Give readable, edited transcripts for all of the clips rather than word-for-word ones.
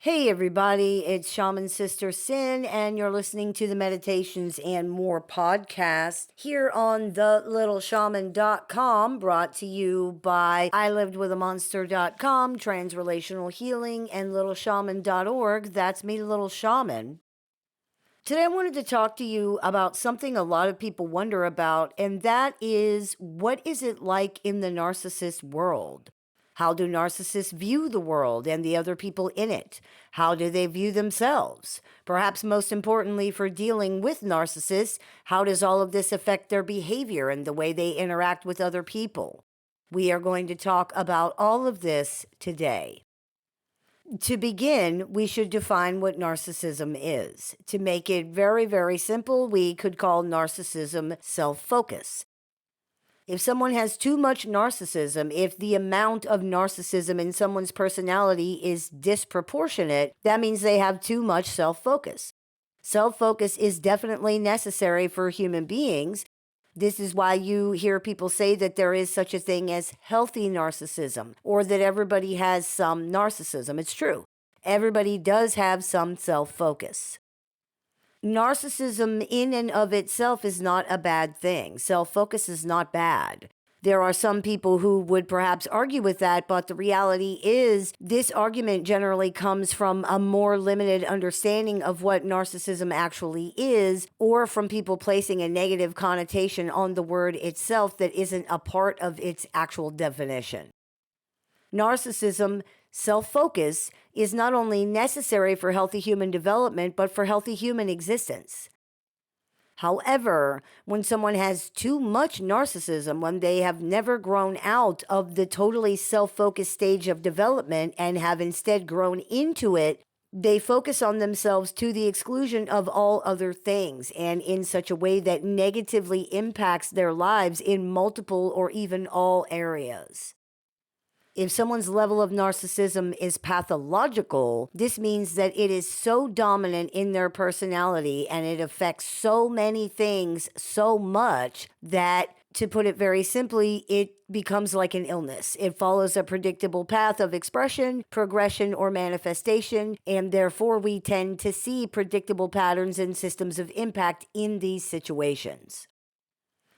Hey everybody, it's Shaman Sister Sin, and you're listening to the Meditations and More podcast here on the littleshaman.com, brought to you by ilivedwithamonster.com, transrelational healing, and littleshaman.org. That's me, Little Shaman. Today I wanted to talk to you about something a lot of people wonder about, and that is, what is it like in the narcissist world? How do narcissists view the world and the other people in it? How do they view themselves? Perhaps most importantly, for dealing with narcissists, how does all of this affect their behavior and the way they interact with other people? We are going to talk about all of this today. To begin, we should define what narcissism is. To make it very, very simple, we could call narcissism self-focus. If someone has too much narcissism, if the amount of narcissism in someone's personality is disproportionate, that means they have too much self-focus. Self-focus is definitely necessary for human beings. This is why you hear people say that there is such a thing as healthy narcissism, or that everybody has some narcissism. It's true. Everybody does have some self-focus. Narcissism in and of itself is not a bad thing. Self-focus is not bad. There are some people who would perhaps argue with that, but the reality is this argument generally comes from a more limited understanding of what narcissism actually is, or from people placing a negative connotation on the word itself that isn't a part of its actual definition. Narcissism, self-focus, is not only necessary for healthy human development, but for healthy human existence. However, when someone has too much narcissism, when they have never grown out of the totally self-focused stage of development and have instead grown into it, they focus on themselves to the exclusion of all other things, and in such a way that negatively impacts their lives in multiple or even all areas. If someone's level of narcissism is pathological, this means that it is so dominant in their personality and it affects so many things so much that, to put it very simply, it becomes like an illness. It follows a predictable path of expression, progression, or manifestation, and therefore we tend to see predictable patterns and systems of impact in these situations.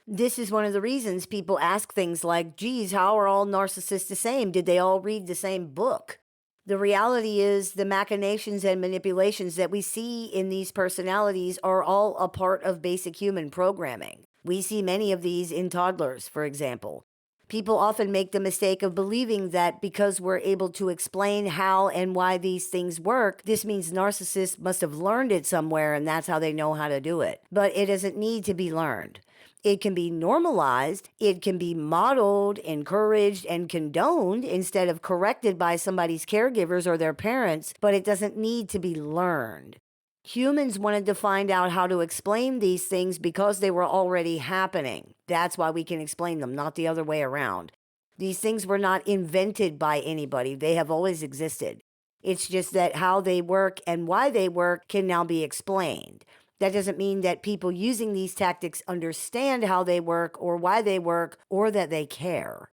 This is one of the reasons people ask things like, geez, how are all narcissists the same? Did they all read the same book? The reality is the machinations and manipulations that we see in these personalities are all a part of basic human programming. We see many of these in toddlers, for example. People often make the mistake of believing that because we're able to explain how and why these things work, this means narcissists must have learned it somewhere and that's how they know how to do it. But it doesn't need to be learned. It can be normalized, it can be modeled, encouraged, and condoned instead of corrected by somebody's caregivers or their parents, but it doesn't need to be learned. Humans wanted to find out how to explain these things because they were already happening. That's why we can explain them, not the other way around. These things were not invented by anybody. They have always existed. It's just that how they work and why they work can now be explained. That doesn't mean that people using these tactics understand how they work or why they work or that they care.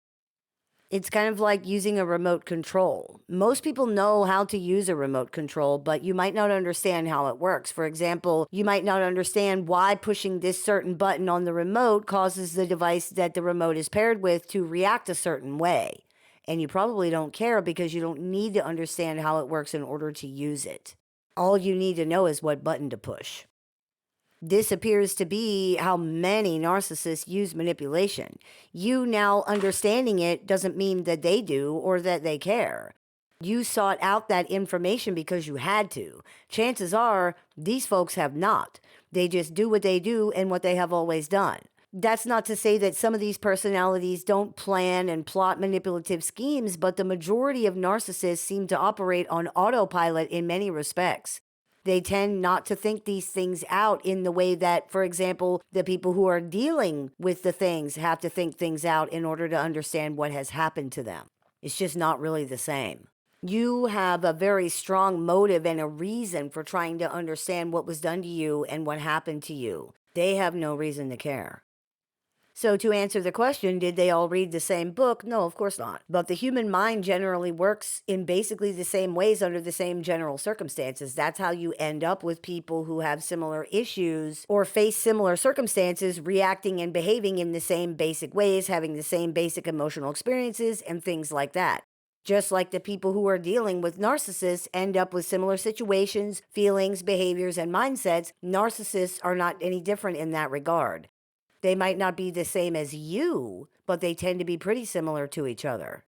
It's kind of like using a remote control. Most people know how to use a remote control, but you might not understand how it works. For example, you might not understand why pushing this certain button on the remote causes the device that the remote is paired with to react a certain way. And you probably don't care because you don't need to understand how it works in order to use it. All you need to know is what button to push. This appears to be how many narcissists use manipulation. You now understanding it doesn't mean that they do or that they care. You sought out that information because you had to. Chances are these folks have not. They just do what they do and what they have always done. That's not to say that some of these personalities don't plan and plot manipulative schemes, but the majority of narcissists seem to operate on autopilot in many respects. They tend not to think these things out in the way that, for example, the people who are dealing with the things have to think things out in order to understand what has happened to them. It's just not really the same. You have a very strong motive and a reason for trying to understand what was done to you and what happened to you. They have no reason to care. So, to answer the question, did they all read the same book? No, of course not. But the human mind generally works in basically the same ways under the same general circumstances. That's how you end up with people who have similar issues or face similar circumstances, reacting and behaving in the same basic ways, having the same basic emotional experiences, and things like that. Just like the people who are dealing with narcissists end up with similar situations, feelings, behaviors, and mindsets, narcissists are not any different in that regard. They might not be the same as you, but they tend to be pretty similar to each other.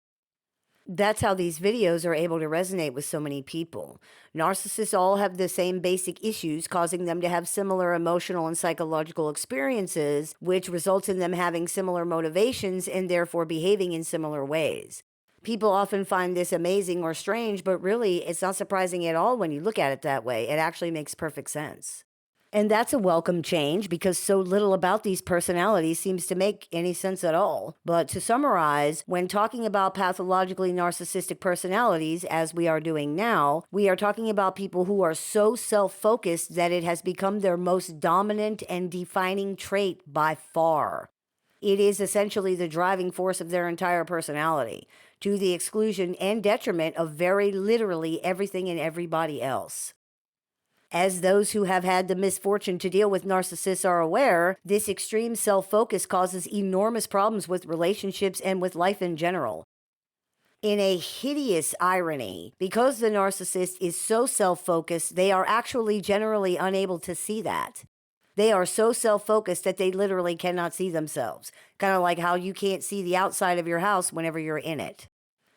That's how these videos are able to resonate with so many people. Narcissists all have the same basic issues, causing them to have similar emotional and psychological experiences, which results in them having similar motivations and therefore behaving in similar ways. People often find this amazing or strange, but really, it's not surprising at all when you look at it that way. It actually makes perfect sense. And that's a welcome change because so little about these personalities seems to make any sense at all. But to summarize, when talking about pathologically narcissistic personalities, as we are doing now, we are talking about people who are so self-focused that it has become their most dominant and defining trait by far. It is essentially the driving force of their entire personality, to the exclusion and detriment of very literally everything and everybody else. As those who have had the misfortune to deal with narcissists are aware, this extreme self-focus causes enormous problems with relationships and with life in general. In a hideous irony, because the narcissist is so self-focused, they are actually generally unable to see that. They are so self-focused that they literally cannot see themselves. Kind of like how you can't see the outside of your house whenever you're in it.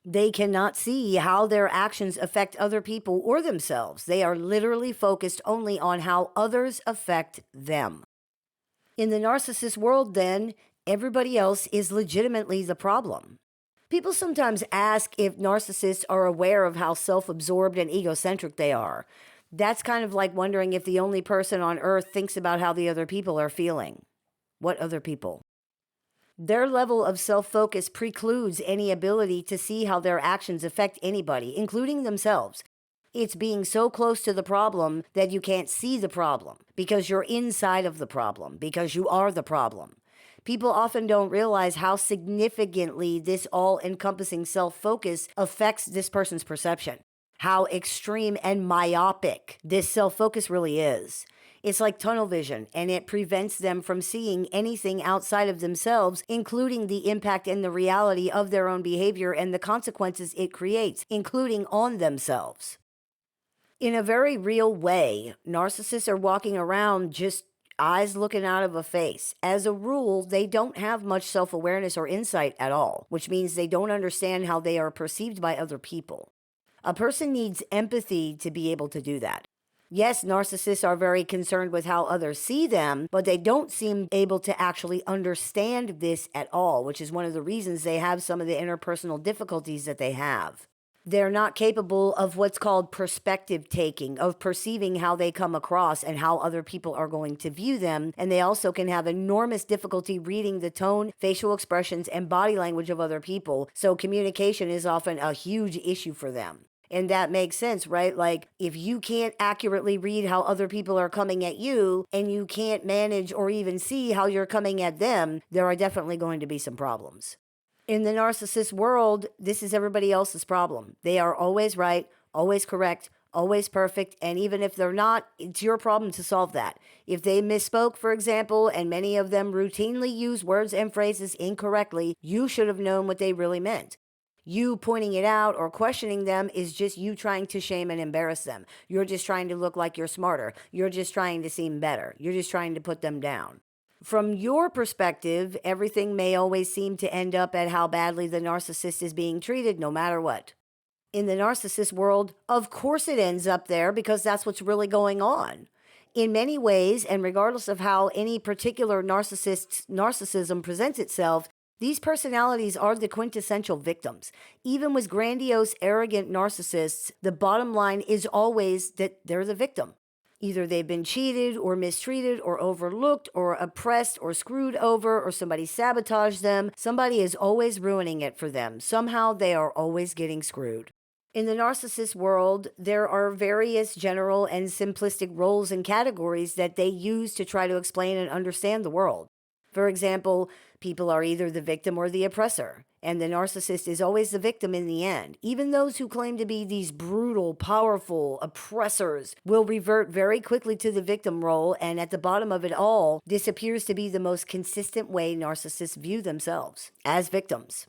They cannot see how their actions affect other people or themselves. They are literally focused only on how others affect them. In the narcissist world, then, everybody else is legitimately the problem. People sometimes ask if narcissists are aware of how self-absorbed and egocentric they are. That's kind of like wondering if the only person on earth thinks about how the other people are feeling. What other people? Their level of self-focus precludes any ability to see how their actions affect anybody, including themselves. It's being so close to the problem that you can't see the problem because you're inside of the problem, because you are the problem. People often don't realize how significantly this all-encompassing self-focus affects this person's perception, how extreme and myopic this self-focus really is. It's like tunnel vision, and it prevents them from seeing anything outside of themselves, including the impact and the reality of their own behavior and the consequences it creates, including on themselves. In a very real way, narcissists are walking around just eyes looking out of a face. As a rule, they don't have much self-awareness or insight at all, which means they don't understand how they are perceived by other people. A person needs empathy to be able to do that. Yes, narcissists are very concerned with how others see them, but they don't seem able to actually understand this at all, which is one of the reasons they have some of the interpersonal difficulties that they have. They're not capable of what's called perspective taking, of perceiving how they come across and how other people are going to view them, and they also can have enormous difficulty reading the tone, facial expressions, and body language of other people, so communication is often a huge issue for them. And that makes sense, right? Like, if you can't accurately read how other people are coming at you, and you can't manage or even see how you're coming at them, there are definitely going to be some problems. In the narcissist world, this is everybody else's problem. They are always right, always correct, always perfect, and even if they're not, it's your problem to solve that. If they misspoke, for example, and many of them routinely use words and phrases incorrectly, you should have known what they really meant. You pointing it out or questioning them is just you trying to shame and embarrass them. You're just trying to look like you're smarter. You're just trying to seem better. You're just trying to put them down. From your perspective, everything may always seem to end up at how badly the narcissist is being treated, no matter what. In the narcissist world, of course it ends up there because that's what's really going on. In many ways, and regardless of how any particular narcissist's narcissism presents itself, these personalities are the quintessential victims. Even with grandiose, arrogant narcissists, the bottom line is always that they're the victim. Either they've been cheated or mistreated or overlooked or oppressed or screwed over or somebody sabotaged them. Somebody is always ruining it for them. Somehow they are always getting screwed. In the narcissist world, there are various general and simplistic roles and categories that they use to try to explain and understand the world. For example, people are either the victim or the oppressor, and the narcissist is always the victim in the end. Even those who claim to be these brutal, powerful oppressors will revert very quickly to the victim role, and at the bottom of it all, this appears to be the most consistent way narcissists view themselves, as victims.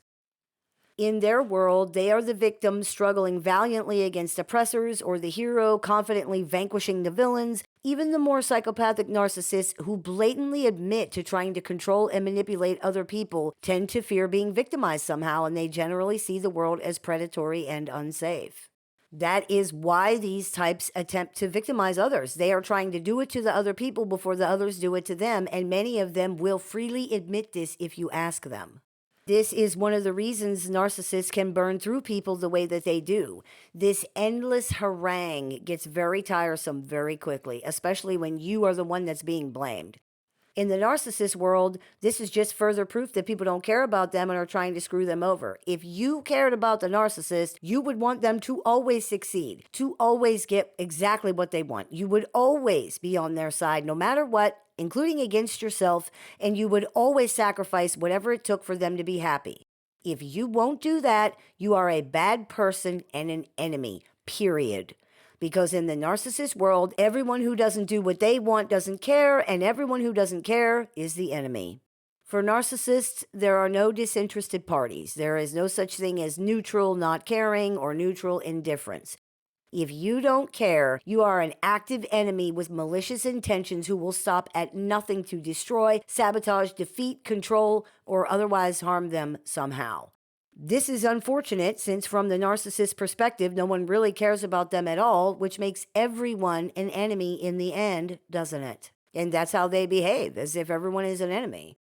In their world, they are the victim struggling valiantly against oppressors, or the hero confidently vanquishing the villains. Even the more psychopathic narcissists who blatantly admit to trying to control and manipulate other people tend to fear being victimized somehow, and they generally see the world as predatory and unsafe. That is why these types attempt to victimize others. They are trying to do it to the other people before the others do it to them, and many of them will freely admit this if you ask them. This is one of the reasons narcissists can burn through people the way that they do. This endless harangue gets very tiresome very quickly, especially when you are the one that's being blamed. In the narcissist world, this is just further proof that people don't care about them and are trying to screw them over. If you cared about the narcissist, you would want them to always succeed, to always get exactly what they want. You would always be on their side no matter what, including against yourself, and you would always sacrifice whatever it took for them to be happy. If you won't do that, you are a bad person and an enemy, period. Because in the narcissist world, everyone who doesn't do what they want doesn't care, and everyone who doesn't care is the enemy. For narcissists, there are no disinterested parties. There is no such thing as neutral not caring or neutral indifference. If you don't care, you are an active enemy with malicious intentions who will stop at nothing to destroy, sabotage, defeat, control, or otherwise harm them somehow. This is unfortunate since from the narcissist perspective, no one really cares about them at all, which makes everyone an enemy in the end, doesn't it? And that's how they behave, as if everyone is an enemy.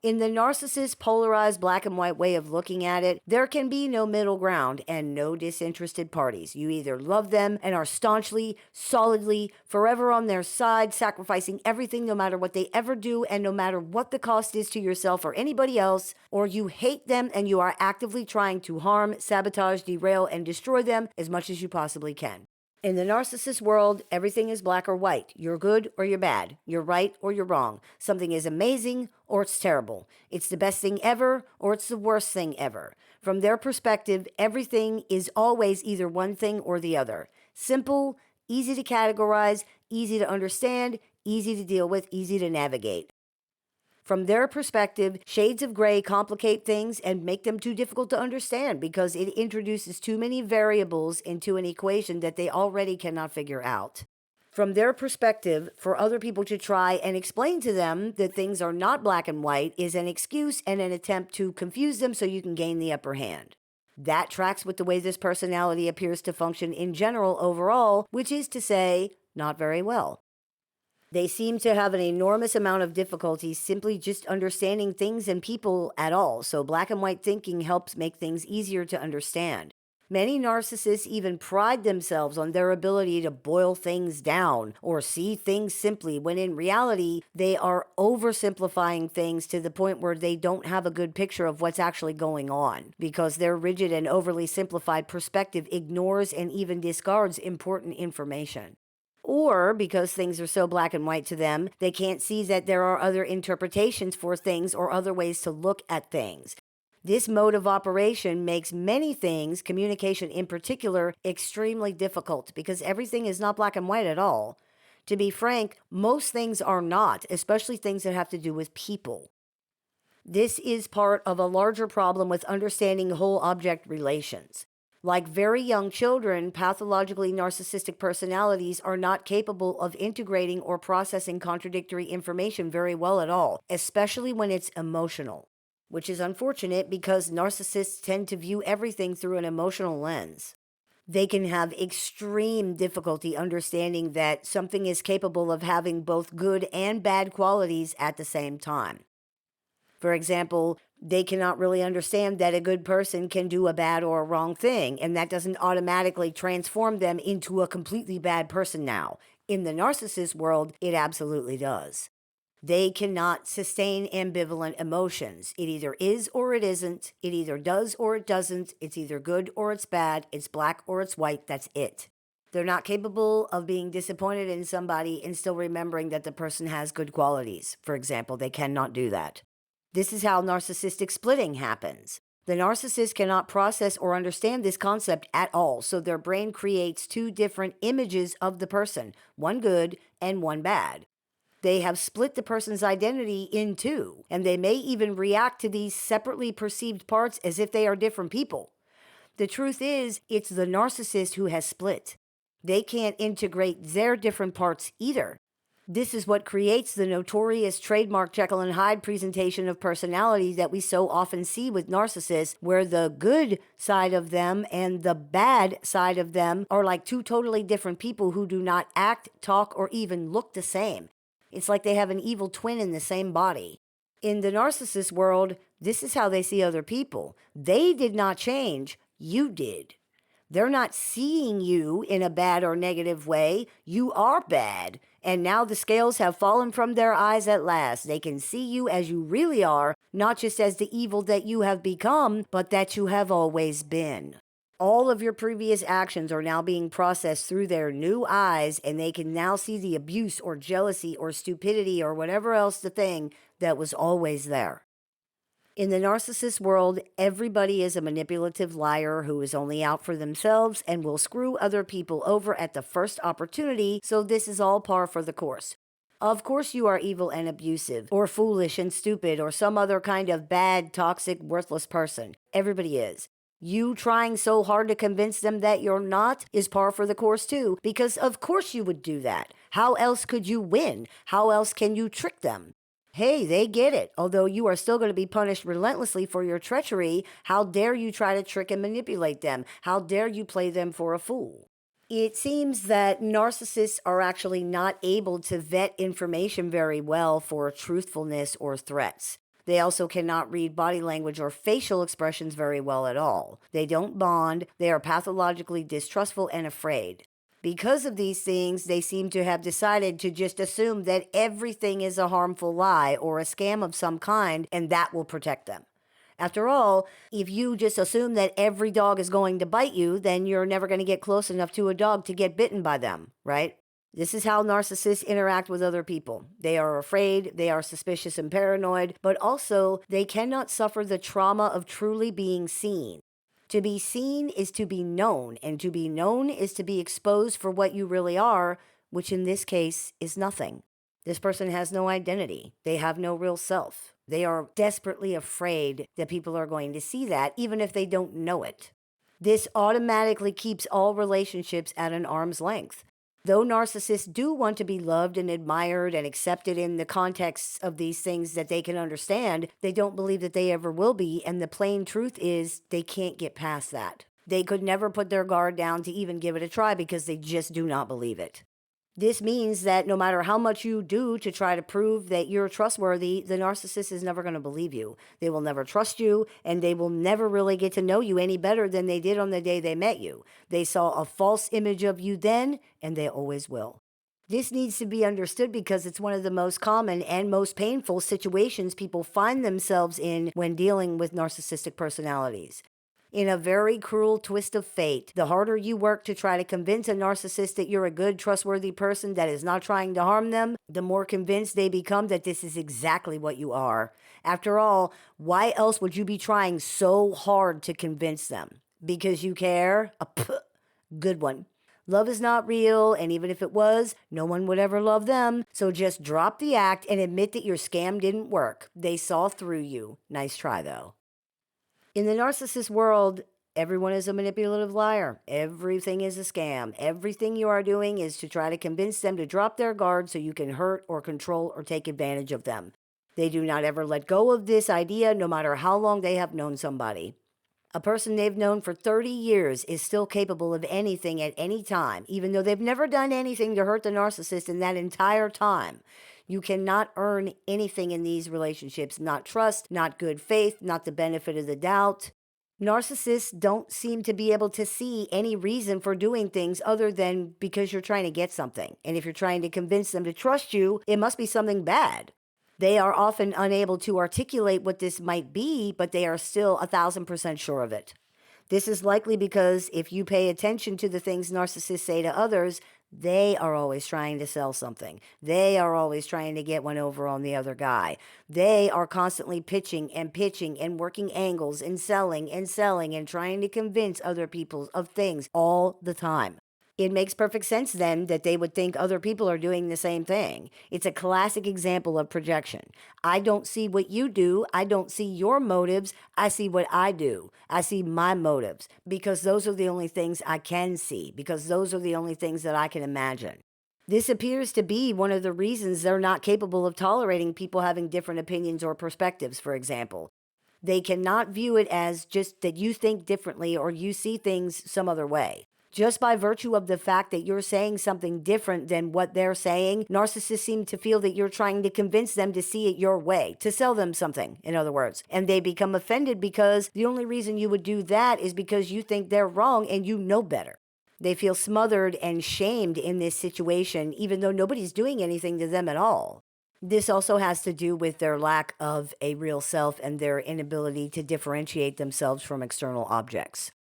In the narcissist polarized black and white way of looking at it, there can be no middle ground and no disinterested parties. You either love them and are staunchly, solidly, forever on their side, sacrificing everything no matter what they ever do and no matter what the cost is to yourself or anybody else, or you hate them and you are actively trying to harm, sabotage, derail, and destroy them as much as you possibly can. In the narcissist world, everything is black or white. You're good or you're bad. You're right or you're wrong. Something is amazing or it's terrible. It's the best thing ever or it's the worst thing ever. From their perspective, everything is always either one thing or the other. Simple, easy to categorize, easy to understand, easy to deal with, easy to navigate. From their perspective, shades of gray complicate things and make them too difficult to understand because it introduces too many variables into an equation that they already cannot figure out. From their perspective, for other people to try and explain to them that things are not black and white is an excuse and an attempt to confuse them so you can gain the upper hand. That tracks with the way this personality appears to function in general overall, which is to say, not very well. They seem to have an enormous amount of difficulty simply just understanding things and people at all, so black and white thinking helps make things easier to understand. Many narcissists even pride themselves on their ability to boil things down or see things simply, when in reality, they are oversimplifying things to the point where they don't have a good picture of what's actually going on, because their rigid and overly simplified perspective ignores and even discards important information. Or because things are so black and white to them, they can't see that there are other interpretations for things or other ways to look at things. This mode of operation makes many things, communication in particular, extremely difficult because everything is not black and white at all. To be frank, most things are not, especially things that have to do with people. This is part of a larger problem with understanding whole object relations. Like very young children, pathologically narcissistic personalities are not capable of integrating or processing contradictory information very well at all, especially when it's emotional, which is unfortunate because narcissists tend to view everything through an emotional lens. They can have extreme difficulty understanding that something is capable of having both good and bad qualities at the same time. For example, they cannot really understand that a good person can do a bad or a wrong thing, and that doesn't automatically transform them into a completely bad person now. In the narcissist world, it absolutely does. They cannot sustain ambivalent emotions. It either is or it isn't. It either does or it doesn't. It's either good or it's bad. It's black or it's white. That's it. They're not capable of being disappointed in somebody and still remembering that the person has good qualities. For example, they cannot do that. This is how narcissistic splitting happens. The narcissist cannot process or understand this concept at all, so their brain creates two different images of the person, one good and one bad. They have split the person's identity in two, and they may even react to these separately perceived parts as if they are different people. The truth is, it's the narcissist who has split. They can't integrate their different parts either. This is what creates the notorious trademark Jekyll and Hyde presentation of personality that we so often see with narcissists, where the good side of them and the bad side of them are like two totally different people who do not act, talk, or even look the same. It's like they have an evil twin in the same body. In the narcissist world, this is how they see other people. They did not change, you did. They're not seeing you in a bad or negative way. You are bad. And now the scales have fallen from their eyes at last. They can see you as you really are, not just as the evil that you have become, but that you have always been. All of your previous actions are now being processed through their new eyes, and they can now see the abuse or jealousy or stupidity or whatever else the thing that was always there. In the narcissist world, everybody is a manipulative liar who is only out for themselves and will screw other people over at the first opportunity, so this is all par for the course. Of course you are evil and abusive, or foolish and stupid, or some other kind of bad, toxic, worthless person. Everybody is. You trying so hard to convince them that you're not is par for the course too, because of course you would do that. How else could you win? How else can you trick them? Hey, they get it. Although you are still going to be punished relentlessly for your treachery, how dare you try to trick and manipulate them? How dare you play them for a fool? It seems that narcissists are actually not able to vet information very well for truthfulness or threats. They also cannot read body language or facial expressions very well at all. They don't bond. They are pathologically distrustful and afraid. Because of these things, they seem to have decided to just assume that everything is a harmful lie or a scam of some kind, and that will protect them. After all, if you just assume that every dog is going to bite you, then you're never going to get close enough to a dog to get bitten by them, right? This is how narcissists interact with other people. They are afraid, they are suspicious and paranoid, but also they cannot suffer the trauma of truly being seen. To be seen is to be known, and to be known is to be exposed for what you really are, which in this case is nothing. This person has no identity. They have no real self. They are desperately afraid that people are going to see that, even if they don't know it. This automatically keeps all relationships at an arm's length. Though narcissists do want to be loved and admired and accepted in the context of these things that they can understand, they don't believe that they ever will be, and the plain truth is they can't get past that. They could never put their guard down to even give it a try because they just do not believe it. This means that no matter how much you do to try to prove that you're trustworthy, the narcissist is never going to believe you. They will never trust you, and they will never really get to know you any better than they did on the day they met you. They saw a false image of you then, and they always will. This needs to be understood because it's one of the most common and most painful situations people find themselves in when dealing with narcissistic personalities. In a very cruel twist of fate, the harder you work to try to convince a narcissist that you're a good, trustworthy person that is not trying to harm them, the more convinced they become that this is exactly what you are. After all, why else would you be trying so hard to convince them? Because you care? Good one. Love is not real, and even if it was, no one would ever love them. So just drop the act and admit that your scam didn't work. They saw through you. Nice try, though. In the narcissist world, everyone is a manipulative liar. Everything is a scam. Everything you are doing is to try to convince them to drop their guard so you can hurt or control or take advantage of them. They do not ever let go of this idea, no matter how long they have known somebody. A person they've known for 30 years is still capable of anything at any time, even though they've never done anything to hurt the narcissist in that entire time. You cannot earn anything in these relationships, not trust, not good faith, not the benefit of the doubt. Narcissists don't seem to be able to see any reason for doing things other than because you're trying to get something. And if you're trying to convince them to trust you, it must be something bad. They are often unable to articulate what this might be, but they are still 1,000% sure of it. This is likely because if you pay attention to the things narcissists say to others, they are always trying to sell something. They are always trying to get one over on the other guy. They are constantly pitching and working angles and selling and trying to convince other people of things all the time. It makes perfect sense then that they would think other people are doing the same thing. It's a classic example of projection. I don't see what you do. I don't see your motives. I see what I do. I see my motives because those are the only things I can see, because those are the only things that I can imagine. This appears to be one of the reasons they're not capable of tolerating people having different opinions or perspectives, for example. They cannot view it as just that you think differently or you see things some other way. Just by virtue of the fact that you're saying something different than what they're saying, narcissists seem to feel that you're trying to convince them to see it your way, to sell them something, in other words. And they become offended because the only reason you would do that is because you think they're wrong and you know better. They feel smothered and shamed in this situation, even though nobody's doing anything to them at all. This also has to do with their lack of a real self and their inability to differentiate themselves from external objects.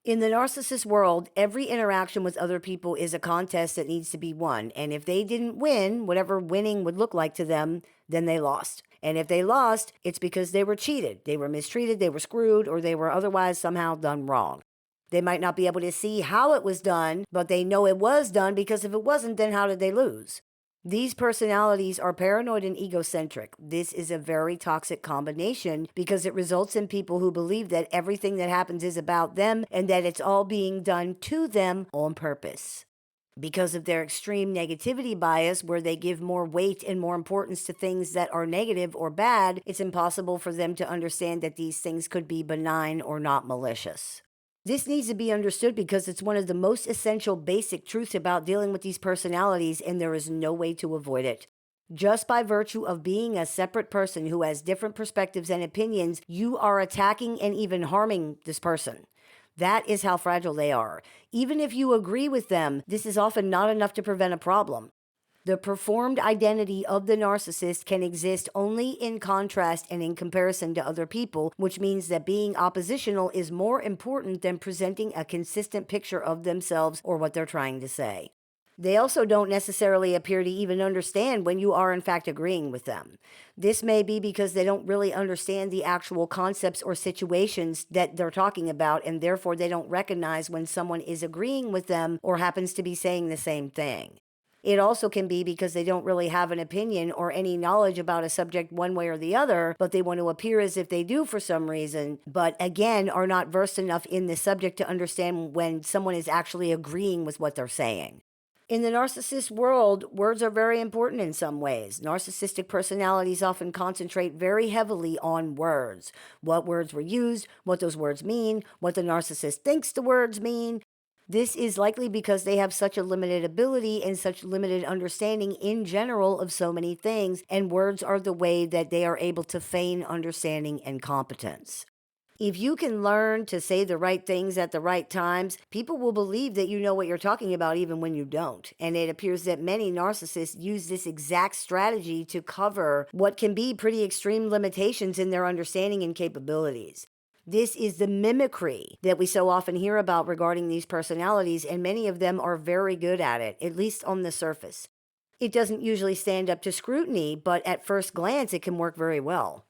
In the narcissist world, every interaction with other people is a contest that needs to be won. And if they didn't win, whatever winning would look like to them, then they lost. And if they lost, it's because they were cheated, they were mistreated, they were screwed, or they were otherwise somehow done wrong. They might not be able to see how it was done, but they know it was done because if it wasn't, then how did they lose? These personalities are paranoid and egocentric. This is a very toxic combination because it results in people who believe that everything that happens is about them and that it's all being done to them on purpose. Because of their extreme negativity bias, where they give more weight and more importance to things that are negative or bad, it's impossible for them to understand that these things could be benign or not malicious. This needs to be understood because it's one of the most essential basic truths about dealing with these personalities, and there is no way to avoid it. Just by virtue of being a separate person who has different perspectives and opinions, you are attacking and even harming this person. That is how fragile they are. Even if you agree with them, this is often not enough to prevent a problem. The performed identity of the narcissist can exist only in contrast and in comparison to other people, which means that being oppositional is more important than presenting a consistent picture of themselves or what they're trying to say. They also don't necessarily appear to even understand when you are in fact agreeing with them. This may be because they don't really understand the actual concepts or situations that they're talking about, and therefore they don't recognize when someone is agreeing with them or happens to be saying the same thing. It also can be because they don't really have an opinion or any knowledge about a subject one way or the other, but they want to appear as if they do for some reason, but again, are not versed enough in the subject to understand when someone is actually agreeing with what they're saying. In the narcissist world, words are very important in some ways. Narcissistic personalities often concentrate very heavily on words. What words were used, what those words mean, what the narcissist thinks the words mean. This is likely because they have such a limited ability and such limited understanding in general of so many things, and words are the way that they are able to feign understanding and competence. If you can learn to say the right things at the right times, people will believe that you know what you're talking about even when you don't. And it appears that many narcissists use this exact strategy to cover what can be pretty extreme limitations in their understanding and capabilities. This is the mimicry that we so often hear about regarding these personalities, and many of them are very good at it, at least on the surface. It doesn't usually stand up to scrutiny, but at first glance, it can work very well.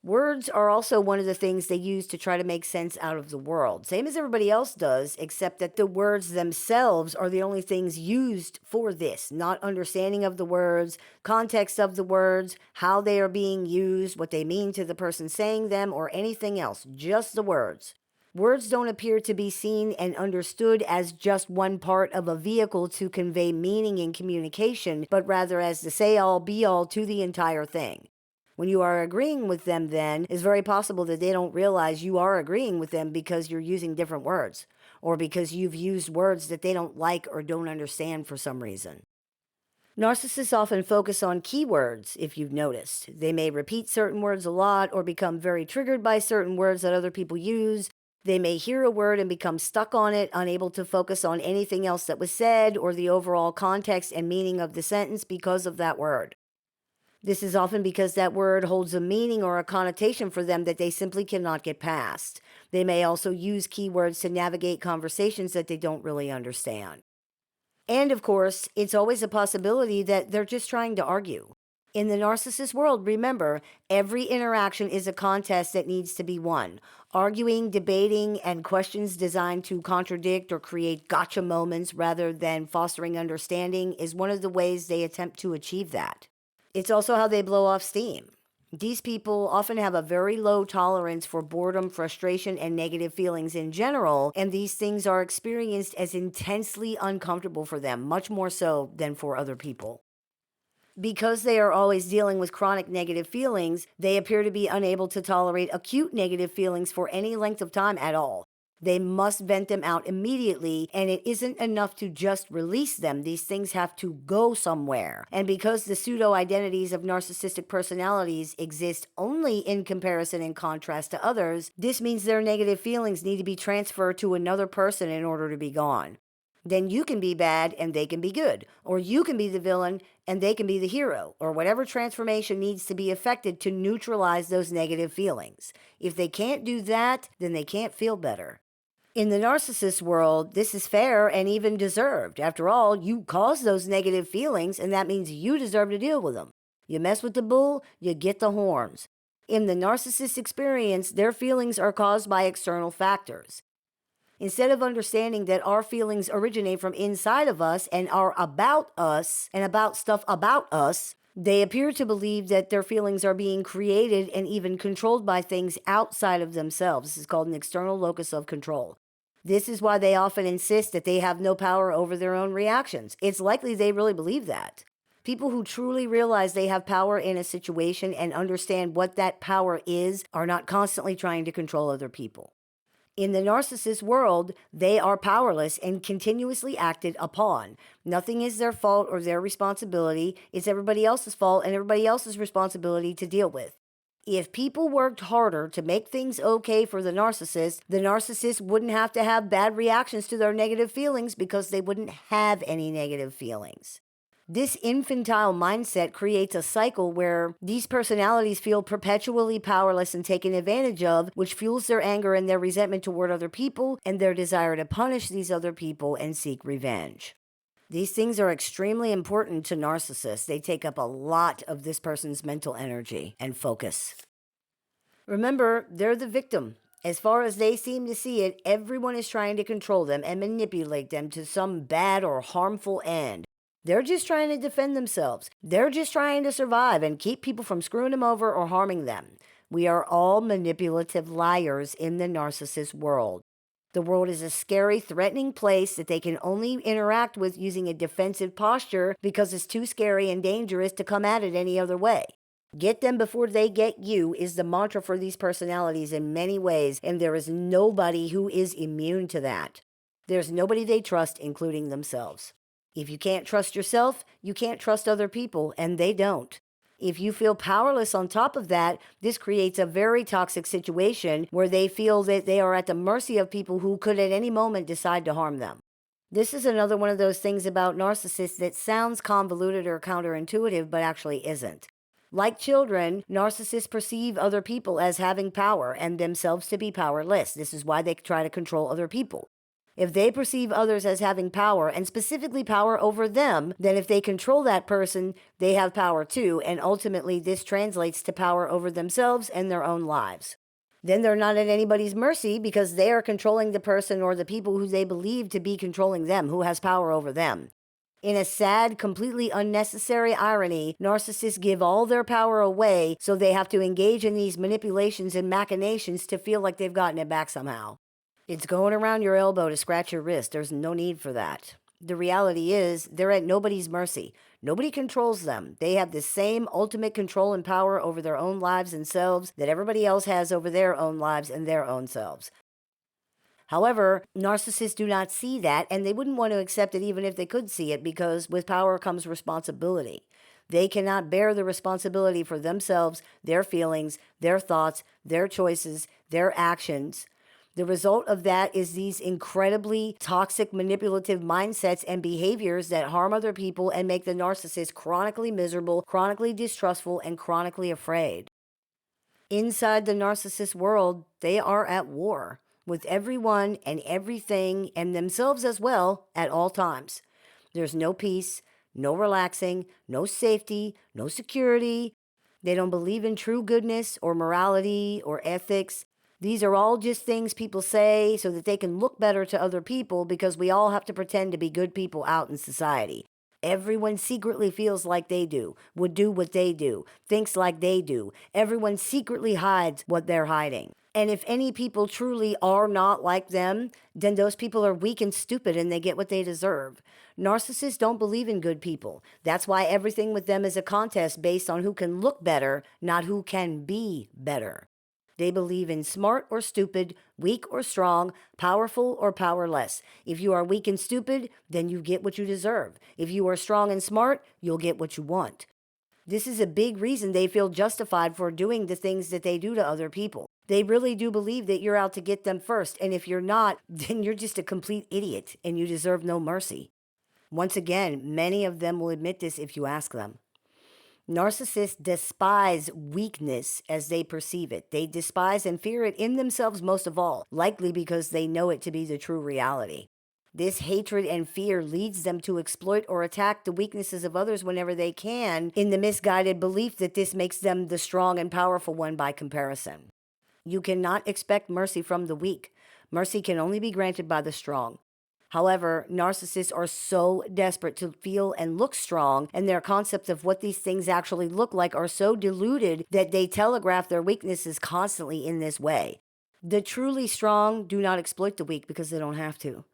Words are also one of the things they use to try to make sense out of the world, same as everybody else does, except that the words themselves are the only things used for this, not understanding of the words, context of the words, how they are being used, what they mean to the person saying them, or anything else, just the words. Words don't appear to be seen and understood as just one part of a vehicle to convey meaning in communication, but rather as the say-all, be-all to the entire thing. When you are agreeing with them, then, it's very possible that they don't realize you are agreeing with them because you're using different words, or because you've used words that they don't like or don't understand for some reason. Narcissists often focus on keywords, if you've noticed. They may repeat certain words a lot or become very triggered by certain words that other people use. They may hear a word and become stuck on it, unable to focus on anything else that was said or the overall context and meaning of the sentence because of that word. This is often because that word holds a meaning or a connotation for them that they simply cannot get past. They may also use keywords to navigate conversations that they don't really understand. And of course, it's always a possibility that they're just trying to argue. In the narcissist world, remember, every interaction is a contest that needs to be won. Arguing, debating, and questions designed to contradict or create gotcha moments rather than fostering understanding is one of the ways they attempt to achieve that. It's also how they blow off steam. These people often have a very low tolerance for boredom, frustration, and negative feelings in general, and these things are experienced as intensely uncomfortable for them, much more so than for other people. Because they are always dealing with chronic negative feelings, they appear to be unable to tolerate acute negative feelings for any length of time at all. They must vent them out immediately, and it isn't enough to just release them. These things have to go somewhere. And because the pseudo-identities of narcissistic personalities exist only in comparison and contrast to others, this means their negative feelings need to be transferred to another person in order to be gone. Then you can be bad and they can be good, or you can be the villain and they can be the hero, or whatever transformation needs to be effected to neutralize those negative feelings. If they can't do that, then they can't feel better. In the narcissist world, this is fair and even deserved. After all, you caused those negative feelings, and that means you deserve to deal with them. You mess with the bull, you get the horns. In the narcissist experience, their feelings are caused by external factors. Instead of understanding that our feelings originate from inside of us and are about us and about stuff about us, they appear to believe that their feelings are being created and even controlled by things outside of themselves. This is called an external locus of control. This is why they often insist that they have no power over their own reactions. It's likely they really believe that. People who truly realize they have power in a situation and understand what that power is are not constantly trying to control other people. In the narcissist world, they are powerless and continuously acted upon. Nothing is their fault or their responsibility. It's everybody else's fault and everybody else's responsibility to deal with. If people worked harder to make things okay for the narcissist wouldn't have to have bad reactions to their negative feelings because they wouldn't have any negative feelings. This infantile mindset creates a cycle where these personalities feel perpetually powerless and taken advantage of, which fuels their anger and their resentment toward other people and their desire to punish these other people and seek revenge. These things are extremely important to narcissists. They take up a lot of this person's mental energy and focus. Remember, they're the victim. As far as they seem to see it, everyone is trying to control them and manipulate them to some bad or harmful end. They're just trying to defend themselves. They're just trying to survive and keep people from screwing them over or harming them. We are all manipulative liars in the narcissist world. The world is a scary, threatening place that they can only interact with using a defensive posture because it's too scary and dangerous to come at it any other way. Get them before they get you is the mantra for these personalities in many ways, and there is nobody who is immune to that. There's nobody they trust, including themselves. If you can't trust yourself, you can't trust other people, and they don't. If you feel powerless on top of that, this creates a very toxic situation where they feel that they are at the mercy of people who could at any moment decide to harm them. This is another one of those things about narcissists that sounds convoluted or counterintuitive, but actually isn't. Like children, narcissists perceive other people as having power and themselves to be powerless. This is why they try to control other people. If they perceive others as having power, and specifically power over them, then if they control that person, they have power too, and ultimately this translates to power over themselves and their own lives. Then they're not at anybody's mercy because they are controlling the person or the people who they believe to be controlling them, who has power over them. In a sad, completely unnecessary irony, narcissists give all their power away, so they have to engage in these manipulations and machinations to feel like they've gotten it back somehow. It's going around your elbow to scratch your wrist. There's no need for that. The reality is, they're at nobody's mercy. Nobody controls them. They have the same ultimate control and power over their own lives and selves that everybody else has over their own lives and their own selves. However, narcissists do not see that, and they wouldn't want to accept it even if they could see it, because with power comes responsibility. They cannot bear the responsibility for themselves, their feelings, their thoughts, their choices, their actions. The result of that is these incredibly toxic, manipulative mindsets and behaviors that harm other people and make the narcissist chronically miserable, chronically distrustful, and chronically afraid. Inside the narcissist world, they are at war with everyone and everything and themselves as well at all times. There's no peace, no relaxing, no safety, no security. They don't believe in true goodness or morality or ethics. These are all just things people say so that they can look better to other people, because we all have to pretend to be good people out in society. Everyone secretly feels like they do, would do what they do, thinks like they do. Everyone secretly hides what they're hiding. And if any people truly are not like them, then those people are weak and stupid and they get what they deserve. Narcissists don't believe in good people. That's why everything with them is a contest based on who can look better, not who can be better. They believe in smart or stupid, weak or strong, powerful or powerless. If you are weak and stupid, then you get what you deserve. If you are strong and smart, you'll get what you want. This is a big reason they feel justified for doing the things that they do to other people. They really do believe that you're out to get them first, and if you're not, then you're just a complete idiot and you deserve no mercy. Once again, many of them will admit this if you ask them. Narcissists despise weakness as they perceive it. They despise and fear it in themselves most of all, likely because they know it to be the true reality. This hatred and fear leads them to exploit or attack the weaknesses of others whenever they can, in the misguided belief that this makes them the strong and powerful one by comparison. You cannot expect mercy from the weak. Mercy can only be granted by the strong. However, narcissists are so desperate to feel and look strong, and their concepts of what these things actually look like are so diluted that they telegraph their weaknesses constantly in this way. The truly strong do not exploit the weak because they don't have to.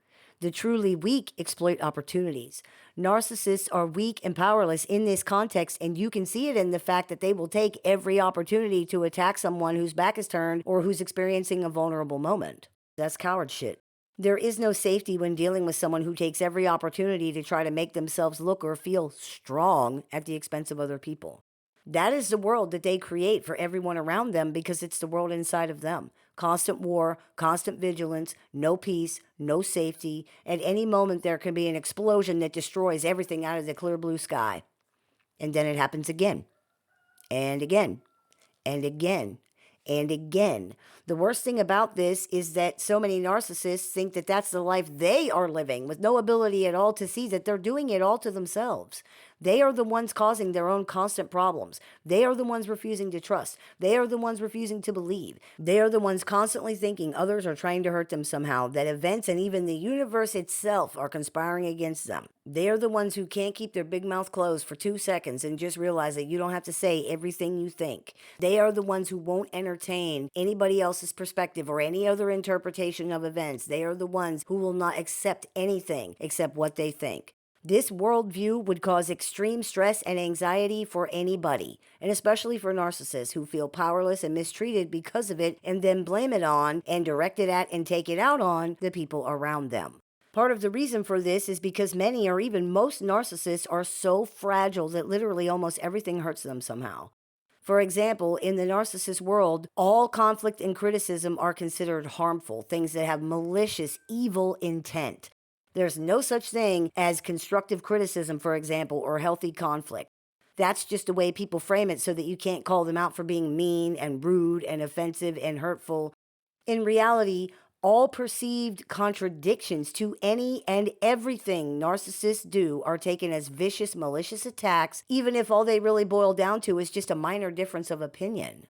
The truly weak exploit opportunities. Narcissists are weak and powerless in this context, and you can see it in the fact that they will take every opportunity to attack someone whose back is turned or who's experiencing a vulnerable moment. That's coward shit. There is no safety when dealing with someone who takes every opportunity to try to make themselves look or feel strong at the expense of other people. That is the world that they create for everyone around them, because it's the world inside of them. Constant war, constant vigilance, no peace, no safety. At any moment, there can be an explosion that destroys everything out of the clear blue sky. And then it happens again, and again, and again, and again. The worst thing about this is that so many narcissists think that that's the life they are living, with no ability at all to see that they're doing it all to themselves. They are the ones causing their own constant problems. They are the ones refusing to trust. They are the ones refusing to believe. They are the ones constantly thinking others are trying to hurt them somehow, that events and even the universe itself are conspiring against them. They are the ones who can't keep their big mouth closed for 2 seconds and just realize that you don't have to say everything you think. They are the ones who won't entertain anybody else's perspective or any other interpretation of events. They are the ones who will not accept anything except what they think. This worldview would cause extreme stress and anxiety for anybody, and especially for narcissists who feel powerless and mistreated because of it, and then blame it on and direct it at and take it out on the people around them. Part of the reason for this is because many or even most narcissists are so fragile that literally almost everything hurts them somehow. For example, in the narcissist world, all conflict and criticism are considered harmful, things that have malicious, evil intent. There's no such thing as constructive criticism, for example, or healthy conflict. That's just the way people frame it so that you can't call them out for being mean and rude and offensive and hurtful. In reality, all perceived contradictions to any and everything narcissists do are taken as vicious, malicious attacks, even if all they really boil down to is just a minor difference of opinion.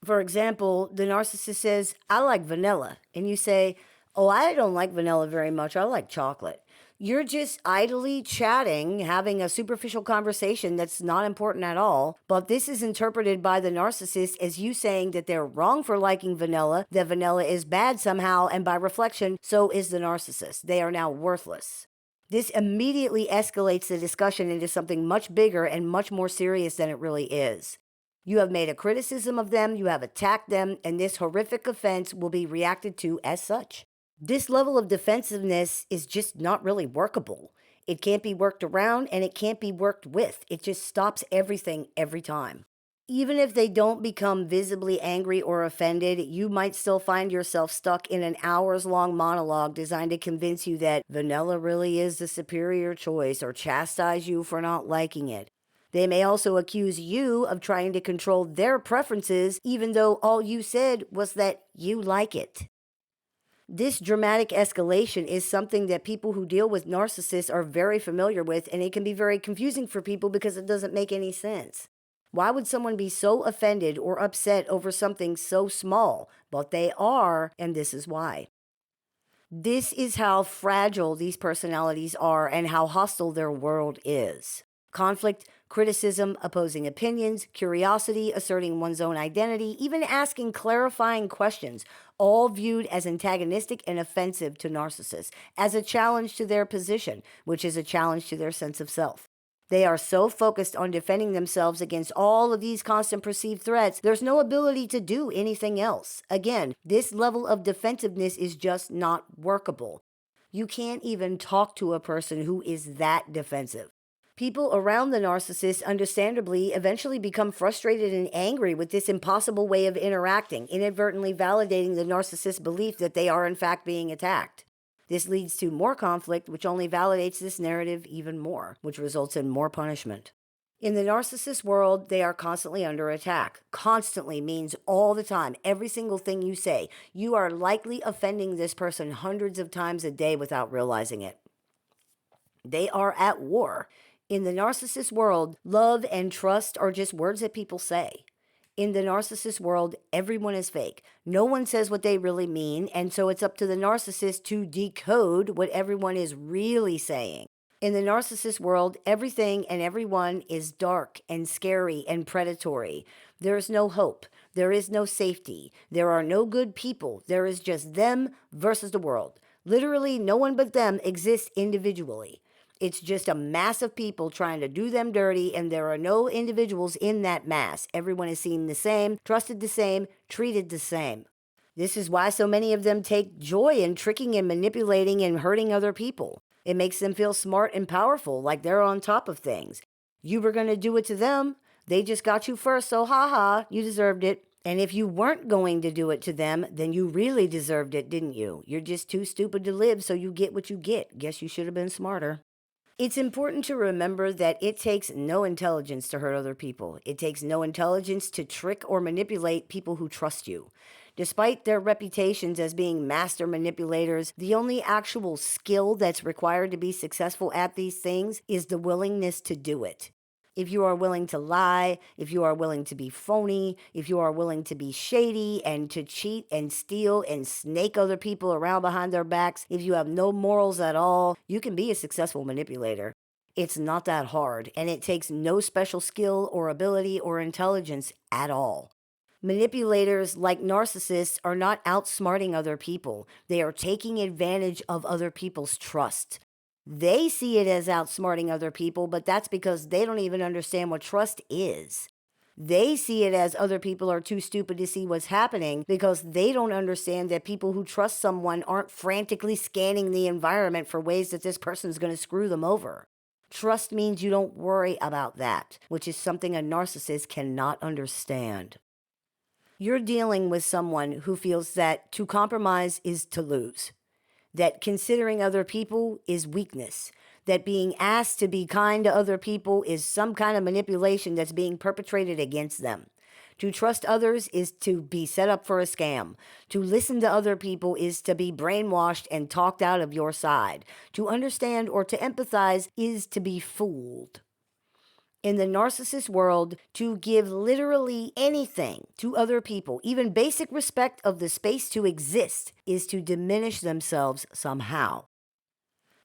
For example, the narcissist says, "I like vanilla," and you say, "Oh, I don't like vanilla very much. I like chocolate." You're just idly chatting, having a superficial conversation that's not important at all, but this is interpreted by the narcissist as you saying that they're wrong for liking vanilla, that vanilla is bad somehow, and by reflection, so is the narcissist. They are now worthless. This immediately escalates the discussion into something much bigger and much more serious than it really is. You have made a criticism of them, you have attacked them, and this horrific offense will be reacted to as such. This level of defensiveness is just not really workable. It can't be worked around and it can't be worked with. It just stops everything every time. Even if they don't become visibly angry or offended, you might still find yourself stuck in an hours long monologue designed to convince you that vanilla really is the superior choice or chastise you for not liking it. They may also accuse you of trying to control their preferences, even though all you said was that you like it. This dramatic escalation is something that people who deal with narcissists are very familiar with, and it can be very confusing for people because it doesn't make any sense. Why would someone be so offended or upset over something so small? But they are, and this is why. This is how fragile these personalities are and how hostile their world is. Conflict, criticism, opposing opinions, curiosity, asserting one's own identity, even asking clarifying questions, all viewed as antagonistic and offensive to narcissists, as a challenge to their position, which is a challenge to their sense of self. They are so focused on defending themselves against all of these constant perceived threats, there's no ability to do anything else. Again, this level of defensiveness is just not workable. You can't even talk to a person who is that defensive. People around the narcissist, understandably, eventually become frustrated and angry with this impossible way of interacting, inadvertently validating the narcissist's belief that they are in fact being attacked. This leads to more conflict, which only validates this narrative even more, which results in more punishment. In the narcissist world, they are constantly under attack. Constantly means all the time. Every single thing you say, you are likely offending this person hundreds of times a day without realizing it. They are at war. In the narcissist world, love and trust are just words that people say. In the narcissist world, everyone is fake. No one says what they really mean, and so it's up to the narcissist to decode what everyone is really saying. In the narcissist world, everything and everyone is dark and scary and predatory. There is no hope. There is no safety. There are no good people. There is just them versus the world. Literally, no one but them exists individually. It's just a mass of people trying to do them dirty, and there are no individuals in that mass. Everyone is seen the same, trusted the same, treated the same. This is why so many of them take joy in tricking and manipulating and hurting other people. It makes them feel smart and powerful, like they're on top of things. You were going to do it to them. They just got you first, so haha, you deserved it. And if you weren't going to do it to them, then you really deserved it, didn't you? You're just too stupid to live, so you get what you get. Guess you should have been smarter. It's important to remember that it takes no intelligence to hurt other people. It takes no intelligence to trick or manipulate people who trust you. Despite their reputations as being master manipulators, the only actual skill that's required to be successful at these things is the willingness to do it. If you are willing to lie, if you are willing to be phony, if you are willing to be shady and to cheat and steal and snake other people around behind their backs, if you have no morals at all, you can be a successful manipulator. It's not that hard, and it takes no special skill or ability or intelligence at all. Manipulators, like narcissists, are not outsmarting other people. They are taking advantage of other people's trust. They see it as outsmarting other people, but that's because they don't even understand what trust is. They see it as other people are too stupid to see what's happening because they don't understand that people who trust someone aren't frantically scanning the environment for ways that this person's going to screw them over. Trust means you don't worry about that, which is something a narcissist cannot understand. You're dealing with someone who feels that to compromise is to lose, that considering other people is weakness, that being asked to be kind to other people is some kind of manipulation that's being perpetrated against them. To trust others is to be set up for a scam. To listen to other people is to be brainwashed and talked out of your side. To understand or to empathize is to be fooled. In the narcissist world, to give literally anything to other people, even basic respect of the space to exist, is to diminish themselves somehow.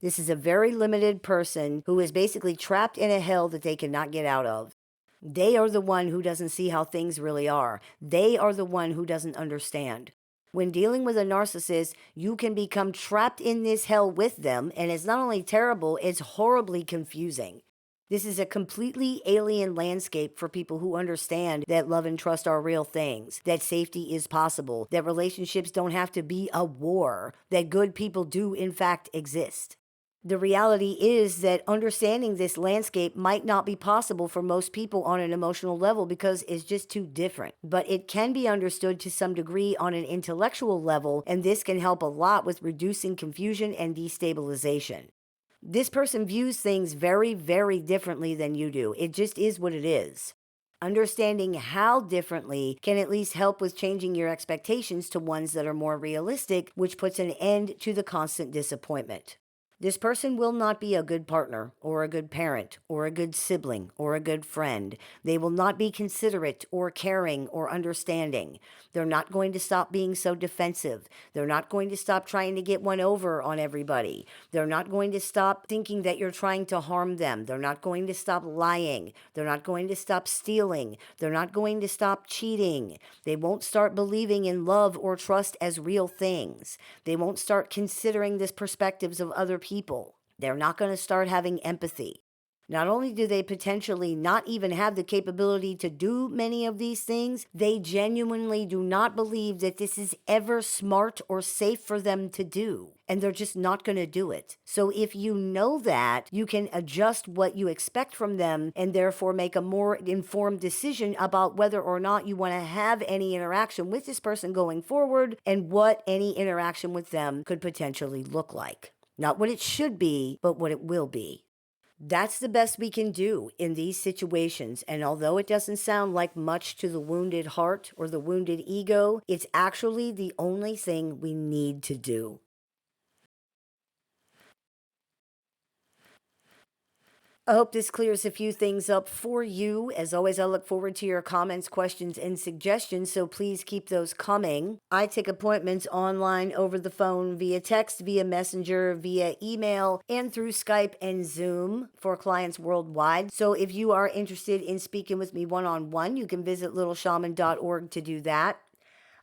This is a very limited person who is basically trapped in a hell that they cannot get out of. They are the one who doesn't see how things really are. They are the one who doesn't understand. When dealing with a narcissist, you can become trapped in this hell with them, and it's not only terrible, it's horribly confusing. This is a completely alien landscape for people who understand that love and trust are real things, that safety is possible, that relationships don't have to be a war, that good people do in fact exist. The reality is that understanding this landscape might not be possible for most people on an emotional level because it's just too different. But it can be understood to some degree on an intellectual level, and this can help a lot with reducing confusion and destabilization. This person views things very, very differently than you do. It just is what it is. Understanding how differently can at least help with changing your expectations to ones that are more realistic, which puts an end to the constant disappointment. This person will not be a good partner, or a good parent, or a good sibling, or a good friend. They will not be considerate, or caring, or understanding. They're not going to stop being so defensive. They're not going to stop trying to get one over on everybody. They're not going to stop thinking that you're trying to harm them. They're not going to stop lying. They're not going to stop stealing. They're not going to stop cheating. They won't start believing in love or trust as real things. They won't start considering the perspectives of other people. They're not going to start having empathy. Not only do they potentially not even have the capability to do many of these things, they genuinely do not believe that this is ever smart or safe for them to do. And they're just not going to do it. So if you know that, you can adjust what you expect from them and therefore make a more informed decision about whether or not you want to have any interaction with this person going forward and what any interaction with them could potentially look like. Not what it should be, but what it will be. That's the best we can do in these situations, and although it doesn't sound like much to the wounded heart or the wounded ego, it's actually the only thing we need to do. I hope this clears a few things up for you. As always, I look forward to your comments, questions, and suggestions, so please keep those coming. I take appointments online, over the phone, via text, via messenger, via email, and through Skype and Zoom for clients worldwide. So if you are interested in speaking with me one-on-one, you can visit littleshaman.org to do that.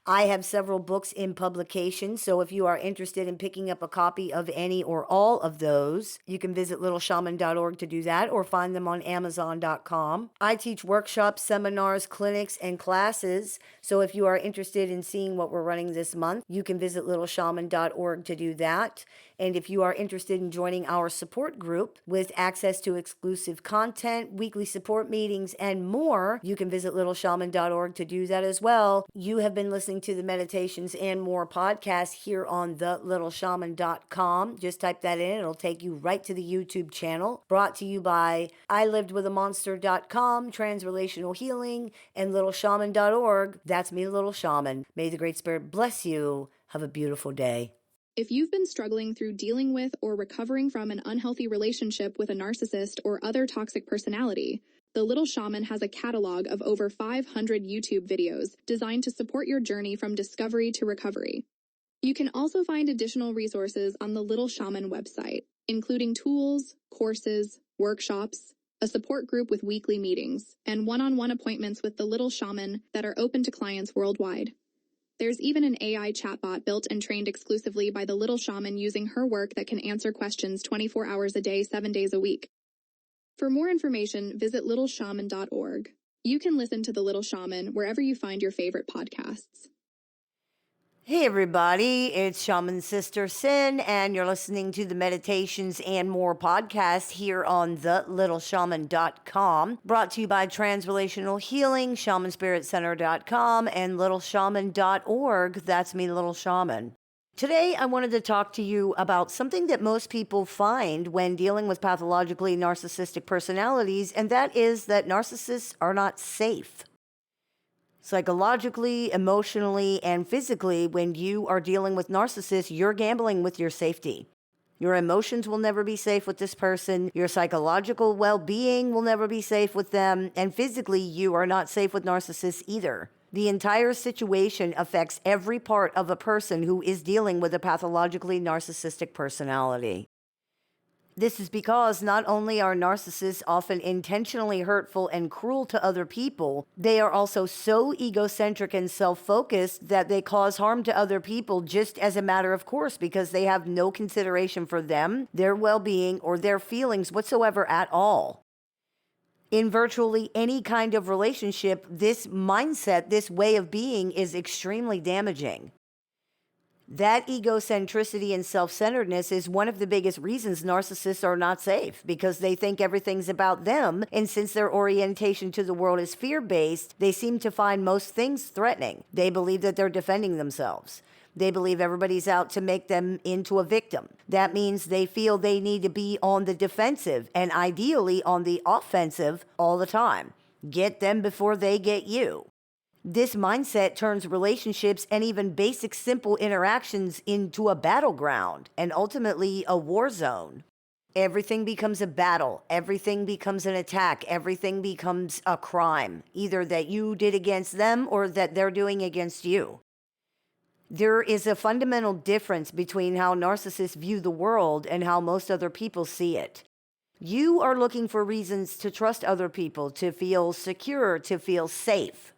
I have several books in publication, so if you are interested in picking up a copy of any or all of those, you can visit littleshaman.org to do that or find them on amazon.com. I teach workshops, seminars, clinics, and classes, so if you are interested in seeing what we're running this month, you can visit littleshaman.org to do that. And if you are interested in joining our support group with access to exclusive content, weekly support meetings, and more, you can visit littleshaman.org to do that as well. You have been listening to the Meditations and More podcast here on thelittleshaman.com. Just type that in, it'll take you right to the YouTube channel. Brought to you by ILivedWithAMonster.com, Transrelational Healing, and littleshaman.org. That's me, Little Shaman. May the Great Spirit bless you. Have a beautiful day. If you've been struggling through dealing with or recovering from an unhealthy relationship with a narcissist or other toxic personality, the Little Shaman has a catalog of over 500 YouTube videos designed to support your journey from discovery to recovery. You can also find additional resources on the Little Shaman website, including tools, courses, workshops, a support group with weekly meetings, and one-on-one appointments with the Little Shaman that are open to clients worldwide. There's even an AI chatbot built and trained exclusively by the Little Shaman using her work that can answer questions 24 hours a day, 7 days a week. For more information, visit littleshaman.org. You can listen to The Little Shaman wherever you find your favorite podcasts. Hey everybody, it's Shaman Sister Sin, and you're listening to the Meditations and More podcast here on thelittleshaman.com, brought to you by Transrelational Healing, ShamanSpiritCenter.com, and littleshaman.org. That's me, Little Shaman. Today, I wanted to talk to you about something that most people find when dealing with pathologically narcissistic personalities, and that is that narcissists are not safe. Psychologically, emotionally, and physically, when you are dealing with narcissists, you're gambling with your safety. Your emotions will never be safe with this person. Your psychological well-being will never be safe with them. And physically, you are not safe with narcissists either. The entire situation affects every part of a person who is dealing with a pathologically narcissistic personality. This is because not only are narcissists often intentionally hurtful and cruel to other people, they are also so egocentric and self-focused that they cause harm to other people just as a matter of course because they have no consideration for them, their well-being, or their feelings whatsoever at all. In virtually any kind of relationship, this mindset, this way of being is extremely damaging. That egocentricity and self centeredness is one of the biggest reasons narcissists are not safe, because they think everything's about them. And since their orientation to the world is fear based, they seem to find most things threatening. They believe that they're defending themselves. They believe everybody's out to make them into a victim. That means they feel they need to be on the defensive and ideally on the offensive all the time. Get them before they get you. This mindset turns relationships and even basic simple interactions into a battleground and ultimately a war zone. Everything becomes a battle. Everything becomes an attack. Everything becomes a crime, either that you did against them or that they're doing against you. There is a fundamental difference between how narcissists view the world and how most other people see it. You are looking for reasons to trust other people, to feel secure, to feel safe.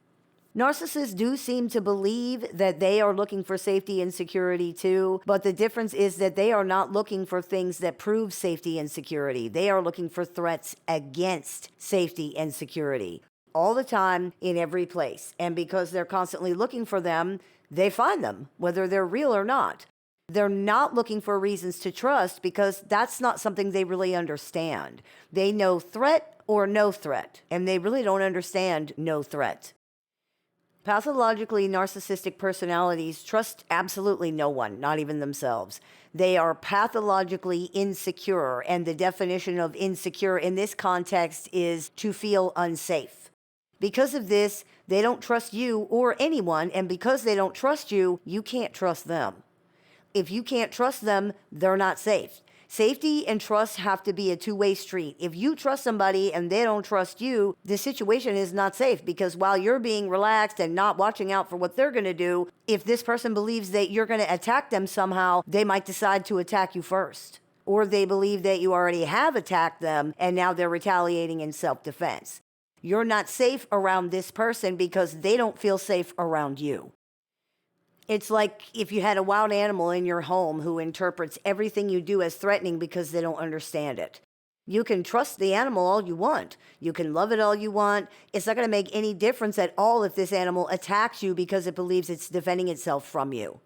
Narcissists do seem to believe that they are looking for safety and security too, but the difference is that they are not looking for things that prove safety and security. They are looking for threats against safety and security all the time, in every place. And because they're constantly looking for them, they find them, whether they're real or not. They're not looking for reasons to trust because that's not something they really understand. They know threat or no threat, and they really don't understand no threat. Pathologically narcissistic personalities trust absolutely no one, not even themselves. They are pathologically insecure, and the definition of insecure in this context is to feel unsafe. Because of this, they don't trust you or anyone, and because they don't trust you, you can't trust them. If you can't trust them, they're not safe. Safety and trust have to be a two-way street. If you trust somebody and they don't trust you, the situation is not safe, because while you're being relaxed and not watching out for what they're going to do, if this person believes that you're going to attack them somehow, they might decide to attack you first. Or they believe that you already have attacked them and now they're retaliating in self-defense. You're not safe around this person because they don't feel safe around you. It's like if you had a wild animal in your home who interprets everything you do as threatening because they don't understand it. You can trust the animal all you want. You can love it all you want. It's not going to make any difference at all if this animal attacks you because it believes it's defending itself from you.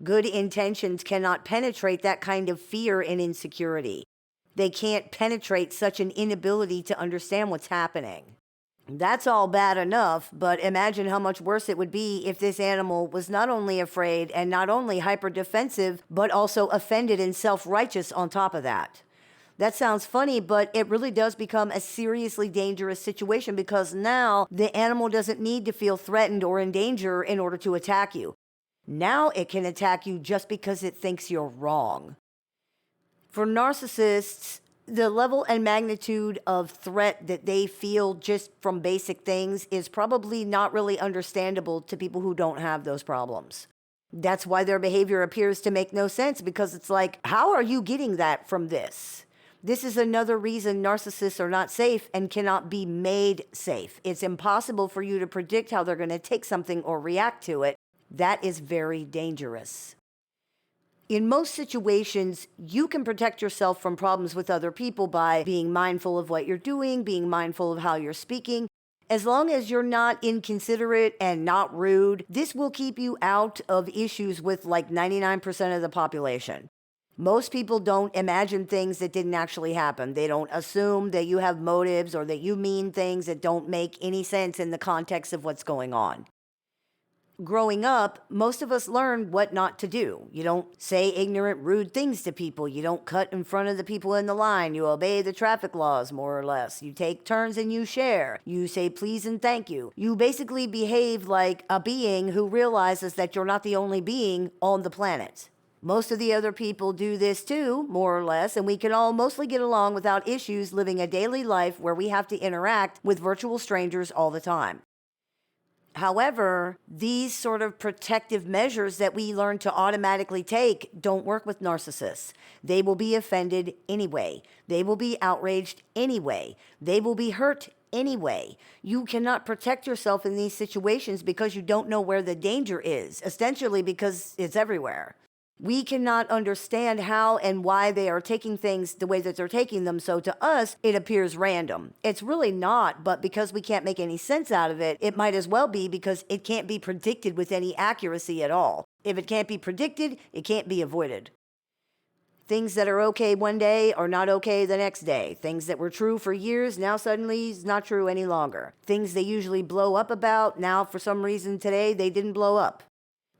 Good intentions cannot penetrate that kind of fear and insecurity. They can't penetrate such an inability to understand what's happening. That's all bad enough, but imagine how much worse it would be if this animal was not only afraid and not only hyper-defensive, but also offended and self-righteous on top of that. That sounds funny, but it really does become a seriously dangerous situation, because now the animal doesn't need to feel threatened or in danger in order to attack you. Now it can attack you just because it thinks you're wrong. For narcissists, the level and magnitude of threat that they feel just from basic things is probably not really understandable to people who don't have those problems. That's why their behavior appears to make no sense, because it's like, how are you getting that from this? This is another reason narcissists are not safe and cannot be made safe. It's impossible for you to predict how they're going to take something or react to it. That is very dangerous. In most situations, you can protect yourself from problems with other people by being mindful of what you're doing, being mindful of how you're speaking. As long as you're not inconsiderate and not rude, this will keep you out of issues with like 99% of the population. Most people don't imagine things that didn't actually happen. They don't assume that you have motives or that you mean things that don't make any sense in the context of what's going on. Growing up, most of us learn what not to do. You don't say ignorant, rude things to people. You don't cut in front of the people in the line. You obey the traffic laws, more or less. You take turns and you share. You say please and thank you. You basically behave like a being who realizes that you're not the only being on the planet. Most of the other people do this too, more or less, and we can all mostly get along without issues living a daily life where we have to interact with virtual strangers all the time. However, these sort of protective measures that we learn to automatically take don't work with narcissists. They will be offended anyway. They will be outraged anyway. They will be hurt anyway. You cannot protect yourself in these situations because you don't know where the danger is, essentially because it's everywhere. We cannot understand how and why they are taking things the way that they're taking them, so to us, it appears random. It's really not, but because we can't make any sense out of it, it might as well be, because it can't be predicted with any accuracy at all. If it can't be predicted, it can't be avoided. Things that are okay one day are not okay the next day. Things that were true for years now suddenly is not true any longer. Things they usually blow up about, now for some reason today they didn't blow up.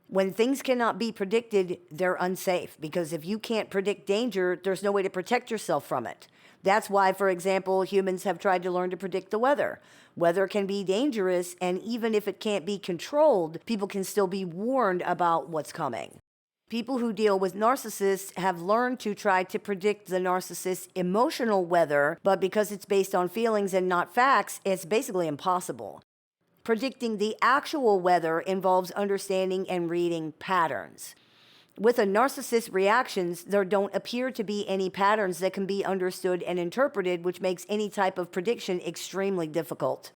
When things cannot be predicted, they're unsafe, because if you can't predict danger, there's no way to protect yourself from it. That's why, for example, humans have tried to learn to predict the weather. Weather can be dangerous, and even if it can't be controlled, people can still be warned about what's coming. People who deal with narcissists have learned to try to predict the narcissist's emotional weather, but because it's based on feelings and not facts, it's basically impossible. Predicting the actual weather involves understanding and reading patterns. With a narcissist's reactions, there don't appear to be any patterns that can be understood and interpreted, which makes any type of prediction extremely difficult.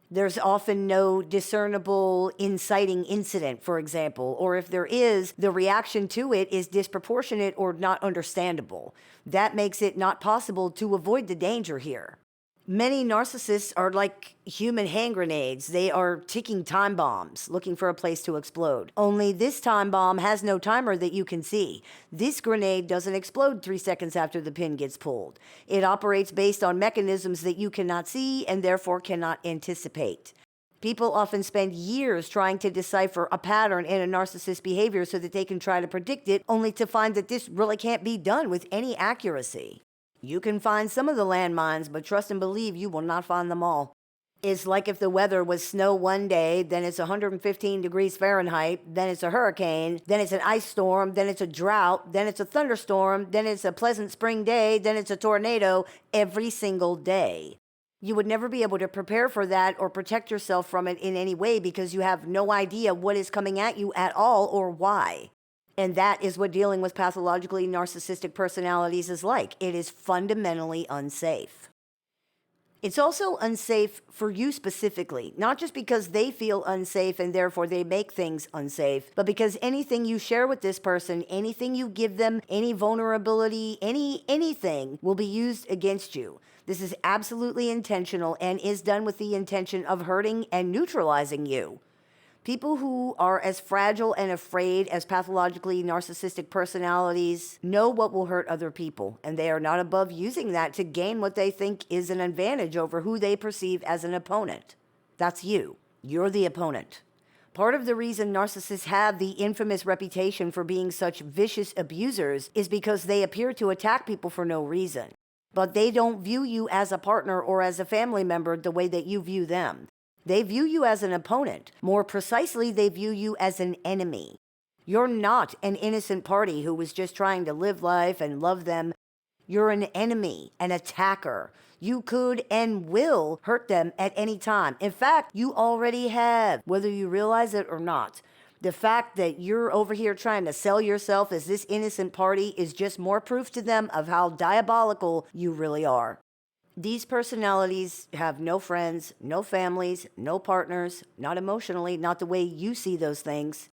There's often no discernible inciting incident, for example, or if there is, the reaction to it is disproportionate or not understandable. That makes it not possible to avoid the danger here. Many narcissists are like human hand grenades. They are ticking time bombs, looking for a place to explode. Only this time bomb has no timer that you can see. This grenade doesn't explode 3 seconds after the pin gets pulled. It operates based on mechanisms that you cannot see and therefore cannot anticipate. People often spend years trying to decipher a pattern in a narcissist's behavior so that they can try to predict it, only to find that this really can't be done with any accuracy. You can find some of the landmines, but trust and believe you will not find them all. It's like if the weather was snow one day, then it's 115 degrees Fahrenheit, then it's a hurricane, then it's an ice storm, then it's a drought, then it's a thunderstorm, then it's a pleasant spring day, then it's a tornado every single day. You would never be able to prepare for that or protect yourself from it in any way because you have no idea what is coming at you at all or why. And that is what dealing with pathologically narcissistic personalities is like. It is fundamentally unsafe. It's also unsafe for you specifically, not just because they feel unsafe and therefore they make things unsafe, but because anything you share with this person, anything you give them, any vulnerability, anything will be used against you. This is absolutely intentional and is done with the intention of hurting and neutralizing you. People who are as fragile and afraid as pathologically narcissistic personalities know what will hurt other people, and they are not above using that to gain what they think is an advantage over who they perceive as an opponent. That's you. You're the opponent. Part of the reason narcissists have the infamous reputation for being such vicious abusers is because they appear to attack people for no reason. But they don't view you as a partner or as a family member the way that you view them. They view you as an opponent. More precisely, they view you as an enemy. You're not an innocent party who was just trying to live life and love them. You're an enemy, an attacker. You could and will hurt them at any time. In fact, you already have, whether you realize it or not. The fact that you're over here trying to sell yourself as this innocent party is just more proof to them of how diabolical you really are. These personalities have no friends, no families, no partners, not emotionally, not the way you see those things.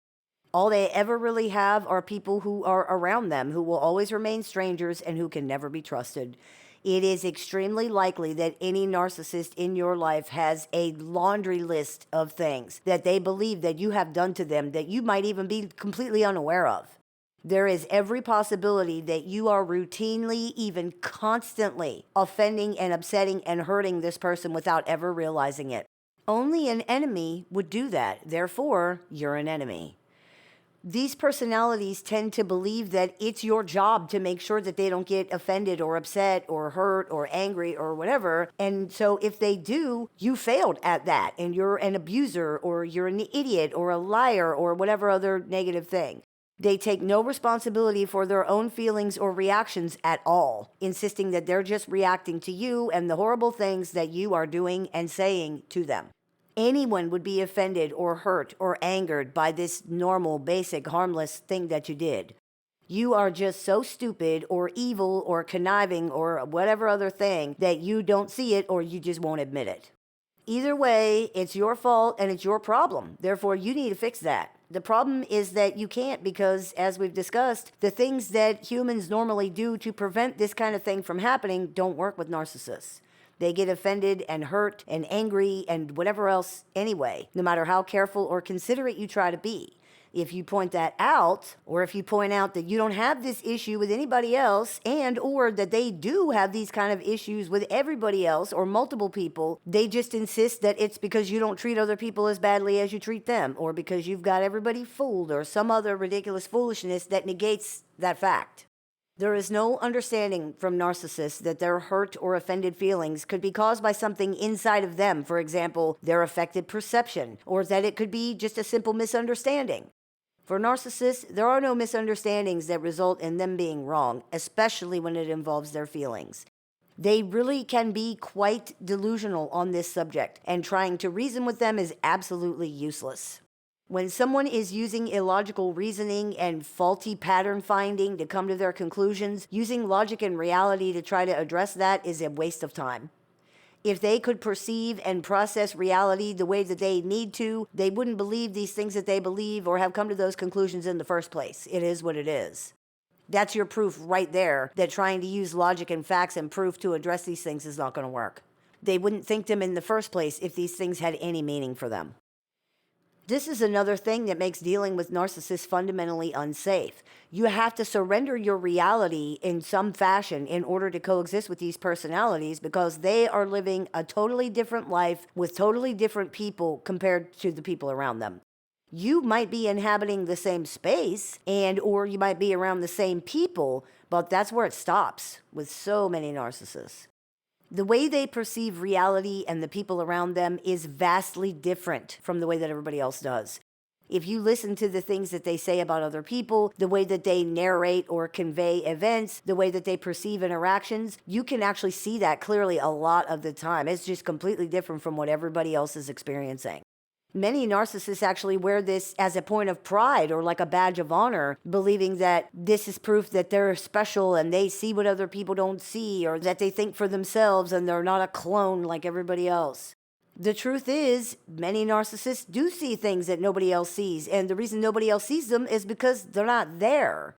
All they ever really have are people who are around them, who will always remain strangers and who can never be trusted. It is extremely likely that any narcissist in your life has a laundry list of things that they believe that you have done to them that you might even be completely unaware of. There is every possibility that you are routinely, even constantly, offending and upsetting and hurting this person without ever realizing it. Only an enemy would do that. Therefore, you're an enemy. These personalities tend to believe that it's your job to make sure that they don't get offended or upset or hurt or angry or whatever. And so if they do, you failed at that and you're an abuser or you're an idiot or a liar or whatever other negative thing. They take no responsibility for their own feelings or reactions at all, insisting that they're just reacting to you and the horrible things that you are doing and saying to them. Anyone would be offended or hurt or angered by this normal, basic, harmless thing that you did. You are just so stupid or evil or conniving or whatever other thing that you don't see it or you just won't admit it. Either way, it's your fault and it's your problem. Therefore, you need to fix that. The problem is that you can't because, as we've discussed, the things that humans normally do to prevent this kind of thing from happening don't work with narcissists. They get offended and hurt and angry and whatever else anyway, no matter how careful or considerate you try to be. If you point that out, or if you point out that you don't have this issue with anybody else, and or that they do have these kind of issues with everybody else or multiple people, they just insist that it's because you don't treat other people as badly as you treat them, or because you've got everybody fooled, or some other ridiculous foolishness that negates that fact. There is no understanding from narcissists that their hurt or offended feelings could be caused by something inside of them, for example, their affected perception, or that it could be just a simple misunderstanding. For narcissists, there are no misunderstandings that result in them being wrong, especially when it involves their feelings. They really can be quite delusional on this subject, and trying to reason with them is absolutely useless. When someone is using illogical reasoning and faulty pattern finding to come to their conclusions, using logic and reality to try to address that is a waste of time. If they could perceive and process reality the way that they need to, they wouldn't believe these things that they believe or have come to those conclusions in the first place. It is what it is. That's your proof right there that trying to use logic and facts and proof to address these things is not going to work. They wouldn't think them in the first place if these things had any meaning for them. This is another thing that makes dealing with narcissists fundamentally unsafe. You have to surrender your reality in some fashion in order to coexist with these personalities, because they are living a totally different life with totally different people compared to the people around them. You might be inhabiting the same space or you might be around the same people, but that's where it stops with so many narcissists. The way they perceive reality and the people around them is vastly different from the way that everybody else does. If you listen to the things that they say about other people, the way that they narrate or convey events, the way that they perceive interactions, you can actually see that clearly a lot of the time. It's just completely different from what everybody else is experiencing. Many narcissists actually wear this as a point of pride or like a badge of honor, believing that this is proof that they're special and they see what other people don't see, or that they think for themselves and they're not a clone like everybody else. The truth is, many narcissists do see things that nobody else sees, and the reason nobody else sees them is because they're not there.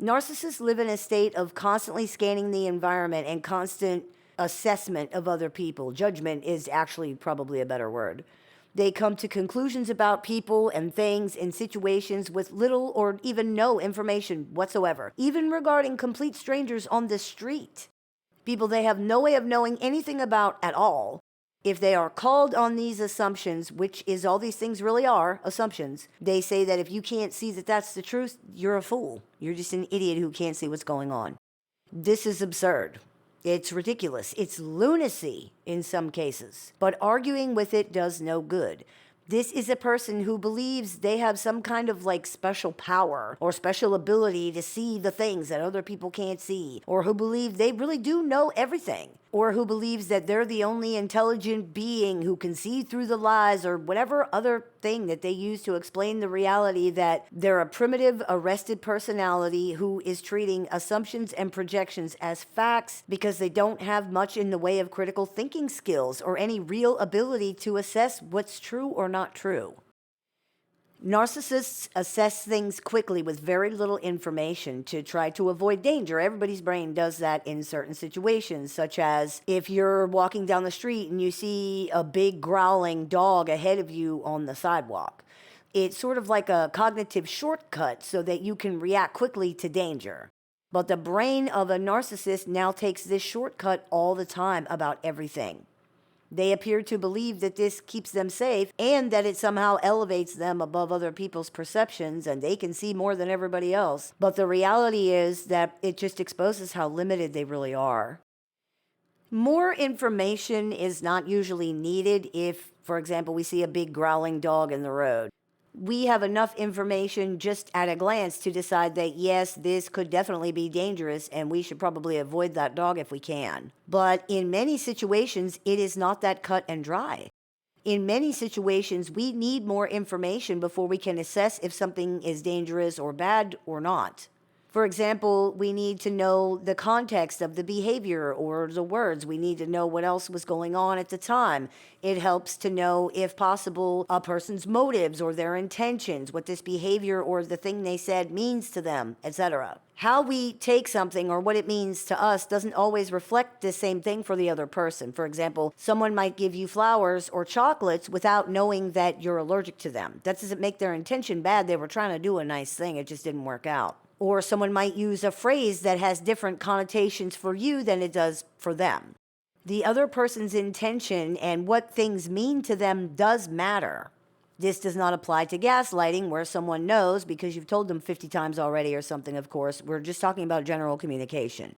Narcissists live in a state of constantly scanning the environment and constant assessment of other people. Judgment is actually probably a better word. They come to conclusions about people and things and situations with little or even no information whatsoever, even regarding complete strangers on the street. People they have no way of knowing anything about at all. If they are called on these assumptions, which is all these things really are, assumptions, they say that if you can't see that that's the truth, you're a fool. You're just an idiot who can't see what's going on. This is absurd. It's ridiculous. It's lunacy in some cases. But arguing with it does no good. This is a person who believes they have some kind of like special power or special ability to see the things that other people can't see, or who believe they really do know everything, or who believes that they're the only intelligent being who can see through the lies, or whatever other thing that they use to explain the reality that they're a primitive, arrested personality who is treating assumptions and projections as facts because they don't have much in the way of critical thinking skills or any real ability to assess what's true or not true. Narcissists assess things quickly with very little information to try to avoid danger. Everybody's brain does that in certain situations, such as if you're walking down the street and you see a big growling dog ahead of you on the sidewalk. It's sort of like a cognitive shortcut so that you can react quickly to danger. But the brain of a narcissist now takes this shortcut all the time about everything. They appear to believe that this keeps them safe and that it somehow elevates them above other people's perceptions and they can see more than everybody else. But the reality is that it just exposes how limited they really are. More information is not usually needed if, for example, we see a big growling dog in the road. We have enough information just at a glance to decide that, yes, this could definitely be dangerous and we should probably avoid that dog if we can. But in many situations, it is not that cut and dry. In many situations, we need more information before we can assess if something is dangerous or bad or not. For example, we need to know the context of the behavior or the words. We need to know what else was going on at the time. It helps to know, if possible, a person's motives or their intentions, what this behavior or the thing they said means to them, etc. How we take something or what it means to us doesn't always reflect the same thing for the other person. For example, someone might give you flowers or chocolates without knowing that you're allergic to them. That doesn't make their intention bad. They were trying to do a nice thing, it just didn't work out. Or someone might use a phrase that has different connotations for you than it does for them. The other person's intention and what things mean to them does matter. This does not apply to gaslighting, where someone knows because you've told them 50 times already or something, of course. We're just talking about general communication.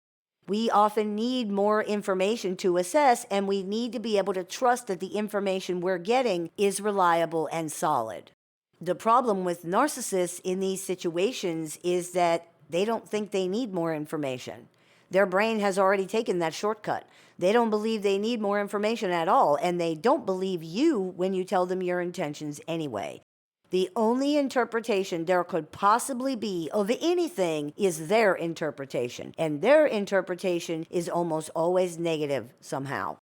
We often need more information to assess, and we need to be able to trust that the information we're getting is reliable and solid. The problem with narcissists in these situations is that they don't think they need more information. Their brain has already taken that shortcut. They don't believe they need more information at all, and they don't believe you when you tell them your intentions anyway. The only interpretation there could possibly be of anything is their interpretation, and their interpretation is almost always negative somehow.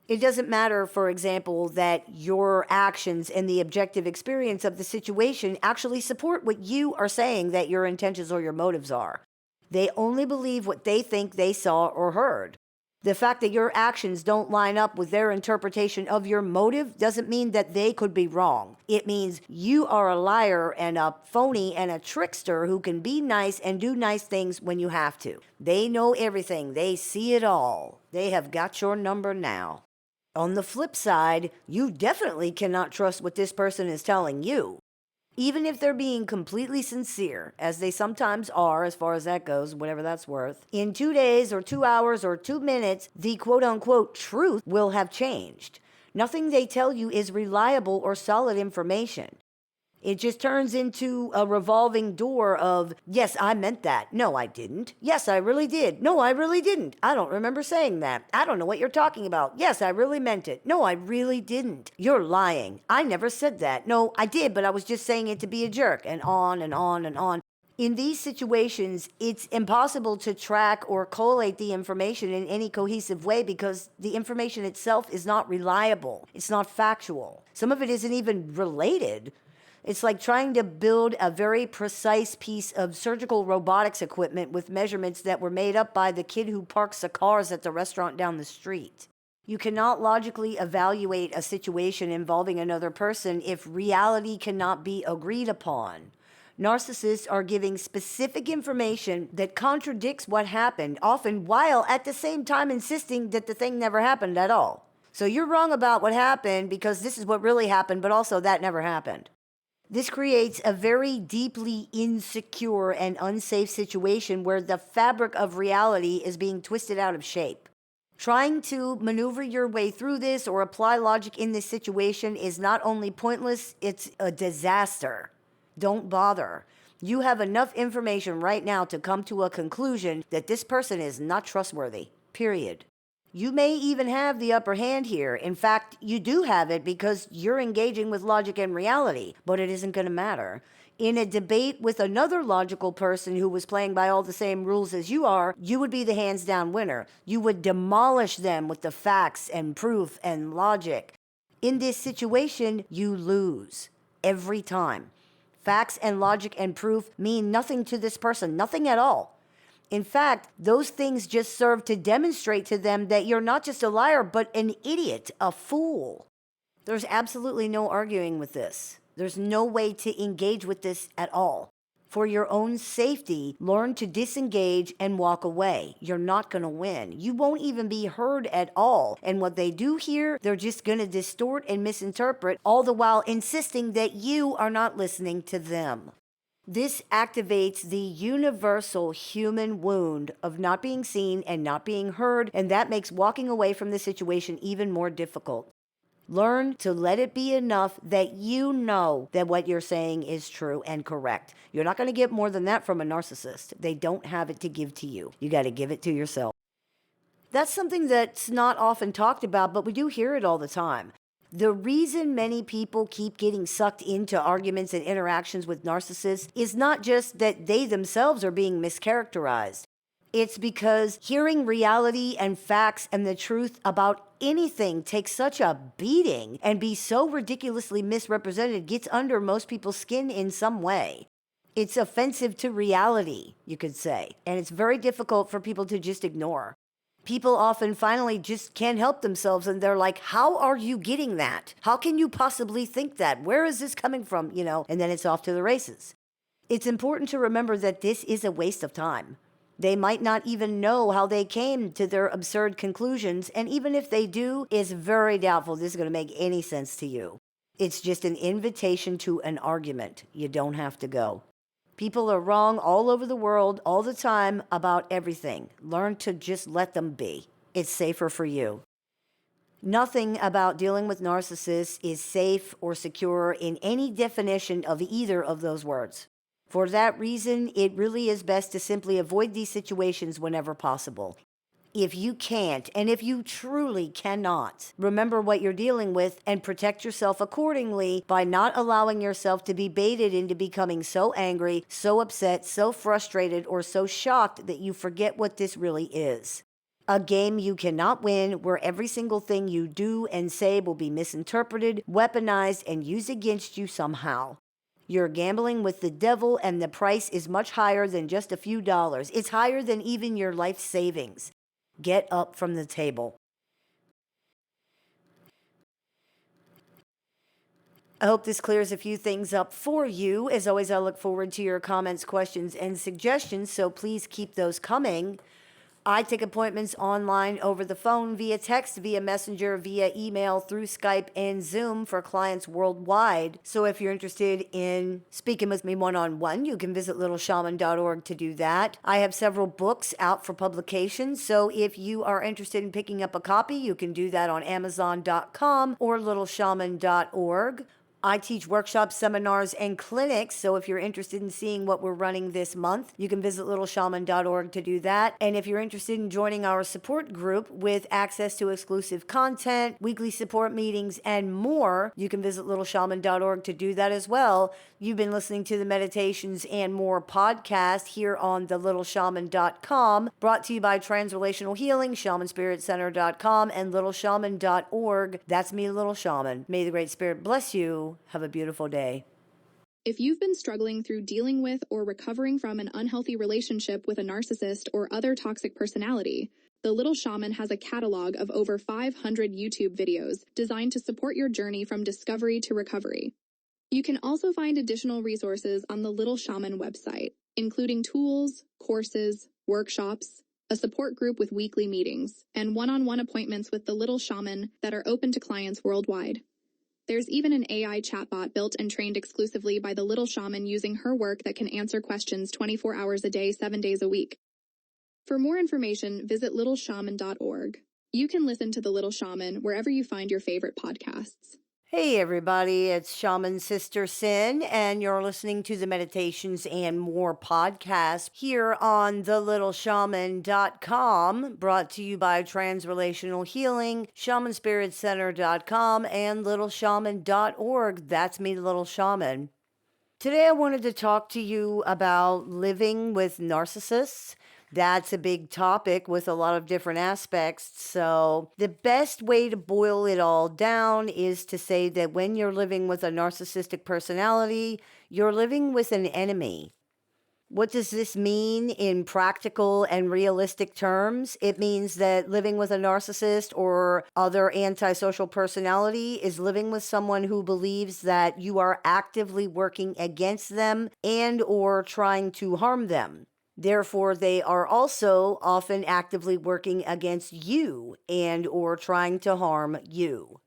It doesn't matter, for example, that your actions and the objective experience of the situation actually support what you are saying that your intentions or your motives are. They only believe what they think they saw or heard. The fact that your actions don't line up with their interpretation of your motive doesn't mean that they could be wrong. It means you are a liar and a phony and a trickster who can be nice and do nice things when you have to. They know everything. They see it all. They have got your number now. On the flip side, you definitely cannot trust what this person is telling you. Even if they're being completely sincere, as they sometimes are, as far as that goes, whatever that's worth, in 2 days or 2 hours or 2 minutes, the quote-unquote truth will have changed. Nothing they tell you is reliable or solid information. It just turns into a revolving door of, yes, I meant that. No, I didn't. Yes, I really did. No, I really didn't. I don't remember saying that. I don't know what you're talking about. Yes, I really meant it. No, I really didn't. You're lying. I never said that. No, I did, but I was just saying it to be a jerk, and on and on and on. In these situations, it's impossible to track or collate the information in any cohesive way because the information itself is not reliable. It's not factual. Some of it isn't even related. It's like trying to build a very precise piece of surgical robotics equipment with measurements that were made up by the kid who parks the cars at the restaurant down the street. You cannot logically evaluate a situation involving another person if reality cannot be agreed upon. Narcissists are giving specific information that contradicts what happened, often while at the same time insisting that the thing never happened at all. So you're wrong about what happened because this is what really happened, but also that never happened. This creates a very deeply insecure and unsafe situation where the fabric of reality is being twisted out of shape. Trying to maneuver your way through this or apply logic in this situation is not only pointless, it's a disaster. Don't bother. You have enough information right now to come to a conclusion that this person is not trustworthy. Period. You may even have the upper hand here. In fact, you do have it because you're engaging with logic and reality, but it isn't going to matter. In a debate with another logical person who was playing by all the same rules as you are, you would be the hands down winner. You would demolish them with the facts and proof and logic. In this situation, you lose every time. Facts and logic and proof mean nothing to this person, nothing at all. In fact, those things just serve to demonstrate to them that you're not just a liar, but an idiot, a fool. There's absolutely no arguing with this. There's no way to engage with this at all. For your own safety, learn to disengage and walk away. You're not going to win. You won't even be heard at all. And what they do here, they're just going to distort and misinterpret, all the while insisting that you are not listening to them. This activates the universal human wound of not being seen and not being heard, and that makes walking away from the situation even more difficult. Learn to let it be enough that you know that what you're saying is true and correct. You're not going to get more than that from a narcissist. They don't have it to give to you. You got to give it to yourself. That's something that's not often talked about, but we do hear it all the time. The reason many people keep getting sucked into arguments and interactions with narcissists is not just that they themselves are being mischaracterized. It's because hearing reality and facts and the truth about anything takes such a beating and be so ridiculously misrepresented gets under most people's skin in some way. It's offensive to reality, you could say, and it's very difficult for people to just ignore. People often finally just can't help themselves and they're like, how are you getting that? How can you possibly think that? Where is this coming from? And then it's off to the races. It's important to remember that this is a waste of time. They might not even know how they came to their absurd conclusions, and even if they do, it's very doubtful this is going to make any sense to you. It's just an invitation to an argument. You don't have to go. People are wrong all over the world, all the time, about everything. Learn to just let them be. It's safer for you. Nothing about dealing with narcissists is safe or secure in any definition of either of those words. For that reason, it really is best to simply avoid these situations whenever possible. If you can't, and if you truly cannot, remember what you're dealing with and protect yourself accordingly by not allowing yourself to be baited into becoming so angry, so upset, so frustrated, or so shocked that you forget what this really is. A game you cannot win, where every single thing you do and say will be misinterpreted, weaponized, and used against you somehow. You're gambling with the devil, and the price is much higher than just a few dollars. It's higher than even your life savings. Get up from the table. I hope this clears a few things up for you. As always, I look forward to your comments, questions, and suggestions, so please keep those coming. I take appointments online, over the phone, via text, via messenger, via email, through Skype and Zoom for clients worldwide. So if you're interested in speaking with me one-on-one, you can visit littleshaman.org to do that. I have several books out for publication, so if you are interested in picking up a copy, you can do that on Amazon.com or littleshaman.org. I teach workshops, seminars, and clinics, so if you're interested in seeing what we're running this month, you can visit littleshaman.org to do that. And if you're interested in joining our support group with access to exclusive content, weekly support meetings, and more, you can visit littleshaman.org to do that as well. You've been listening to the Meditations and More podcast here on the littleshaman.com, brought to you by Transrelational Healing, shamanspiritcenter.com, and littleshaman.org. That's me, Little Shaman. May the Great Spirit bless you. Have a beautiful day. If you've been struggling through dealing with or recovering from an unhealthy relationship with a narcissist or other toxic personality, the Little Shaman has a catalog of over 500 YouTube videos designed to support your journey from discovery to recovery. You can also find additional resources on the Little Shaman website, including tools, courses, workshops, a support group with weekly meetings, and one-on-one appointments with the Little Shaman that are open to clients worldwide. There's even an AI chatbot built and trained exclusively by the Little Shaman using her work that can answer questions 24 hours a day, 7 days a week. For more information, visit littleshaman.org. You can listen to The Little Shaman wherever you find your favorite podcasts. Hey everybody, it's Shaman Sister Sin, and you're listening to the Meditations and More podcast here on thelittleshaman.com, brought to you by Transrelational Healing, shamanspiritcenter.com, and littleshaman.org. That's me, Little Shaman. Today I wanted to talk to you about living with narcissists. That's a big topic with a lot of different aspects. So the best way to boil it all down is to say that when you're living with a narcissistic personality, you're living with an enemy. What does this mean in practical and realistic terms? It means that living with a narcissist or other antisocial personality is living with someone who believes that you are actively working against them and or trying to harm them. Therefore, they are also often actively working against you and or trying to harm you.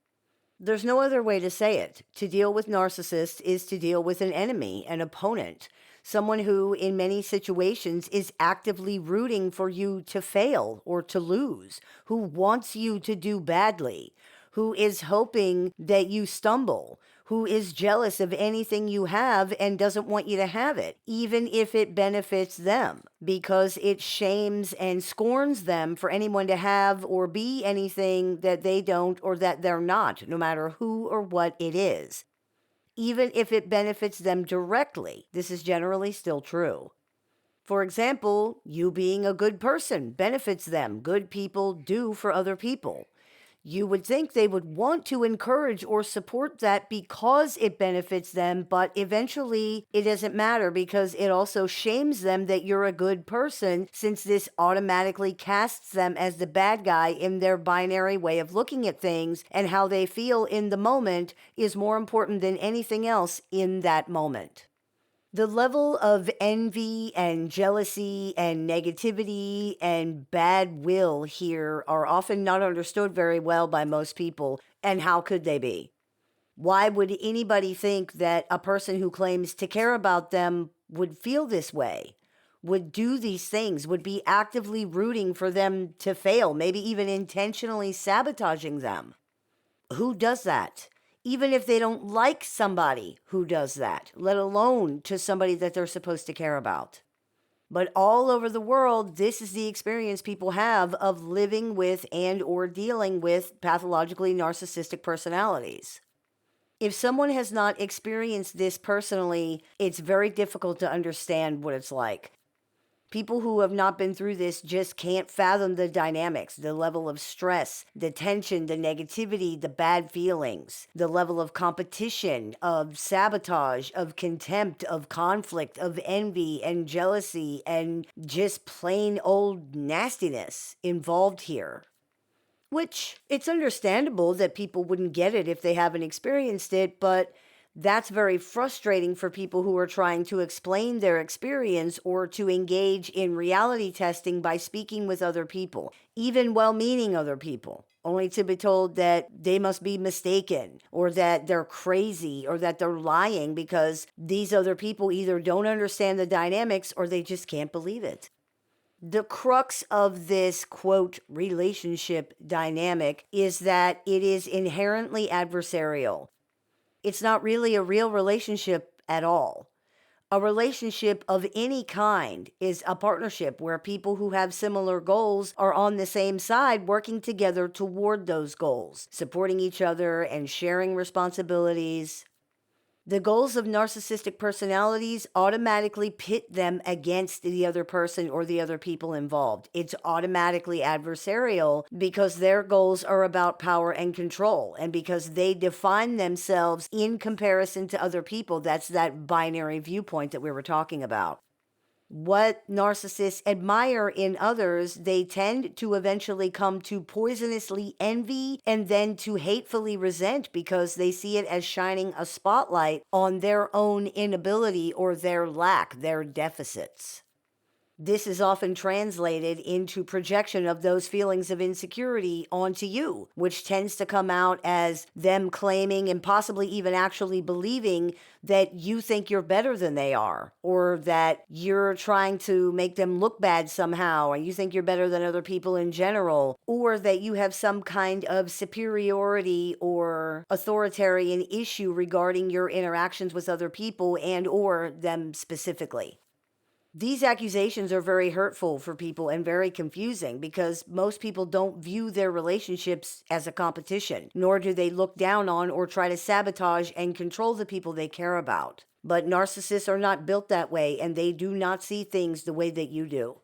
There's no other way to say it. To deal with narcissists is to deal with an enemy, an opponent, someone who in many situations is actively rooting for you to fail or to lose, who wants you to do badly, who is hoping that you stumble, who is jealous of anything you have and doesn't want you to have it, even if it benefits them, because it shames and scorns them for anyone to have or be anything that they don't or that they're not, no matter who or what it is. Even if it benefits them directly, this is generally still true. For example, you being a good person benefits them. Good people do for other people. You would think they would want to encourage or support that because it benefits them, but eventually it doesn't matter because it also shames them that you're a good person, since this automatically casts them as the bad guy in their binary way of looking at things, and how they feel in the moment is more important than anything else in that moment. The level of envy and jealousy and negativity and bad will here are often not understood very well by most people. And how could they be? Why would anybody think that a person who claims to care about them would feel this way, would do these things, would be actively rooting for them to fail, maybe even intentionally sabotaging them? Who does that? Even if they don't like somebody who does that, let alone to somebody that they're supposed to care about. But all over the world, this is the experience people have of living with and or dealing with pathologically narcissistic personalities. If someone has not experienced this personally, it's very difficult to understand what it's like. People who have not been through this just can't fathom the dynamics, the level of stress, the tension, the negativity, the bad feelings, the level of competition, of sabotage, of contempt, of conflict, of envy and jealousy, and just plain old nastiness involved here. Which it's understandable that people wouldn't get it if they haven't experienced it, but that's very frustrating for people who are trying to explain their experience or to engage in reality testing by speaking with other people, even well meaning other people, only to be told that they must be mistaken or that they're crazy or that they're lying because these other people either don't understand the dynamics or they just can't believe it. The crux of this, quote, relationship dynamic is that it is inherently adversarial. It's not really a real relationship at all. A relationship of any kind is a partnership where people who have similar goals are on the same side working together toward those goals, supporting each other and sharing responsibilities. The goals of narcissistic personalities automatically pit them against the other person or the other people involved. It's automatically adversarial because their goals are about power and control, and because they define themselves in comparison to other people. That's that binary viewpoint that we were talking about. What narcissists admire in others, they tend to eventually come to poisonously envy and then to hatefully resent because they see it as shining a spotlight on their own inability or their lack, their deficits. This is often translated into projection of those feelings of insecurity onto you, which tends to come out as them claiming and possibly even actually believing that you think you're better than they are, or that you're trying to make them look bad somehow, and you think you're better than other people in general, or that you have some kind of superiority or authoritarian issue regarding your interactions with other people and or them specifically. These accusations are very hurtful for people and very confusing because most people don't view their relationships as a competition, nor do they look down on or try to sabotage and control the people they care about. But narcissists are not built that way, and they do not see things the way that you do.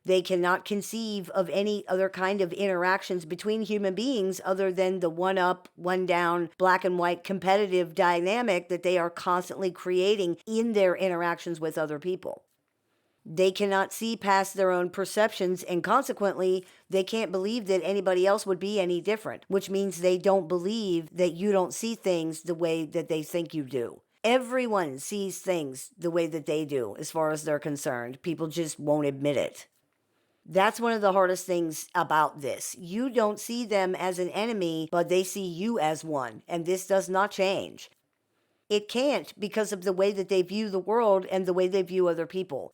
They cannot conceive of any other kind of interactions between human beings other than the one up, one down, black and white competitive dynamic that they are constantly creating in their interactions with other people. They cannot see past their own perceptions, and consequently, they can't believe that anybody else would be any different, which means they don't believe that you don't see things the way that they think you do. Everyone sees things the way that they do, as far as they're concerned. People just won't admit it. That's one of the hardest things about this. You don't see them as an enemy, but they see you as one, and this does not change. It can't because of the way that they view the world and the way they view other people.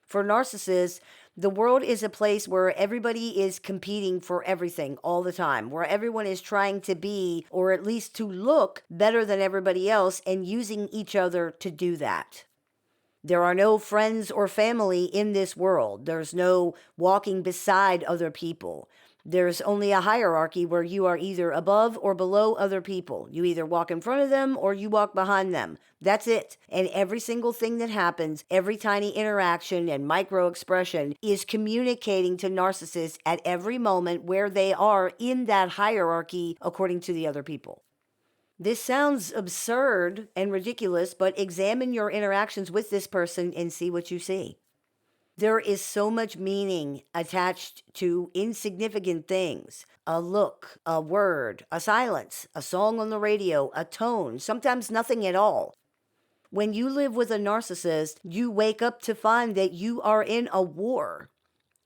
For narcissists, The world is a place where everybody is competing for everything all the time, where everyone is trying to be, or at least to look, better than everybody else and using each other to do that. There are no friends or family in this world. There's no walking beside other people. There's only a hierarchy where you are either above or below other people. You either walk in front of them or you walk behind them. That's it. And every single thing that happens, every tiny interaction and micro expression is communicating to narcissists at every moment where they are in that hierarchy according to the other people. This sounds absurd and ridiculous, but examine your interactions with this person and see what you see. There is so much meaning attached to insignificant things: a look, a word, a silence, a song on the radio, a tone, sometimes nothing at all. When you live with a narcissist, you wake up to find that you are in a war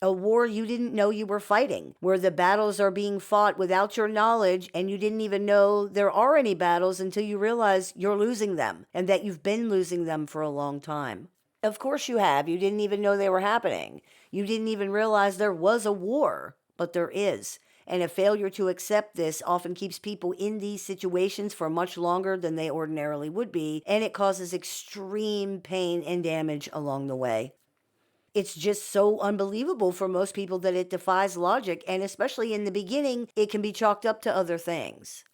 you didn't know you were fighting, where the battles are being fought without your knowledge, and you didn't even know there are any battles until you realize you're losing them and that you've been losing them for a long time. Of course you have. You didn't even know they were happening. You didn't even realize there was a war, but there is. And a failure to accept this often keeps people in these situations for much longer than they ordinarily would be, and it causes extreme pain and damage along the way. It's just so unbelievable for most people that it defies logic, and especially in the beginning, it can be chalked up to other things.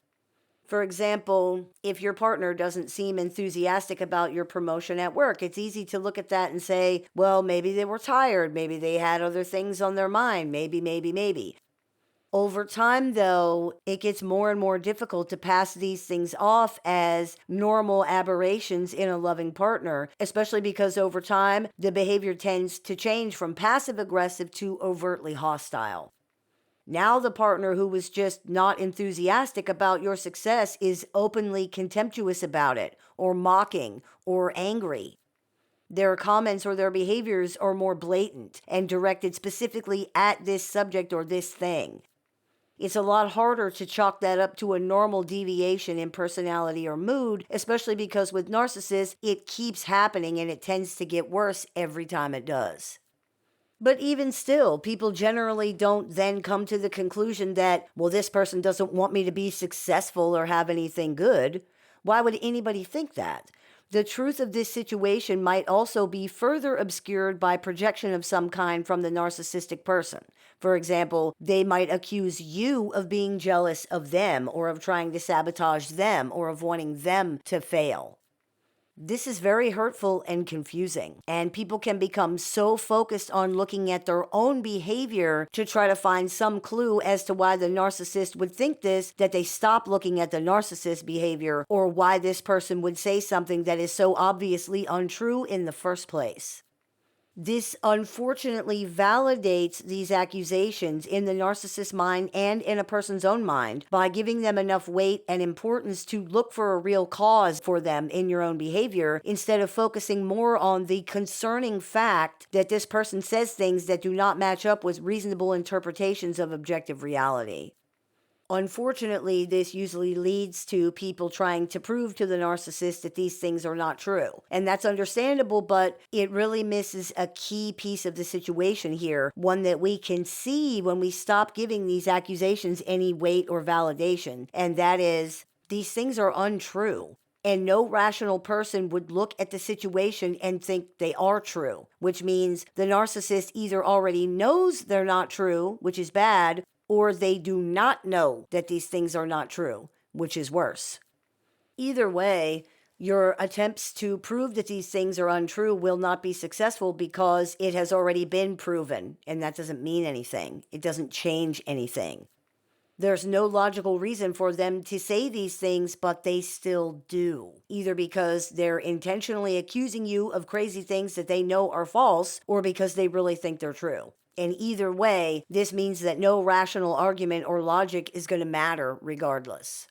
For example, if your partner doesn't seem enthusiastic about your promotion at work, it's easy to look at that and say, well, maybe they were tired, maybe they had other things on their mind, maybe. Over time, though, it gets more and more difficult to pass these things off as normal aberrations in a loving partner, especially because over time, the behavior tends to change from passive aggressive to overtly hostile. Now the partner who was just not enthusiastic about your success is openly contemptuous about it, or mocking, or angry. Their comments or their behaviors are more blatant and directed specifically at this subject or this thing. It's a lot harder to chalk that up to a normal deviation in personality or mood, especially because with narcissists, it keeps happening and it tends to get worse every time it does. But even still, people generally don't then come to the conclusion that, well, this person doesn't want me to be successful or have anything good. Why would anybody think that? The truth of this situation might also be further obscured by projection of some kind from the narcissistic person. For example, they might accuse you of being jealous of them, or of trying to sabotage them, or of wanting them to fail. This is very hurtful and confusing, and people can become so focused on looking at their own behavior to try to find some clue as to why the narcissist would think this, that they stop looking at the narcissist's behavior, or why this person would say something that is so obviously untrue in the first place. This unfortunately validates these accusations in the narcissist's mind and in a person's own mind by giving them enough weight and importance to look for a real cause for them in your own behavior, instead of focusing more on the concerning fact that this person says things that do not match up with reasonable interpretations of objective reality. Unfortunately, this usually leads to people trying to prove to the narcissist that these things are not true. And that's understandable, but it really misses a key piece of the situation here, one that we can see when we stop giving these accusations any weight or validation. And that is, these things are untrue. And no rational person would look at the situation and think they are true, which means the narcissist either already knows they're not true, which is bad, or they do not know that these things are not true, which is worse. Either way, your attempts to prove that these things are untrue will not be successful because it has already been proven, and that doesn't mean anything. It doesn't change anything. There's no logical reason for them to say these things, but they still do. Either because they're intentionally accusing you of crazy things that they know are false, or because they really think they're true. And either way, this means that no rational argument or logic is going to matter regardless.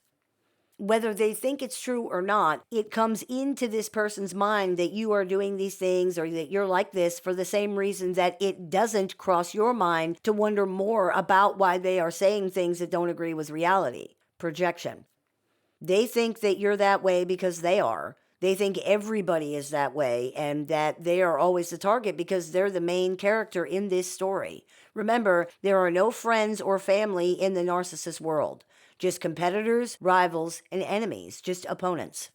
Whether they think it's true or not, it comes into this person's mind that you are doing these things or that you're like this for the same reason that it doesn't cross your mind to wonder more about why they are saying things that don't agree with reality. Projection. They think that you're that way because they are. They think everybody is that way and that they are always the target because they're the main character in this story. Remember, there are no friends or family in the narcissist world, just competitors, rivals, and enemies, just opponents.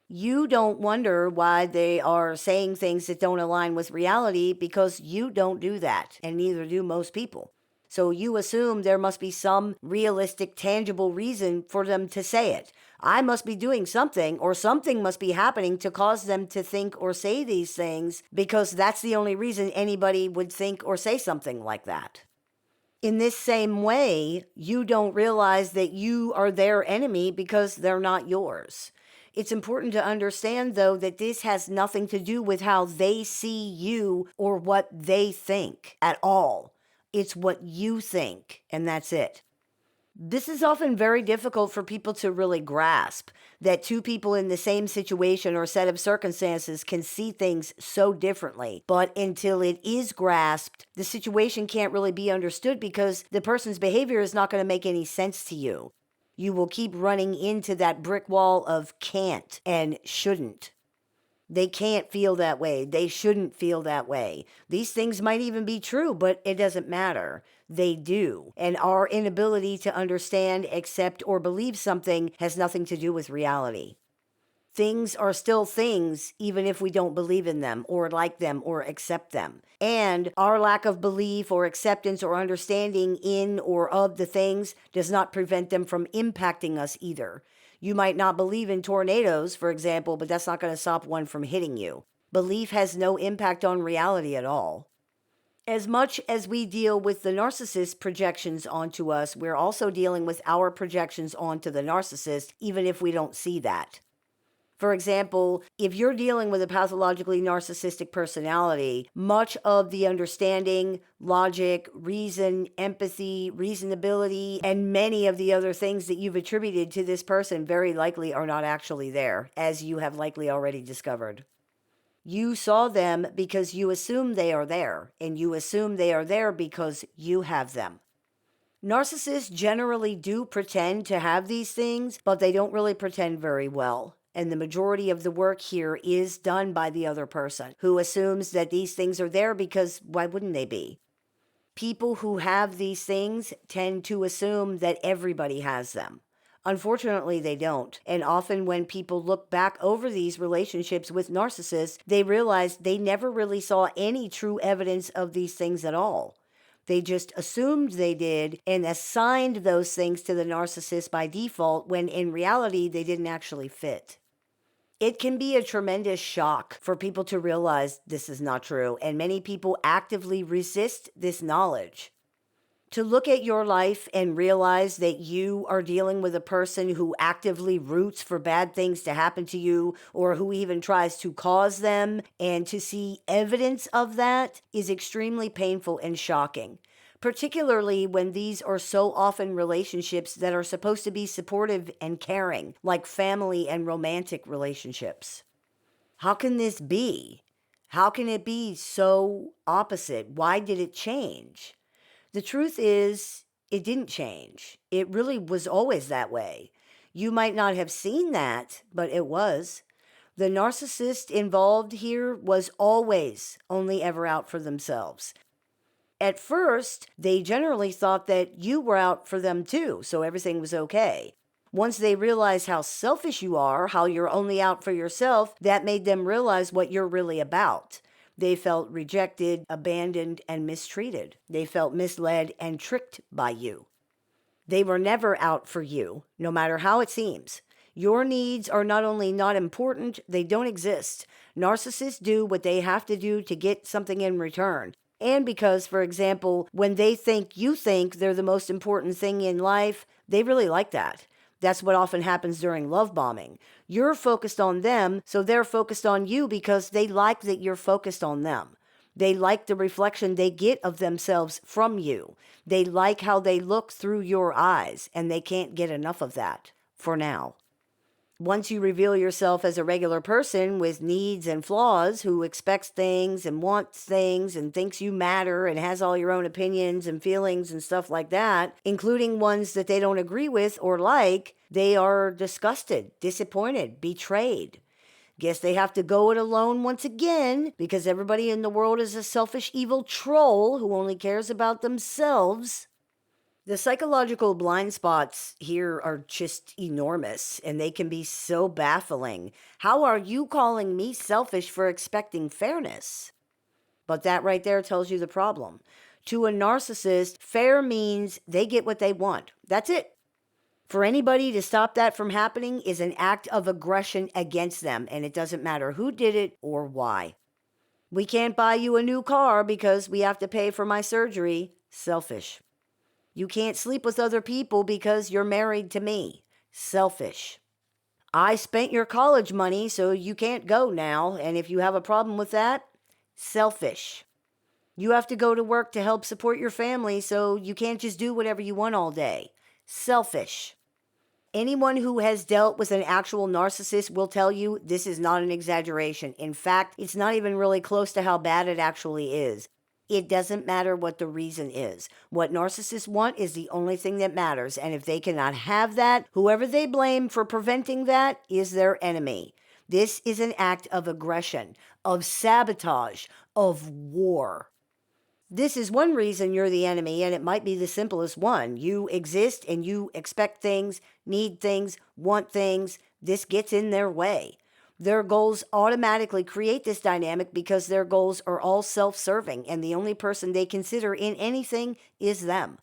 You don't wonder why they are saying things that don't align with reality because you don't do that, and neither do most people. So you assume there must be some realistic, tangible reason for them to say it. I must be doing something, or something must be happening to cause them to think or say these things, because that's the only reason anybody would think or say something like that. In this same way, you don't realize that you are their enemy because they're not yours. It's important to understand, though, that this has nothing to do with how they see you or what they think at all. It's what you think, and that's it. This is often very difficult for people to really grasp, that two people in the same situation or set of circumstances can see things so differently. But until it is grasped, the situation can't really be understood because the person's behavior is not going to make any sense to you. You will keep running into that brick wall of can't and shouldn't. They can't feel that way. They shouldn't feel that way. These things might even be true, but it doesn't matter. They do. And our inability to understand, accept, or believe something has nothing to do with reality. Things are still things, even if we don't believe in them, or like them, or accept them. And our lack of belief or acceptance or understanding in or of the things does not prevent them from impacting us either. You might not believe in tornadoes, for example, but that's not going to stop one from hitting you. Belief has no impact on reality at all. As much as we deal with the narcissist's projections onto us, we're also dealing with our projections onto the narcissist, even if we don't see that. For example, if you're dealing with a pathologically narcissistic personality, much of the understanding, logic, reason, empathy, reasonability, and many of the other things that you've attributed to this person very likely are not actually there, as you have likely already discovered. You saw them because you assume they are there, and you assume they are there because you have them. Narcissists generally do pretend to have these things, but they don't really pretend very well. And the majority of the work here is done by the other person, who assumes that these things are there because why wouldn't they be? People who have these things tend to assume that everybody has them. Unfortunately, they don't. And often when people look back over these relationships with narcissists, they realize they never really saw any true evidence of these things at all. They just assumed they did and assigned those things to the narcissist by default when in reality they didn't actually fit. It can be a tremendous shock for people to realize this is not true, and many people actively resist this knowledge. To look at your life and realize that you are dealing with a person who actively roots for bad things to happen to you or who even tries to cause them, and to see evidence of that is extremely painful and shocking, particularly when these are so often relationships that are supposed to be supportive and caring, like family and romantic relationships. How can this be? How can it be so opposite? Why did it change? The truth is, it didn't change. It really was always that way. You might not have seen that, but it was. The narcissist involved here was always only ever out for themselves. At first, they generally thought that you were out for them too, so everything was okay. Once they realized how selfish you are, how you're only out for yourself, that made them realize what you're really about. They felt rejected, abandoned, and mistreated. They felt misled and tricked by you. They were never out for you, no matter how it seems. Your needs are not only not important, they don't exist. Narcissists do what they have to do to get something in return. And because, for example, when they think you think they're the most important thing in life, they really like that. That's what often happens during love bombing. You're focused on them, so they're focused on you because they like that you're focused on them. They like the reflection they get of themselves from you. They like how they look through your eyes, and they can't get enough of that, for now. Once you reveal yourself as a regular person with needs and flaws who expects things and wants things and thinks you matter and has all your own opinions and feelings and stuff like that, including ones that they don't agree with or like, they are disgusted, disappointed, betrayed. Guess they have to go it alone once again because everybody in the world is a selfish, evil troll who only cares about themselves. The psychological blind spots here are just enormous, and they can be so baffling. How are you calling me selfish for expecting fairness? But that right there tells you the problem. To a narcissist, fair means they get what they want. That's it. For anybody to stop that from happening is an act of aggression against them, and it doesn't matter who did it or why. We can't buy you a new car because we have to pay for my surgery. Selfish. You can't sleep with other people because you're married to me. Selfish. I spent your college money, so you can't go now, and if you have a problem with that, selfish. You have to go to work to help support your family, so you can't just do whatever you want all day. Selfish. Anyone who has dealt with an actual narcissist will tell you this is not an exaggeration. In fact, it's not even really close to how bad it actually is. It doesn't matter what the reason is. What narcissists want is the only thing that matters, and if they cannot have that, whoever they blame for preventing that is their enemy. This is an act of aggression, of sabotage, of war. This is one reason you're the enemy, and it might be the simplest one. You exist and you expect things, need things, want things. This gets in their way. Their goals automatically create this dynamic because their goals are all self-serving, and the only person they consider in anything is them.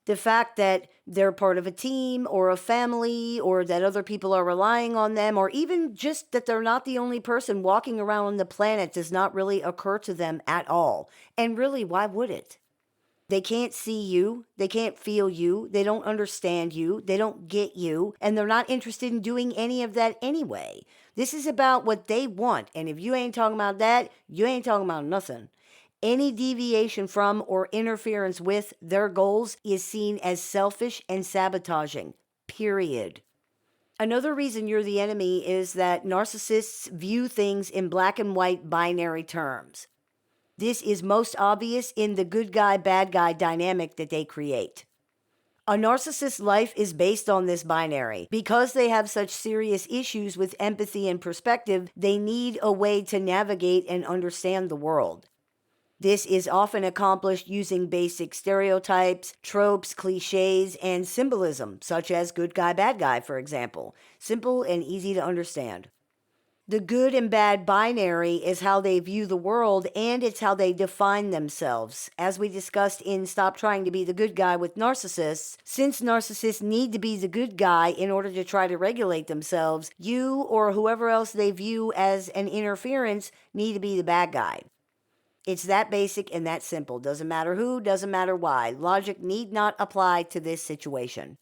The fact that they're part of a team or a family, or that other people are relying on them, or even just that they're not the only person walking around on the planet does not really occur to them at all. And really, why would it? They can't see you, they can't feel you, they don't understand you, they don't get you, and they're not interested in doing any of that anyway. This is about what they want, and if you ain't talking about that, you ain't talking about nothing. Any deviation from or interference with their goals is seen as selfish and sabotaging, period. Another reason you're the enemy is that narcissists view things in black and white binary terms. This is most obvious in the good guy, bad guy dynamic that they create. A narcissist's life is based on this binary. Because they have such serious issues with empathy and perspective, they need a way to navigate and understand the world. This is often accomplished using basic stereotypes, tropes, cliches, and symbolism, such as good guy, bad guy, for example. Simple and easy to understand. The good and bad binary is how they view the world, and it's how they define themselves. As we discussed in Stop Trying to Be the Good Guy with Narcissists, since narcissists need to be the good guy in order to try to regulate themselves, you or whoever else they view as an interference need to be the bad guy. It's that basic and that simple. Doesn't matter who, doesn't matter why. Logic need not apply to this situation.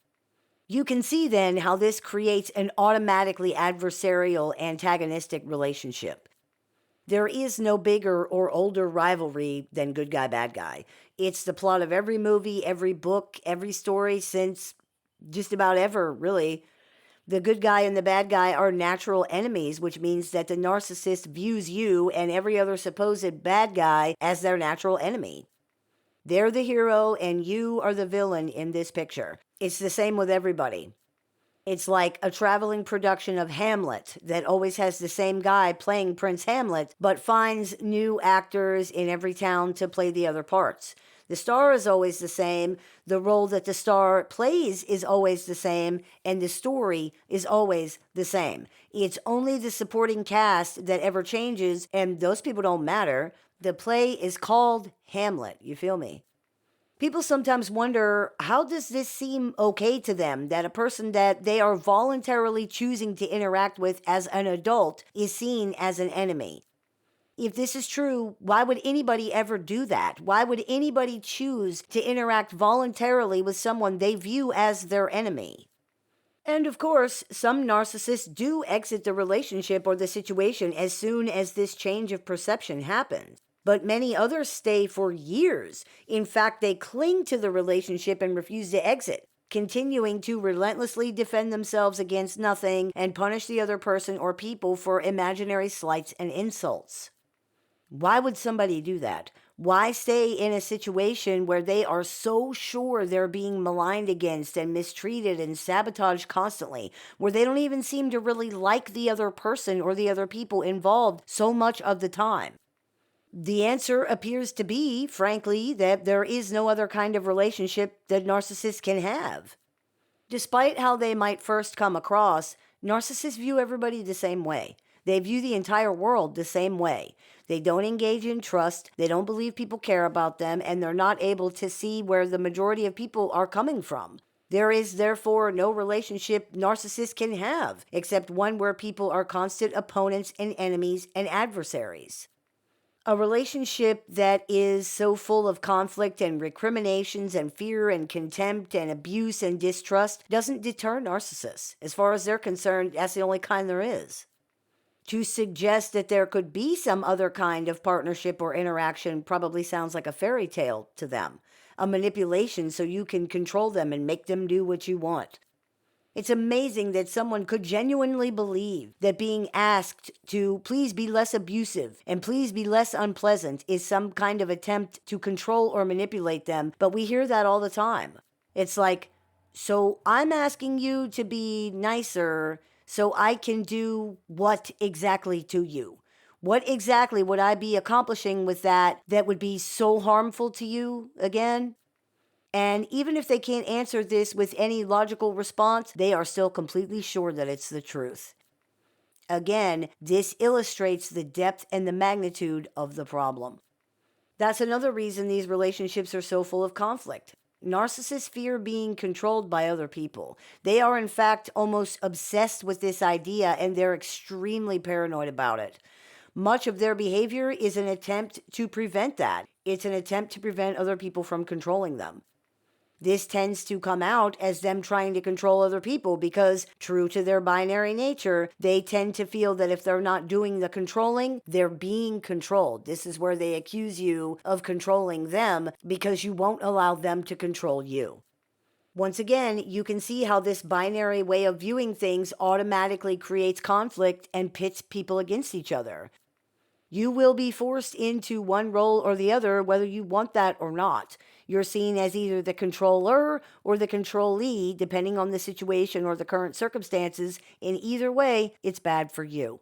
You can see then how this creates an automatically adversarial, antagonistic relationship. There is no bigger or older rivalry than good guy, bad guy. It's the plot of every movie, every book, every story since just about ever, really. The good guy and the bad guy are natural enemies, which means that the narcissist views you and every other supposed bad guy as their natural enemy. They're the hero and you are the villain in this picture. It's the same with everybody. It's like a traveling production of Hamlet that always has the same guy playing Prince Hamlet, but finds new actors in every town to play the other parts. The star is always the same, the role that the star plays is always the same, and the story is always the same. It's only the supporting cast that ever changes, and those people don't matter. The play is called Hamlet, you feel me? People sometimes wonder, how does this seem okay to them that a person that they are voluntarily choosing to interact with as an adult is seen as an enemy? If this is true, why would anybody ever do that? Why would anybody choose to interact voluntarily with someone they view as their enemy? And of course, some narcissists do exit the relationship or the situation as soon as this change of perception happens. But many others stay for years. In fact, they cling to the relationship and refuse to exit, continuing to relentlessly defend themselves against nothing and punish the other person or people for imaginary slights and insults. Why would somebody do that? Why stay in a situation where they are so sure they're being maligned against and mistreated and sabotaged constantly, where they don't even seem to really like the other person or the other people involved so much of the time? The answer appears to be, frankly, that there is no other kind of relationship that narcissists can have. Despite how they might first come across, narcissists view everybody the same way. They view the entire world the same way. They don't engage in trust, they don't believe people care about them, and they're not able to see where the majority of people are coming from. There is therefore no relationship narcissists can have, except one where people are constant opponents and enemies and adversaries. A relationship that is so full of conflict and recriminations and fear and contempt and abuse and distrust doesn't deter narcissists. As far as they're concerned, that's the only kind there is. To suggest that there could be some other kind of partnership or interaction probably sounds like a fairy tale to them, a manipulation so you can control them and make them do what you want. It's amazing that someone could genuinely believe that being asked to please be less abusive and please be less unpleasant is some kind of attempt to control or manipulate them, but we hear that all the time. It's like, so I'm asking you to be nicer so I can do what exactly to you? What exactly would I be accomplishing with that would be so harmful to you again? And even if they can't answer this with any logical response, they are still completely sure that it's the truth. Again, this illustrates the depth and the magnitude of the problem. That's another reason these relationships are so full of conflict. Narcissists fear being controlled by other people. They are, in fact, almost obsessed with this idea and they're extremely paranoid about it. Much of their behavior is an attempt to prevent that. It's an attempt to prevent other people from controlling them. This tends to come out as them trying to control other people because, true to their binary nature, they tend to feel that if they're not doing the controlling, they're being controlled. This is where they accuse you of controlling them because you won't allow them to control you. Once again, you can see how this binary way of viewing things automatically creates conflict and pits people against each other. You will be forced into one role or the other, whether you want that or not. You're seen as either the controller or the controllee, depending on the situation or the current circumstances. In either way, it's bad for you.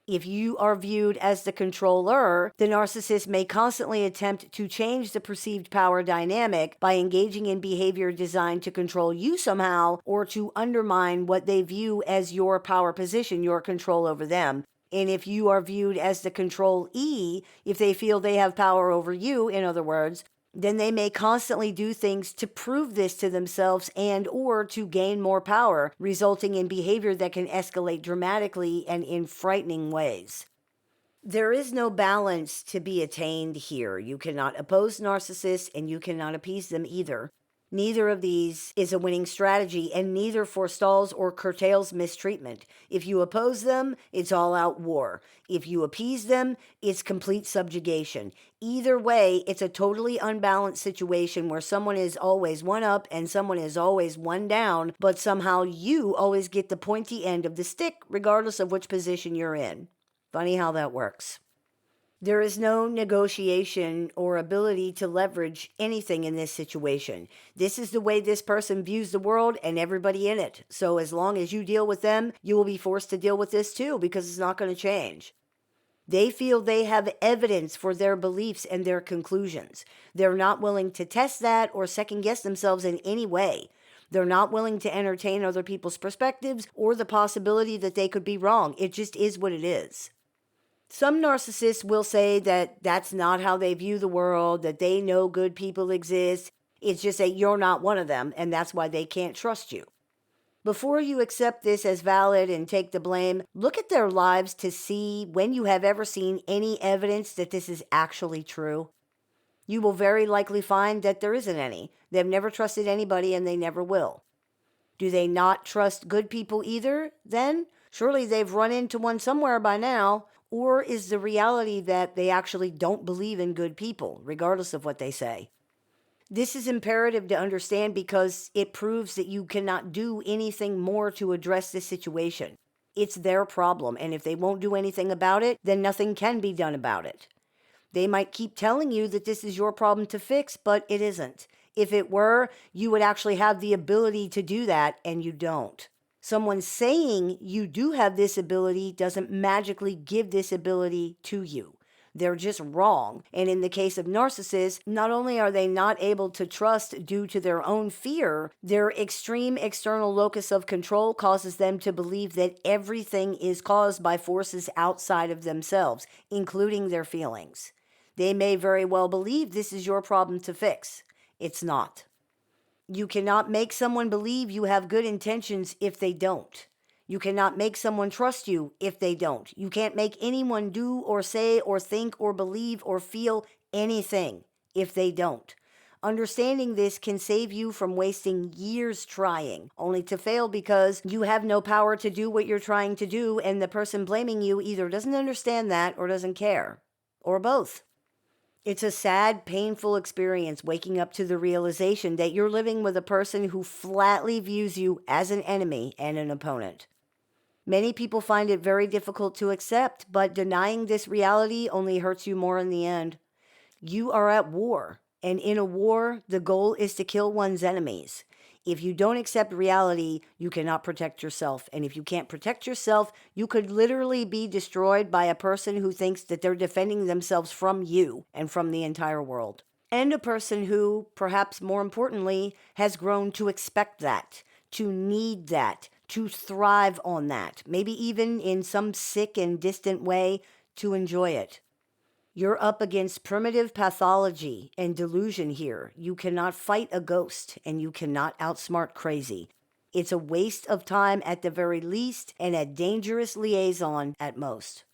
If you are viewed as the controller, the narcissist may constantly attempt to change the perceived power dynamic by engaging in behavior designed to control you somehow or to undermine what they view as your power position, your control over them. And if you are viewed as the controlee, if they feel they have power over you, in other words, then they may constantly do things to prove this to themselves and or to gain more power, resulting in behavior that can escalate dramatically and in frightening ways. There is no balance to be attained here. You cannot oppose narcissists and you cannot appease them either. Neither of these is a winning strategy, and neither forestalls or curtails mistreatment. If you oppose them, it's all-out war. If you appease them, it's complete subjugation. Either way, it's a totally unbalanced situation where someone is always one up and someone is always one down, but somehow you always get the pointy end of the stick, regardless of which position you're in. Funny how that works. There is no negotiation or ability to leverage anything in this situation. This is the way this person views the world and everybody in it. So as long as you deal with them, you will be forced to deal with this too because it's not going to change. They feel they have evidence for their beliefs and their conclusions. They're not willing to test that or second guess themselves in any way. They're not willing to entertain other people's perspectives or the possibility that they could be wrong. It just is what it is. Some narcissists will say that that's not how they view the world, that they know good people exist. It's just that you're not one of them, and that's why they can't trust you. Before you accept this as valid and take the blame, look at their lives to see when you have ever seen any evidence that this is actually true. You will very likely find that there isn't any. They've never trusted anybody and they never will. Do they not trust good people either, then? Surely they've run into one somewhere by now. Or is the reality that they actually don't believe in good people, regardless of what they say? This is imperative to understand because it proves that you cannot do anything more to address this situation. It's their problem, and if they won't do anything about it, then nothing can be done about it. They might keep telling you that this is your problem to fix, but it isn't. If it were, you would actually have the ability to do that, and you don't. Someone saying you do have this ability doesn't magically give this ability to you. They're just wrong. And in the case of narcissists, not only are they not able to trust due to their own fear, their extreme external locus of control causes them to believe that everything is caused by forces outside of themselves, including their feelings. They may very well believe this is your problem to fix. It's not. You cannot make someone believe you have good intentions if they don't. You cannot make someone trust you if they don't. You can't make anyone do or say or think or believe or feel anything if they don't. Understanding this can save you from wasting years trying, only to fail because you have no power to do what you're trying to do, and the person blaming you either doesn't understand that or doesn't care, or both. It's a sad, painful experience waking up to the realization that you're living with a person who flatly views you as an enemy and an opponent. Many people find it very difficult to accept, but denying this reality only hurts you more in the end. You are at war, and in a war, the goal is to kill one's enemies. If you don't accept reality, you cannot protect yourself. And if you can't protect yourself, you could literally be destroyed by a person who thinks that they're defending themselves from you and from the entire world. And a person who, perhaps more importantly, has grown to expect that, to need that, to thrive on that, maybe even in some sick and distant way to enjoy it. You're up against primitive pathology and delusion here. You cannot fight a ghost, and you cannot outsmart crazy. It's a waste of time at the very least, and a dangerous liaison at most.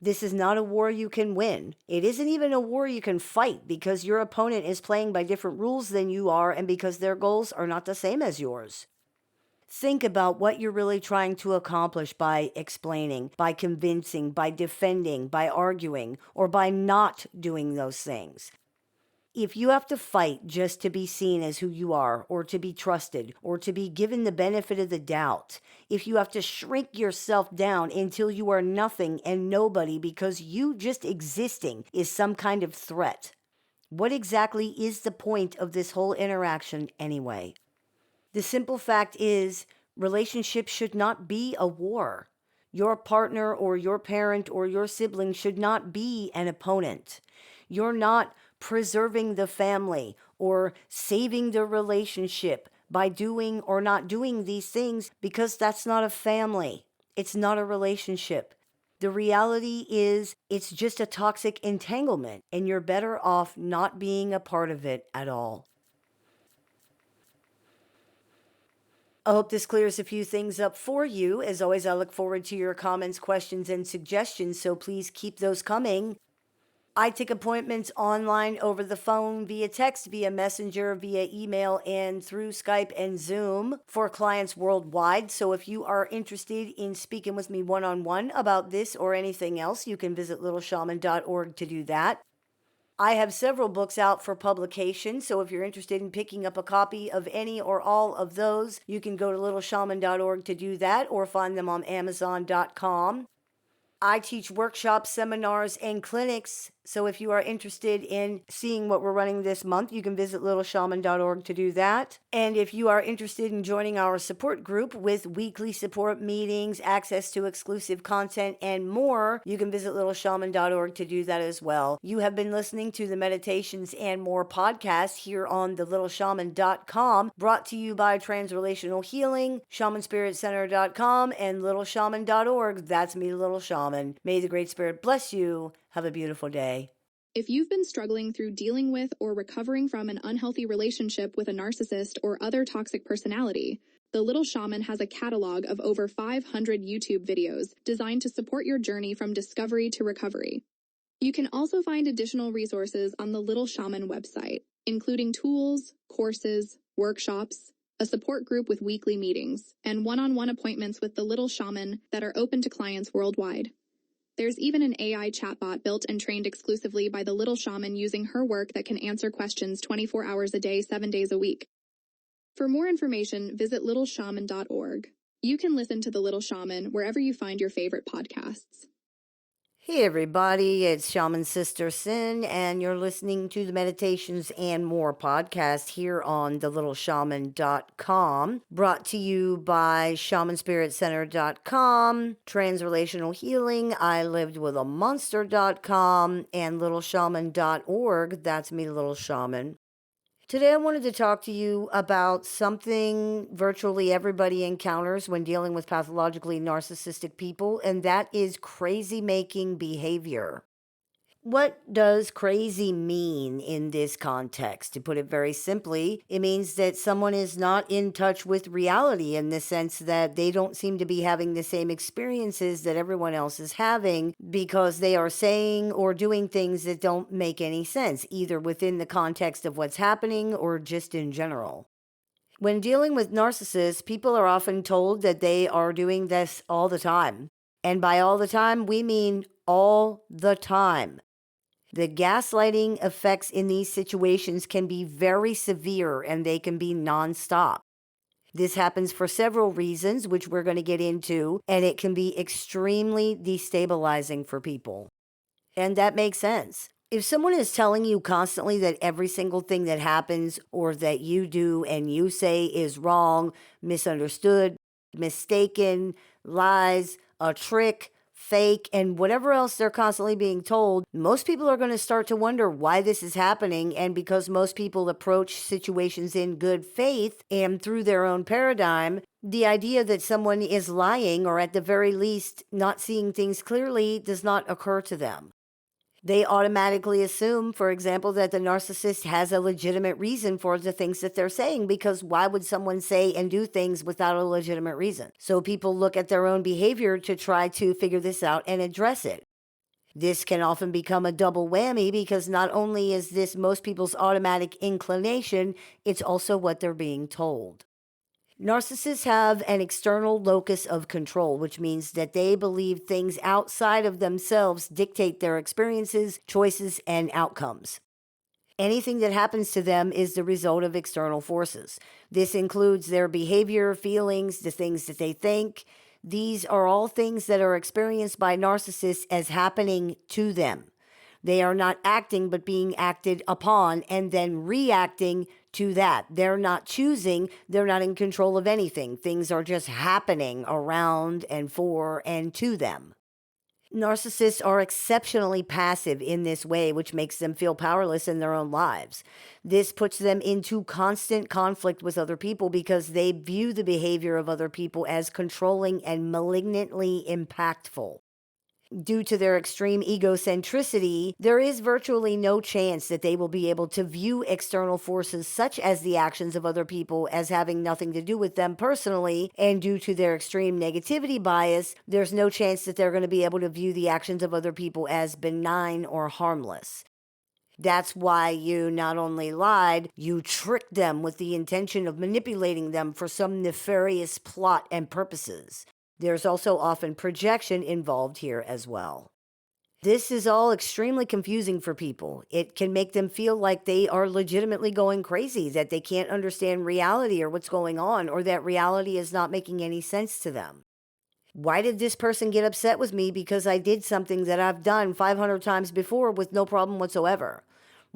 This is not a war you can win. It isn't even a war you can fight because your opponent is playing by different rules than you are and because their goals are not the same as yours. Think about what you're really trying to accomplish by explaining, by convincing, by defending, by arguing, or by not doing those things. If you have to fight just to be seen as who you are, or to be trusted, or to be given the benefit of the doubt, if you have to shrink yourself down until you are nothing and nobody because you just existing is some kind of threat, what exactly is the point of this whole interaction anyway? The simple fact is, relationships should not be a war. Your partner or your parent or your sibling should not be an opponent. You're not preserving the family or saving the relationship by doing or not doing these things because that's not a family. It's not a relationship. The reality is, it's just a toxic entanglement, and you're better off not being a part of it at all. I hope this clears a few things up for you. As always, I look forward to your comments, questions, and suggestions, so please keep those coming. I take appointments online, over the phone, via text, via messenger, via email, and through Skype and Zoom for clients worldwide. So if you are interested in speaking with me one-on-one about this or anything else, you can visit littleshaman.org to do that. I have several books out for publication, so if you're interested in picking up a copy of any or all of those, you can go to littleshaman.org to do that, or find them on amazon.com. I teach workshops, seminars, and clinics, so if you are interested in seeing what we're running this month, you can visit littleshaman.org to do that. And if you are interested in joining our support group with weekly support meetings, access to exclusive content, and more, you can visit littleshaman.org to do that as well. You have been listening to the Meditations and More podcast here on the littleshaman.com, brought to you by Transrelational Healing, shamanspiritcenter.com, and littleshaman.org. That's me, Little Shaman. May the Great Spirit bless you. Have a beautiful day. If you've been struggling through dealing with or recovering from an unhealthy relationship with a narcissist or other toxic personality, the Little Shaman has a catalog of over 500 YouTube videos designed to support your journey from discovery to recovery. You can also find additional resources on the Little Shaman website, including tools, courses, workshops, a support group with weekly meetings, and one-on-one appointments with the Little Shaman that are open to clients worldwide. There's even an AI chatbot built and trained exclusively by the Little Shaman using her work that can answer questions 24 hours a day, 7 days a week. For more information, visit littleshaman.org. You can listen to The Little Shaman wherever you find your favorite podcasts. Hey everybody, it's Shaman Sister Sin, and you're listening to the Meditations and More podcast here on thelittleshaman.com, brought to you by shamanspiritcenter.com, Transrelational Healing, I Lived with a Monster.com, and littleshaman.org. That's me, Little Shaman. Today, I wanted to talk to you about something virtually everybody encounters when dealing with pathologically narcissistic people, and that is crazy making behavior. What does crazy mean in this context? To put it very simply, it means that someone is not in touch with reality in the sense that they don't seem to be having the same experiences that everyone else is having because they are saying or doing things that don't make any sense, either within the context of what's happening or just in general. When dealing with narcissists, people are often told that they are doing this all the time. And by all the time, we mean all the time. The gaslighting effects in these situations can be very severe and they can be nonstop. This happens for several reasons, which we're going to get into, and it can be extremely destabilizing for people. And that makes sense. If someone is telling you constantly that every single thing that happens or that you do and you say is wrong, misunderstood, mistaken, lies, a trick, fake, and whatever else they're constantly being told, most people are going to start to wonder why this is happening. And because most people approach situations in good faith and through their own paradigm, the idea that someone is lying or at the very least not seeing things clearly does not occur to them. They automatically assume, for example, that the narcissist has a legitimate reason for the things that they're saying, because why would someone say and do things without a legitimate reason? So people look at their own behavior to try to figure this out and address it. This can often become a double whammy because not only is this most people's automatic inclination, it's also what they're being told. Narcissists have an external locus of control, which means that they believe things outside of themselves dictate their experiences, choices, and outcomes. Anything that happens to them is the result of external forces. This includes their behavior, feelings, the things that they think. These are all things that are experienced by narcissists as happening to them. They are not acting, but being acted upon and then reacting to that. They're not choosing, they're not in control of anything. Things are just happening around and for and to them. Narcissists are exceptionally passive in this way, which makes them feel powerless in their own lives. This puts them into constant conflict with other people because they view the behavior of other people as controlling and malignantly impactful. Due to their extreme egocentricity, there is virtually no chance that they will be able to view external forces such as the actions of other people as having nothing to do with them personally, and due to their extreme negativity bias, there's no chance that they're going to be able to view the actions of other people as benign or harmless. That's why you not only lied, you tricked them with the intention of manipulating them for some nefarious plot and purposes. There's also often projection involved here as well. This is all extremely confusing for people. It can make them feel like they are legitimately going crazy, that they can't understand reality or what's going on, or that reality is not making any sense to them. Why did this person get upset with me because I did something that I've done 500 times before with no problem whatsoever?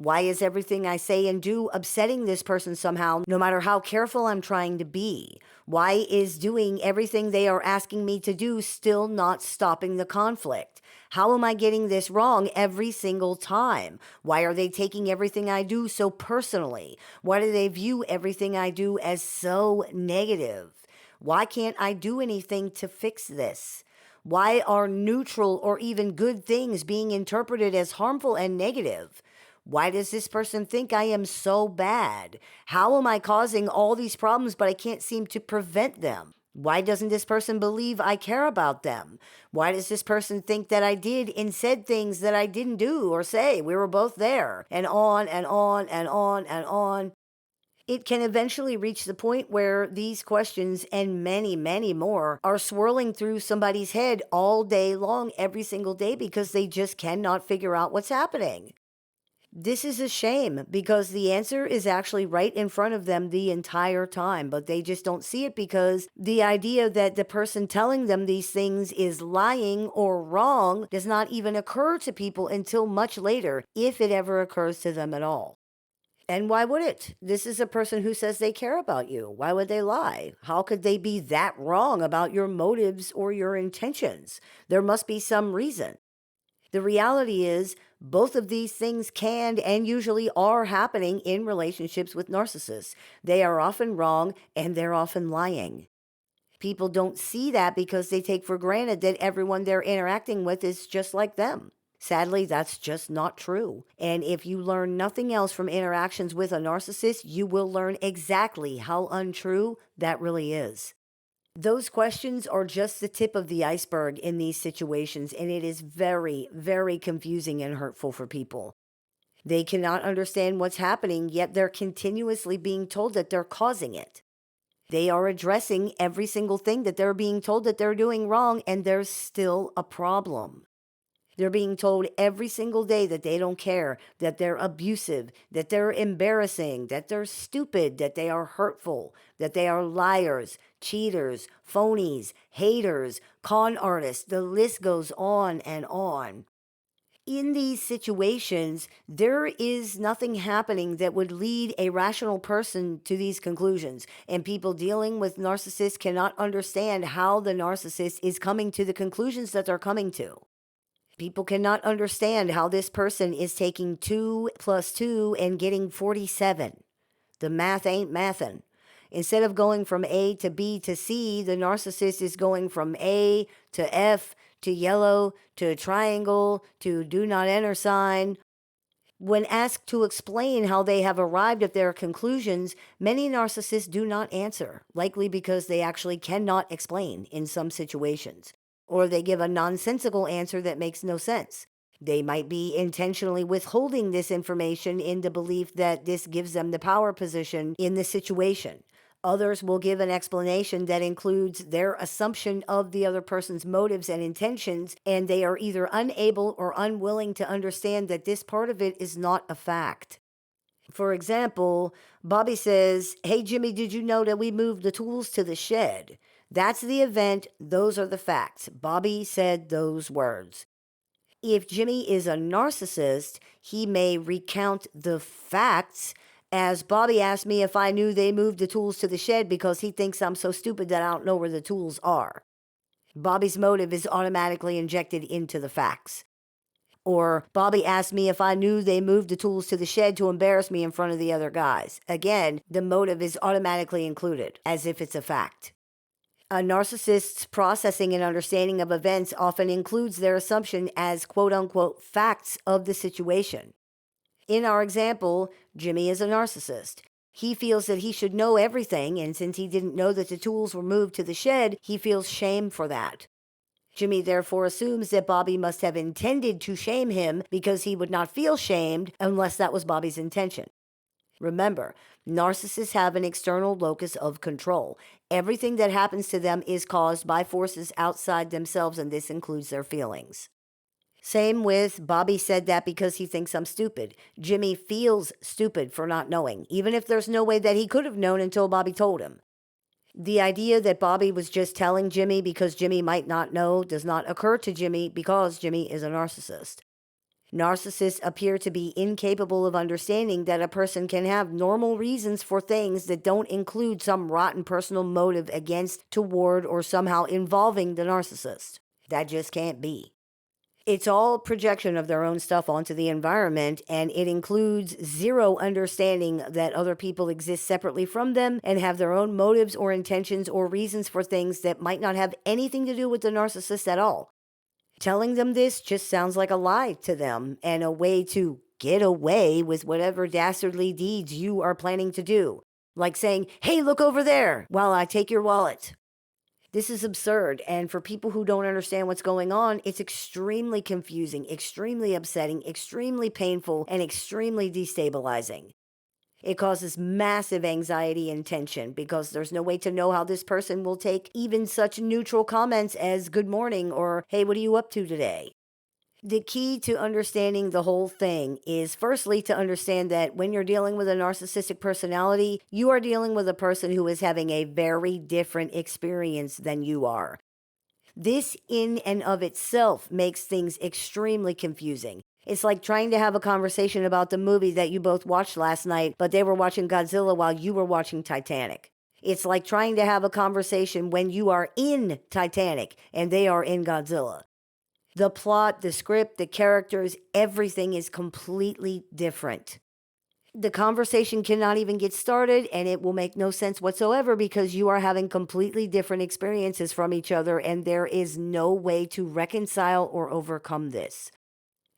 Why is everything I say and do upsetting this person somehow, no matter how careful I'm trying to be? Why is doing everything they are asking me to do still not stopping the conflict? How am I getting this wrong every single time? Why are they taking everything I do so personally? Why do they view everything I do as so negative? Why can't I do anything to fix this? Why are neutral or even good things being interpreted as harmful and negative? Why does this person think I am so bad? How am I causing all these problems, but I can't seem to prevent them? Why doesn't this person believe I care about them? Why does this person think that I did and said things that I didn't do or say? We were both there. And on and on and on and on. It can eventually reach the point where these questions and many, many more are swirling through somebody's head all day long, every single day, because they just cannot figure out what's happening. This is a shame because the answer is actually right in front of them the entire time, but they just don't see it because the idea that the person telling them these things is lying or wrong does not even occur to people until much later, if it ever occurs to them at all. And why would it? This is a person who says they care about you. Why would they lie? How could they be that wrong about your motives or your intentions? There must be some reason. The reality is, both of these things can and usually are happening in relationships with narcissists. They are often wrong and they're often lying. People don't see that because they take for granted that everyone they're interacting with is just like them. Sadly, that's just not true. And if you learn nothing else from interactions with a narcissist, you will learn exactly how untrue that really is. Those questions are just the tip of the iceberg in these situations, and it is very, very confusing and hurtful for people. They cannot understand what's happening, yet they're continuously being told that they're causing it. They are addressing every single thing that they're being told that they're doing wrong, and there's still a problem. They're being told every single day that they don't care, that they're abusive, that they're embarrassing, that they're stupid, that they are hurtful, that they are liars, cheaters, phonies, haters, con artists. The list goes on and on. In these situations, there is nothing happening that would lead a rational person to these conclusions. And people dealing with narcissists cannot understand how the narcissist is coming to the conclusions that they're coming to. People cannot understand how this person is taking 2 plus 2 and getting 47. The math ain't mathin'. Instead of going from A to B to C, the narcissist is going from A to F to yellow to triangle to do not enter sign. When asked to explain how they have arrived at their conclusions, many narcissists do not answer, likely because they actually cannot explain in some situations, or they give a nonsensical answer that makes no sense. They might be intentionally withholding this information in the belief that this gives them the power position in the situation. Others will give an explanation that includes their assumption of the other person's motives and intentions, and they are either unable or unwilling to understand that this part of it is not a fact. For example, Bobby says, "Hey, Jimmy, did you know that we moved the tools to the shed?" That's the event. Those are the facts. Bobby said those words. If Jimmy is a narcissist, he may recount the facts as, "Bobby asked me if I knew they moved the tools to the shed because he thinks I'm so stupid that I don't know where the tools are." Bobby's motive is automatically injected into the facts. Or, "Bobby asked me if I knew they moved the tools to the shed to embarrass me in front of the other guys." Again, the motive is automatically included as if it's a fact. A narcissist's processing and understanding of events often includes their assumption as quote unquote facts of the situation. In our example, Jimmy is a narcissist. He feels that he should know everything, and since he didn't know that the tools were moved to the shed, he feels shame for that. Jimmy therefore assumes that Bobby must have intended to shame him because he would not feel shamed unless that was Bobby's intention. Remember, narcissists have an external locus of control. Everything that happens to them is caused by forces outside themselves, and this includes their feelings. Same with Bobby said that because he thinks I'm stupid. Jimmy feels stupid for not knowing, even if there's no way that he could have known until Bobby told him. The idea that Bobby was just telling Jimmy because Jimmy might not know does not occur to Jimmy because Jimmy is a narcissist. Narcissists appear to be incapable of understanding that a person can have normal reasons for things that don't include some rotten personal motive against, toward, or somehow involving the narcissist. That just can't be. It's all projection of their own stuff onto the environment, and it includes zero understanding that other people exist separately from them and have their own motives or intentions or reasons for things that might not have anything to do with the narcissist at all. Telling them this just sounds like a lie to them and a way to get away with whatever dastardly deeds you are planning to do. Like saying, "Hey, look over there while I take your wallet." This is absurd, and for people who don't understand what's going on, it's extremely confusing, extremely upsetting, extremely painful, and extremely destabilizing. It causes massive anxiety and tension because there's no way to know how this person will take even such neutral comments as "good morning" or "hey, what are you up to today?" The key to understanding the whole thing is firstly to understand that when you're dealing with a narcissistic personality, you are dealing with a person who is having a very different experience than you are. This, in and of itself, makes things extremely confusing. It's like trying to have a conversation about the movie that you both watched last night, but they were watching Godzilla while you were watching Titanic. It's like trying to have a conversation when you are in Titanic and they are in Godzilla. The plot, the script, the characters, everything is completely different. The conversation cannot even get started, and it will make no sense whatsoever because you are having completely different experiences from each other, and there is no way to reconcile or overcome this.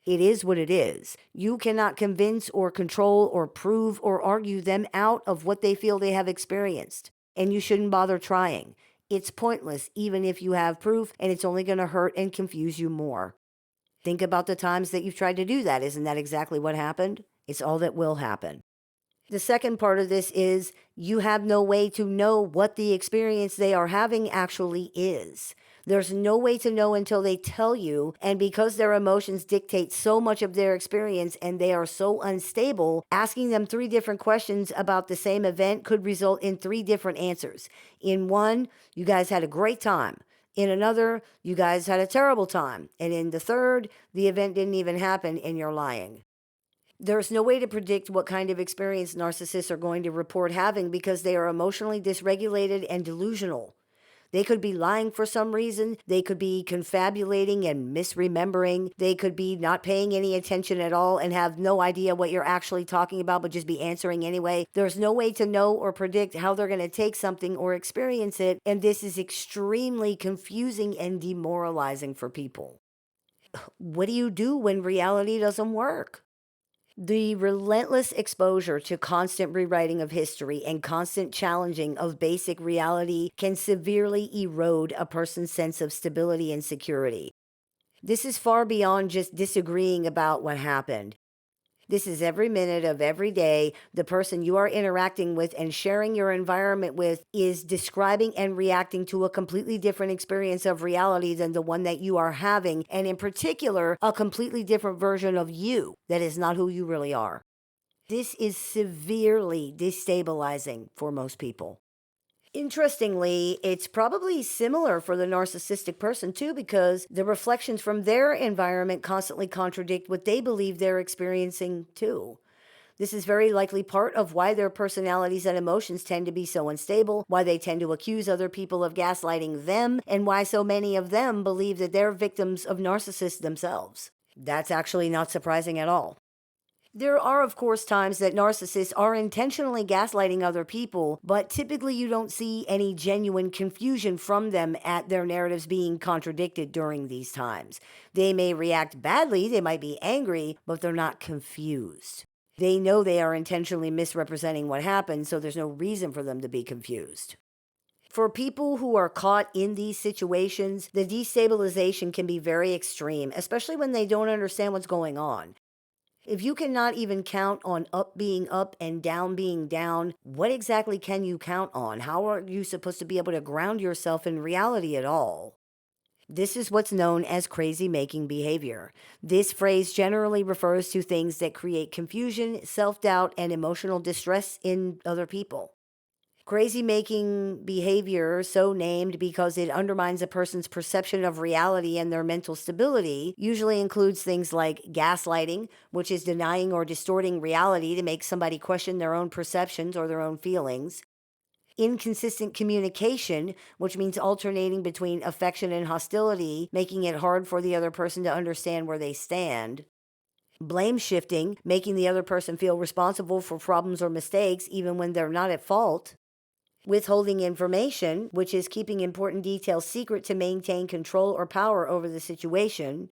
It is what it is. You cannot convince or control or prove or argue them out of what they feel they have experienced, and you shouldn't bother trying. It's pointless, even if you have proof, and it's only going to hurt and confuse you more. Think about the times that you've tried to do that. Isn't that exactly what happened? It's all that will happen. The second part of this is you have no way to know what the experience they are having actually is. There's no way to know until they tell you, and because their emotions dictate so much of their experience and they are so unstable, asking them 3 different questions about the same event could result in 3 different answers. In one, you guys had a great time. In another, you guys had a terrible time. And in the third, the event didn't even happen and you're lying. There's no way to predict what kind of experience narcissists are going to report having because they are emotionally dysregulated and delusional. They could be lying for some reason. They could be confabulating and misremembering. They could be not paying any attention at all and have no idea what you're actually talking about, but just be answering anyway. There's no way to know or predict how they're going to take something or experience it. And this is extremely confusing and demoralizing for people. What do you do when reality doesn't work? The relentless exposure to constant rewriting of history and constant challenging of basic reality can severely erode a person's sense of stability and security. This is far beyond just disagreeing about what happened. This is every minute of every day. The person you are interacting with and sharing your environment with is describing and reacting to a completely different experience of reality than the one that you are having, and in particular, a completely different version of you that is not who you really are. This is severely destabilizing for most people. Interestingly, it's probably similar for the narcissistic person too, because the reflections from their environment constantly contradict what they believe they're experiencing too. This is very likely part of why their personalities and emotions tend to be so unstable, why they tend to accuse other people of gaslighting them, and why so many of them believe that they're victims of narcissists themselves. That's actually not surprising at all. There are, of course, times that narcissists are intentionally gaslighting other people, but typically you don't see any genuine confusion from them at their narratives being contradicted during these times. They may react badly, they might be angry, but they're not confused. They know they are intentionally misrepresenting what happened, so there's no reason for them to be confused. For people who are caught in these situations, the destabilization can be very extreme, especially when they don't understand what's going on. If you cannot even count on up being up and down being down, what exactly can you count on? How are you supposed to be able to ground yourself in reality at all? This is what's known as crazy making behavior. This phrase generally refers to things that create confusion, self doubt, and emotional distress in other people. Crazy making behavior, so named because it undermines a person's perception of reality and their mental stability, usually includes things like gaslighting, which is denying or distorting reality to make somebody question their own perceptions or their own feelings. Inconsistent communication, which means alternating between affection and hostility, making it hard for the other person to understand where they stand. Blame shifting, making the other person feel responsible for problems or mistakes even when they're not at fault. Withholding information, which is keeping important details secret to maintain control or power over the situation.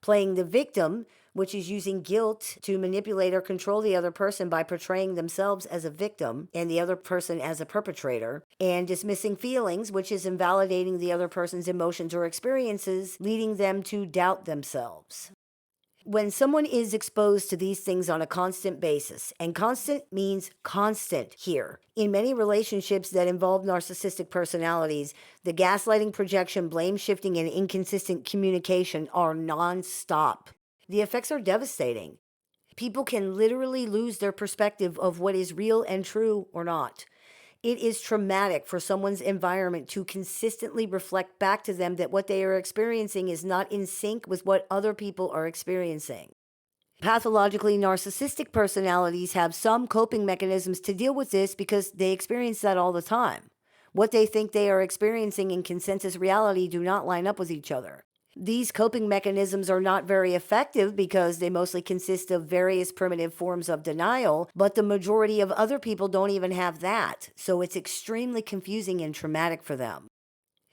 Playing the victim, which is using guilt to manipulate or control the other person by portraying themselves as a victim and the other person as a perpetrator. And dismissing feelings, which is invalidating the other person's emotions or experiences, leading them to doubt themselves. When someone is exposed to these things on a constant basis, and constant means constant here, in many relationships that involve narcissistic personalities, the gaslighting, projection, blame shifting, and inconsistent communication are nonstop. The effects are devastating. People can literally lose their perspective of what is real and true or not. It is traumatic for someone's environment to consistently reflect back to them that what they are experiencing is not in sync with what other people are experiencing. Pathologically narcissistic personalities have some coping mechanisms to deal with this because they experience that all the time. What they think they are experiencing in consensus reality do not line up with each other. These coping mechanisms are not very effective because they mostly consist of various primitive forms of denial, but the majority of other people don't even have that, so it's extremely confusing and traumatic for them.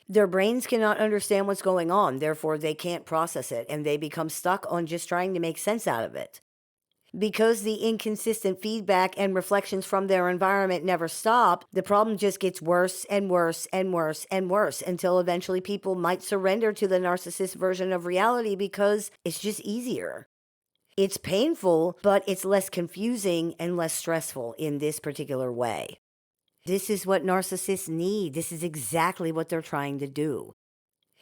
Their brains cannot understand what's going on, therefore they can't process it, and they become stuck on just trying to make sense out of it. Because the inconsistent feedback and reflections from their environment never stop, the problem just gets worse and worse and worse and worse until eventually people might surrender to the narcissist version of reality because it's just easier. It's painful, but it's less confusing and less stressful in this particular way. This is what narcissists need. This is exactly what they're trying to do.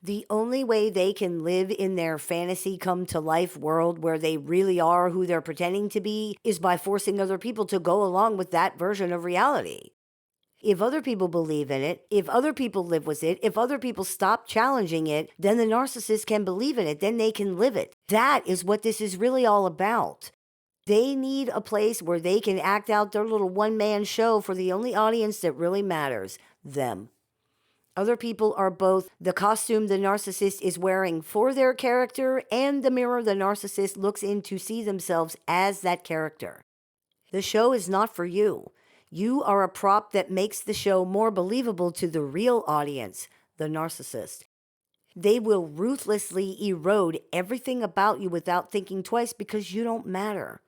The only way they can live in their fantasy come to life world where they really are who they're pretending to be is by forcing other people to go along with that version of reality. If other people believe in it, if other people live with it, if other people stop challenging it, then the narcissist can believe in it, then they can live it. That is what this is really all about. They need a place where they can act out their little one-man show for the only audience that really matters, them. Other people are both the costume the narcissist is wearing for their character and the mirror the narcissist looks in to see themselves as that character. The show is not for you. You are a prop that makes the show more believable to the real audience, the narcissist. They will ruthlessly erode everything about you without thinking twice because you don't matter.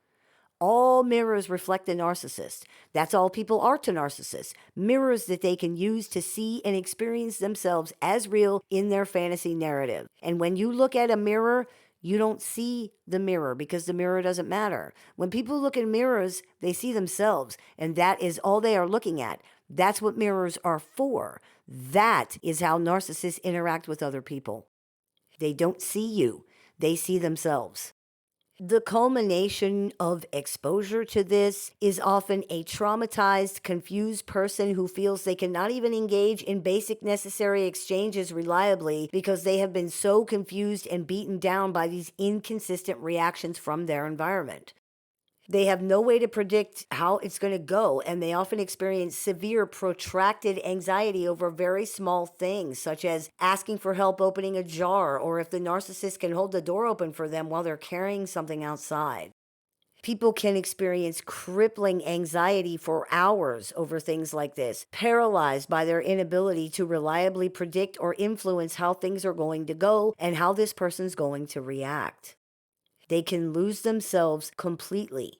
All mirrors reflect the narcissist. That's all people are to narcissists. Mirrors that they can use to see and experience themselves as real in their fantasy narrative. And when you look at a mirror, you don't see the mirror because the mirror doesn't matter. When people look in mirrors, they see themselves, and that is all they are looking at. That's what mirrors are for. That is how narcissists interact with other people. They don't see you, they see themselves. The culmination of exposure to this is often a traumatized, confused person who feels they cannot even engage in basic necessary exchanges reliably because they have been so confused and beaten down by these inconsistent reactions from their environment. They have no way to predict how it's going to go, and they often experience severe, protracted anxiety over very small things, such as asking for help opening a jar, or if the narcissist can hold the door open for them while they're carrying something outside. People can experience crippling anxiety for hours over things like this, paralyzed by their inability to reliably predict or influence how things are going to go and how this person's going to react. They can lose themselves completely.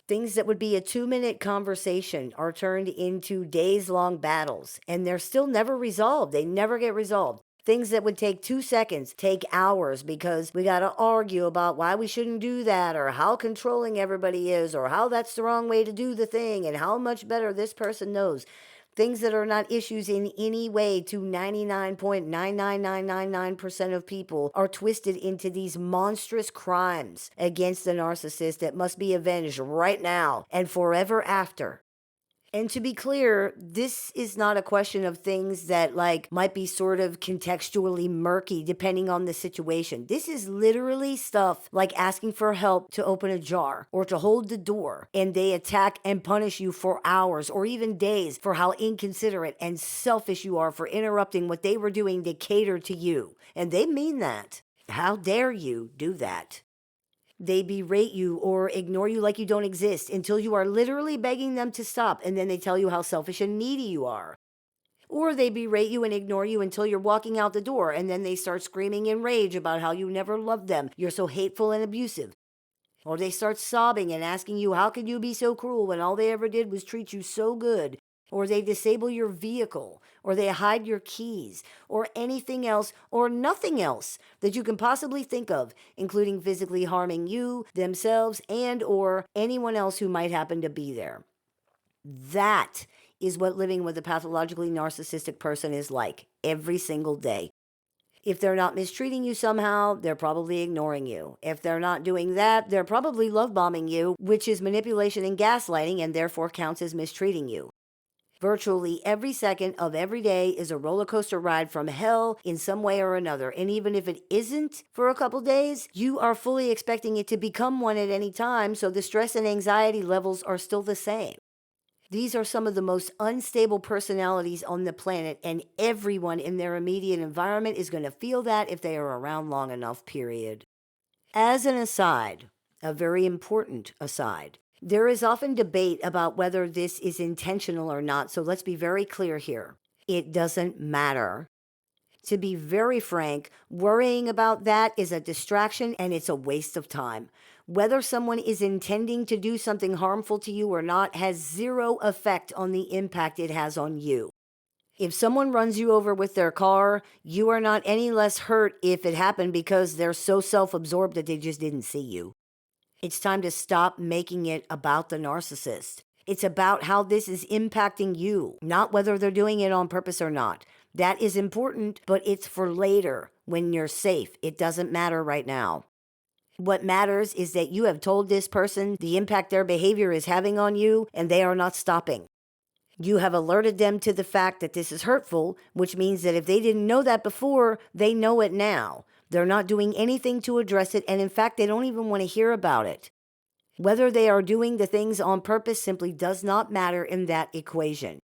Things that would be a 2-minute conversation are turned into days-long battles, and they're still never resolved. They never get resolved. Things that would take 2 seconds take hours because we got to argue about why we shouldn't do that, or how controlling everybody is, or how that's the wrong way to do the thing, and how much better this person knows. Things that are not issues in any way to 99.99999% of people are twisted into these monstrous crimes against the narcissist that must be avenged right now and forever after. And to be clear, this is not a question of things that might be sort of contextually murky depending on the situation. This is literally stuff like asking for help to open a jar or to hold the door, and they attack and punish you for hours or even days for how inconsiderate and selfish you are for interrupting what they were doing to cater to you. And they mean that. How dare you do that? They berate you or ignore you like you don't exist until you are literally begging them to stop, and then they tell you how selfish and needy you are. Or they berate you and ignore you until you're walking out the door, and then they start screaming in rage about how you never loved them, you're so hateful and abusive. Or they start sobbing and asking you, how could you be so cruel when all they ever did was treat you so good? or they disable your vehicle, or they hide your keys, or anything else, or nothing else that you can possibly think of, including physically harming you, themselves, and or anyone else who might happen to be there. That is what living with a pathologically narcissistic person is like every single day. If they're not mistreating you somehow, they're probably ignoring you. If they're not doing that, they're probably love bombing you, which is manipulation and gaslighting and therefore counts as mistreating you. Virtually every second of every day is a roller coaster ride from hell in some way or another. And even if it isn't for a couple days, you are fully expecting it to become one at any time, so the stress and anxiety levels are still the same. These are some of the most unstable personalities on the planet, and everyone in their immediate environment is going to feel that if they are around long enough, period. As an aside, a very important aside, there is often debate about whether this is intentional or not, so let's be very clear here. It doesn't matter. To be very frank, worrying about that is a distraction and it's a waste of time. Whether someone is intending to do something harmful to you or not has zero effect on the impact it has on you. If someone runs you over with their car, you are not any less hurt if it happened because they're so self-absorbed that they just didn't see you. It's time to stop making it about the narcissist. It's about how this is impacting you, not whether they're doing it on purpose or not. That is important, but it's for later when you're safe. It doesn't matter right now. What matters is that you have told this person the impact their behavior is having on you, and they are not stopping. You have alerted them to the fact that this is hurtful, which means that if they didn't know that before, they know it now. They're not doing anything to address it, and in fact, they don't even want to hear about it. Whether they are doing the things on purpose simply does not matter in that equation.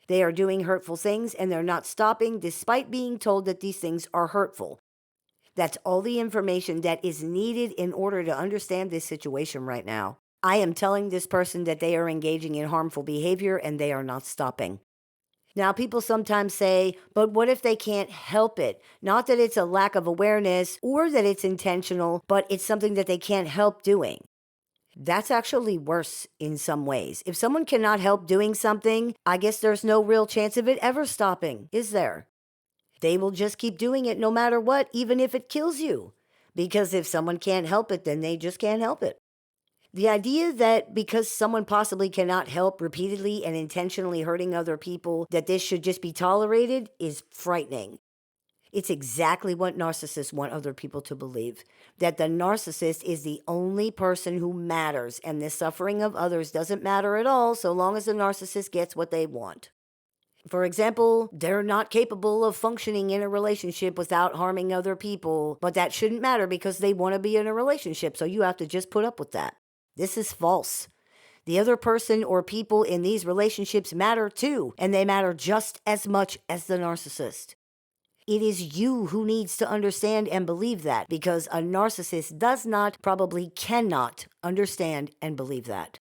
They are doing hurtful things, and they're not stopping despite being told that these things are hurtful. That's all the information that is needed in order to understand this situation right now. I am telling this person that they are engaging in harmful behavior and they are not stopping. Now, people sometimes say, but what if they can't help it? Not that it's a lack of awareness or that it's intentional, but it's something that they can't help doing. That's actually worse in some ways. If someone cannot help doing something, I guess there's no real chance of it ever stopping, is there? They will just keep doing it no matter what, even if it kills you. Because if someone can't help it, then they just can't help it. The idea that because someone possibly cannot help repeatedly and intentionally hurting other people, that this should just be tolerated is frightening. It's exactly what narcissists want other people to believe, that the narcissist is the only person who matters, and the suffering of others doesn't matter at all so long as the narcissist gets what they want. For example, they're not capable of functioning in a relationship without harming other people, but that shouldn't matter because they want to be in a relationship, so you have to just put up with that. This is false. The other person or people in these relationships matter too, and they matter just as much as the narcissist. It is you who needs to understand and believe that, because a narcissist does not, probably cannot, understand and believe that.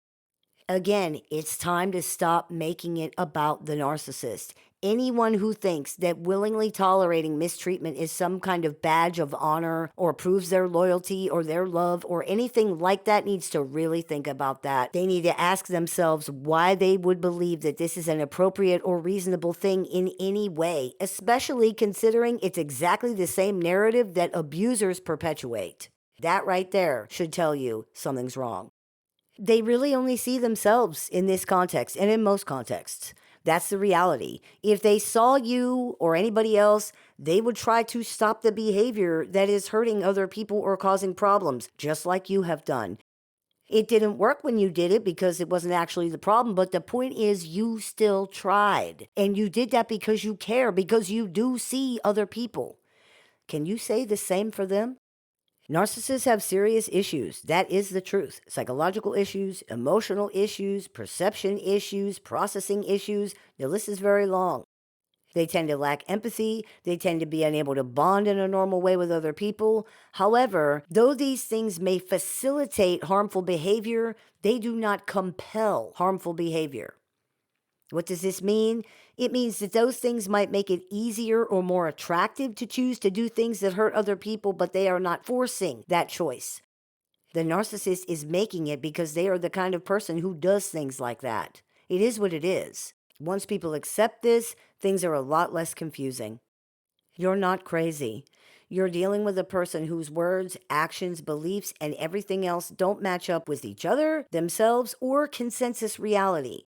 Again, it's time to stop making it about the narcissist. Anyone who thinks that willingly tolerating mistreatment is some kind of badge of honor or proves their loyalty or their love or anything like that needs to really think about that. They need to ask themselves why they would believe that this is an appropriate or reasonable thing in any way, especially considering it's exactly the same narrative that abusers perpetuate. That right there should tell you something's wrong. They really only see themselves in this context and in most contexts. That's the reality. If they saw you or anybody else, they would try to stop the behavior that is hurting other people or causing problems, just like you have done. It didn't work when you did it because it wasn't actually the problem, but the point is you still tried. And you did that because you care, because you do see other people. Can you say the same for them? Narcissists have serious issues. That is the truth. Psychological issues, emotional issues, perception issues, processing issues. The list is very long. They tend to lack empathy. They tend to be unable to bond in a normal way with other people. However, though these things may facilitate harmful behavior, they do not compel harmful behavior. What does this mean? It means that those things might make it easier or more attractive to choose to do things that hurt other people, but they are not forcing that choice. The narcissist is making it because they are the kind of person who does things like that. It is what it is. Once people accept this, things are a lot less confusing. You're not crazy. You're dealing with a person whose words, actions, beliefs, and everything else don't match up with each other, themselves, or consensus reality.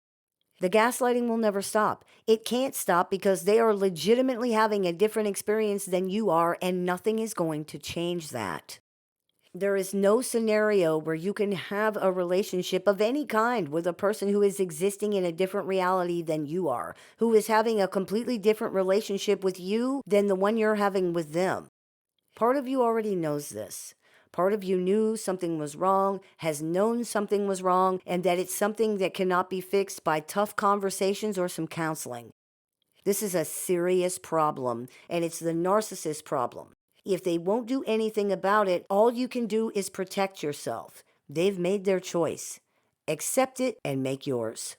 The gaslighting will never stop. It can't stop because they are legitimately having a different experience than you are, and nothing is going to change that. There is no scenario where you can have a relationship of any kind with a person who is existing in a different reality than you are, who is having a completely different relationship with you than the one you're having with them. Part of you already knows this. Part of you knew something was wrong, has known something was wrong, and that it's something that cannot be fixed by tough conversations or some counseling. This is a serious problem, and it's the narcissist problem. If they won't do anything about it, all you can do is protect yourself. They've made their choice. Accept it and make yours.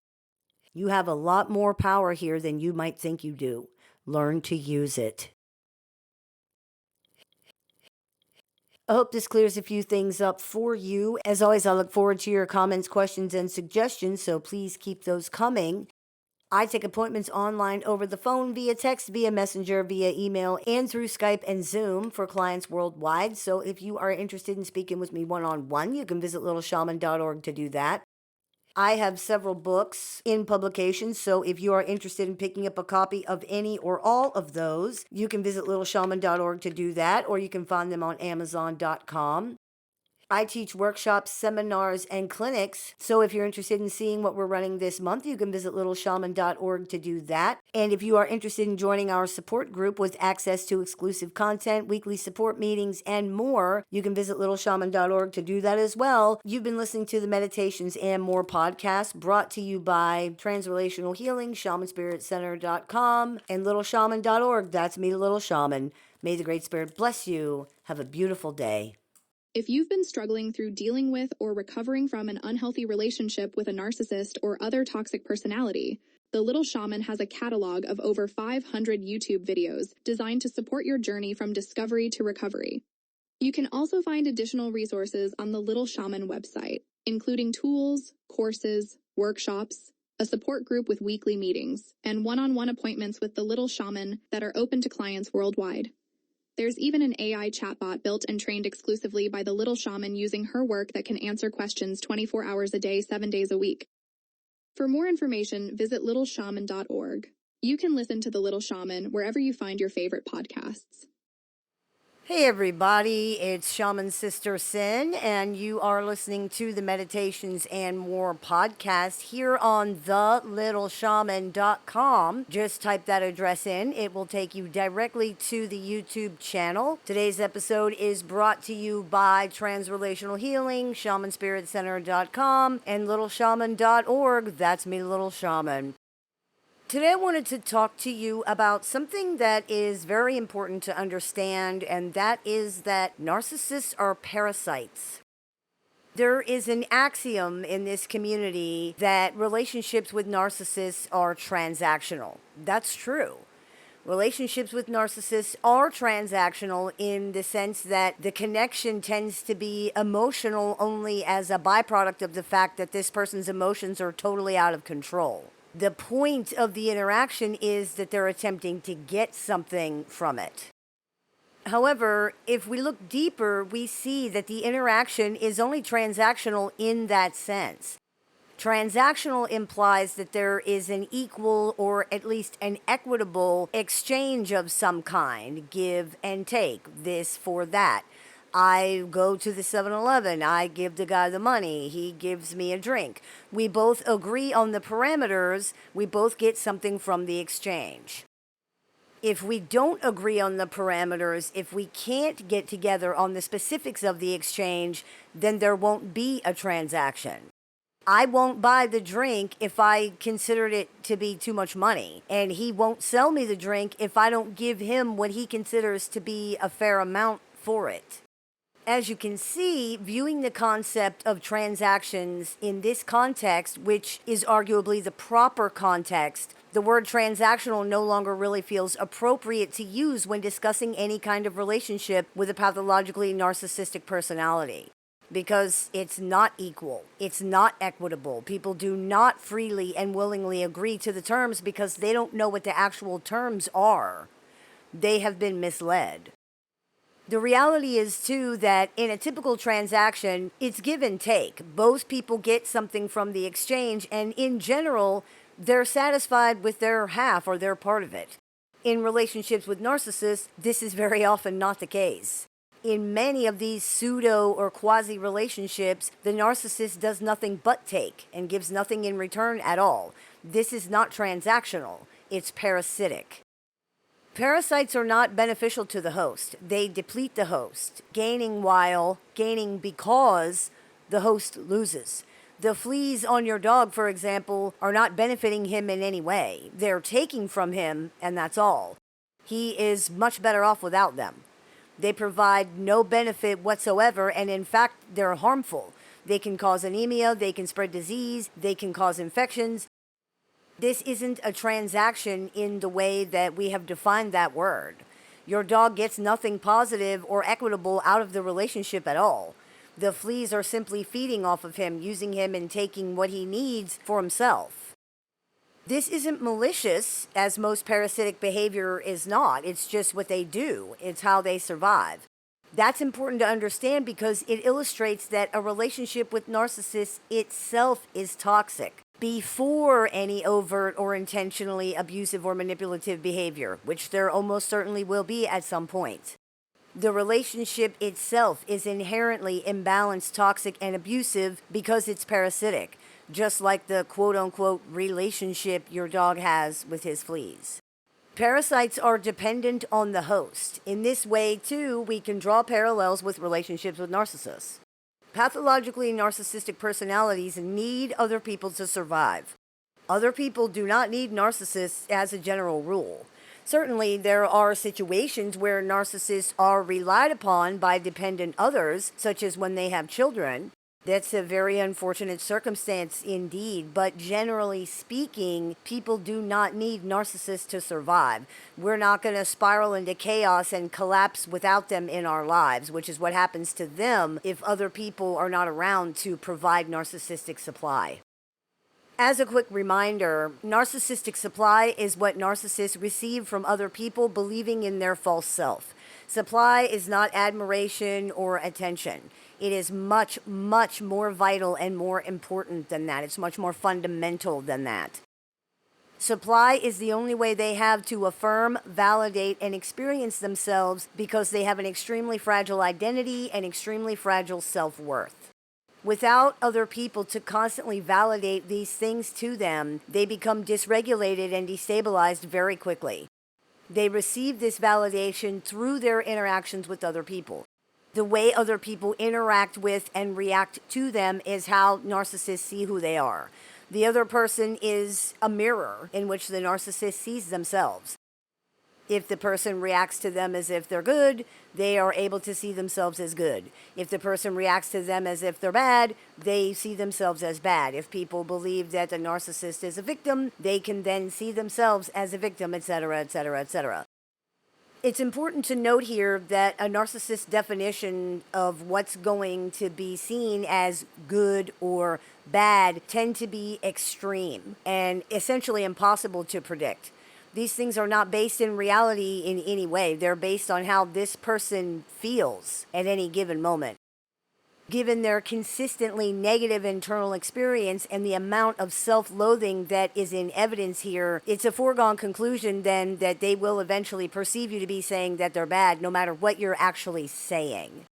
You have a lot more power here than you might think you do. Learn to use it. I hope this clears a few things up for you. As always, I look forward to your comments, questions, and suggestions, so please keep those coming. I take appointments online over the phone, via text, via messenger, via email, and through Skype and Zoom for clients worldwide. So if you are interested in speaking with me one-on-one, you can visit littleshaman.org to do that. I have several books in publication, so if you are interested in picking up a copy of any or all of those, you can visit littleshaman.org to do that, or you can find them on amazon.com. I teach workshops, seminars, and clinics. So if you're interested in seeing what we're running this month, you can visit littleshaman.org to do that. And if you are interested in joining our support group with access to exclusive content, weekly support meetings, and more, you can visit littleshaman.org to do that as well. You've been listening to the Meditations and More podcast, brought to you by Transrelational Healing, shamanspiritcenter.com, and littleshaman.org. That's me, Little Shaman. May the Great Spirit bless you. Have a beautiful day. If you've been struggling through dealing with or recovering from an unhealthy relationship with a narcissist or other toxic personality, the Little Shaman has a catalog of over 500 YouTube videos designed to support your journey from discovery to recovery. You can also find additional resources on the Little Shaman website, including tools, courses, workshops, a support group with weekly meetings, and one-on-one appointments with the Little Shaman that are open to clients worldwide. There's even an AI chatbot built and trained exclusively by the Little Shaman using her work that can answer questions 24 hours a day, 7 days a week. For more information, visit littleshaman.org. You can listen to the Little Shaman wherever you find your favorite podcasts. Hey everybody, it's Shaman Sister Sin, and you are listening to the Meditations and More podcast here on thelittleshaman.com. Just type that address in. It will take you directly to the YouTube channel. Today's episode is brought to you by Transrelational Healing, shamanspiritcenter.com, and littleshaman.org. That's me, Little Shaman. Today I wanted to talk to you about something that is very important to understand, and that is that narcissists are parasites. There is an axiom in this community that relationships with narcissists are transactional. That's true. Relationships with narcissists are transactional in the sense that the connection tends to be emotional only as a byproduct of the fact that this person's emotions are totally out of control. The point of the interaction is that they're attempting to get something from it. However, if we look deeper, we see that the interaction is only transactional in that sense. Transactional implies that there is an equal or at least an equitable exchange of some kind, give and take, this for that. I go to the 7-Eleven, I give the guy the money, he gives me a drink. We both agree on the parameters, we both get something from the exchange. If we don't agree on the parameters, if we can't get together on the specifics of the exchange, then there won't be a transaction. I won't buy the drink if I considered it to be too much money, and he won't sell me the drink if I don't give him what he considers to be a fair amount for it. As you can see, viewing the concept of transactions in this context, which is arguably the proper context, the word transactional no longer really feels appropriate to use when discussing any kind of relationship with a pathologically narcissistic personality. because it's not equal. It's not equitable. People do not freely and willingly agree to the terms because they don't know what the actual terms are. They have been misled. The reality is, too, that in a typical transaction, it's give and take. Both people get something from the exchange, and in general, they're satisfied with their half or their part of it. In relationships with narcissists, this is very often not the case. In many of these pseudo or quasi relationships, the narcissist does nothing but take and gives nothing in return at all. This is not transactional, it's parasitic. Parasites are not beneficial to the host. They deplete the host, gaining because the host loses. The fleas on your dog, for example, are not benefiting him in any way. They're taking from him, and that's all. He is much better off without them. They provide no benefit whatsoever, and in fact, they're harmful. They can cause anemia, they can spread disease, they can cause infections. This isn't a transaction in the way that we have defined that word. Your dog gets nothing positive or equitable out of the relationship at all. The fleas are simply feeding off of him, using him and taking what he needs for himself. This isn't malicious, as most parasitic behavior is not. It's just what they do. It's how they survive. That's important to understand because it illustrates that a relationship with narcissists itself is toxic before any overt or intentionally abusive or manipulative behavior, which there almost certainly will be at some point. The relationship itself is inherently imbalanced, toxic, and abusive because it's parasitic, just like the quote-unquote relationship your dog has with his fleas. Parasites are dependent on the host. In this way, too, we can draw parallels with relationships with narcissists. Pathologically narcissistic personalities need other people to survive. Other people do not need narcissists as a general rule. Certainly, there are situations where narcissists are relied upon by dependent others, such as when they have children. That's a very unfortunate circumstance indeed, but generally speaking, people do not need narcissists to survive. We're not going to spiral into chaos and collapse without them in our lives, which is what happens to them if other people are not around to provide narcissistic supply. As a quick reminder, narcissistic supply is what narcissists receive from other people believing in their false self. Supply is not admiration or attention. It is much, much more vital and more important than that. It's much more fundamental than that. Supply is the only way they have to affirm, validate, and experience themselves because they have an extremely fragile identity and extremely fragile self-worth. Without other people to constantly validate these things to them, they become dysregulated and destabilized very quickly. They receive this validation through their interactions with other people. The way other people interact with and react to them is how narcissists see who they are. The other person is a mirror in which the narcissist sees themselves. If the person reacts to them as if they're good, they are able to see themselves as good. If the person reacts to them as if they're bad, they see themselves as bad. If people believe that the narcissist is a victim, they can then see themselves as a victim, etc., etc., etc. It's important to note here that a narcissist's definition of what's going to be seen as good or bad tend to be extreme and essentially impossible to predict. These things are not based in reality in any way. They're based on how this person feels at any given moment. Given their consistently negative internal experience and the amount of self-loathing that is in evidence here, it's a foregone conclusion then that they will eventually perceive you to be saying that they're bad, no matter what you're actually saying.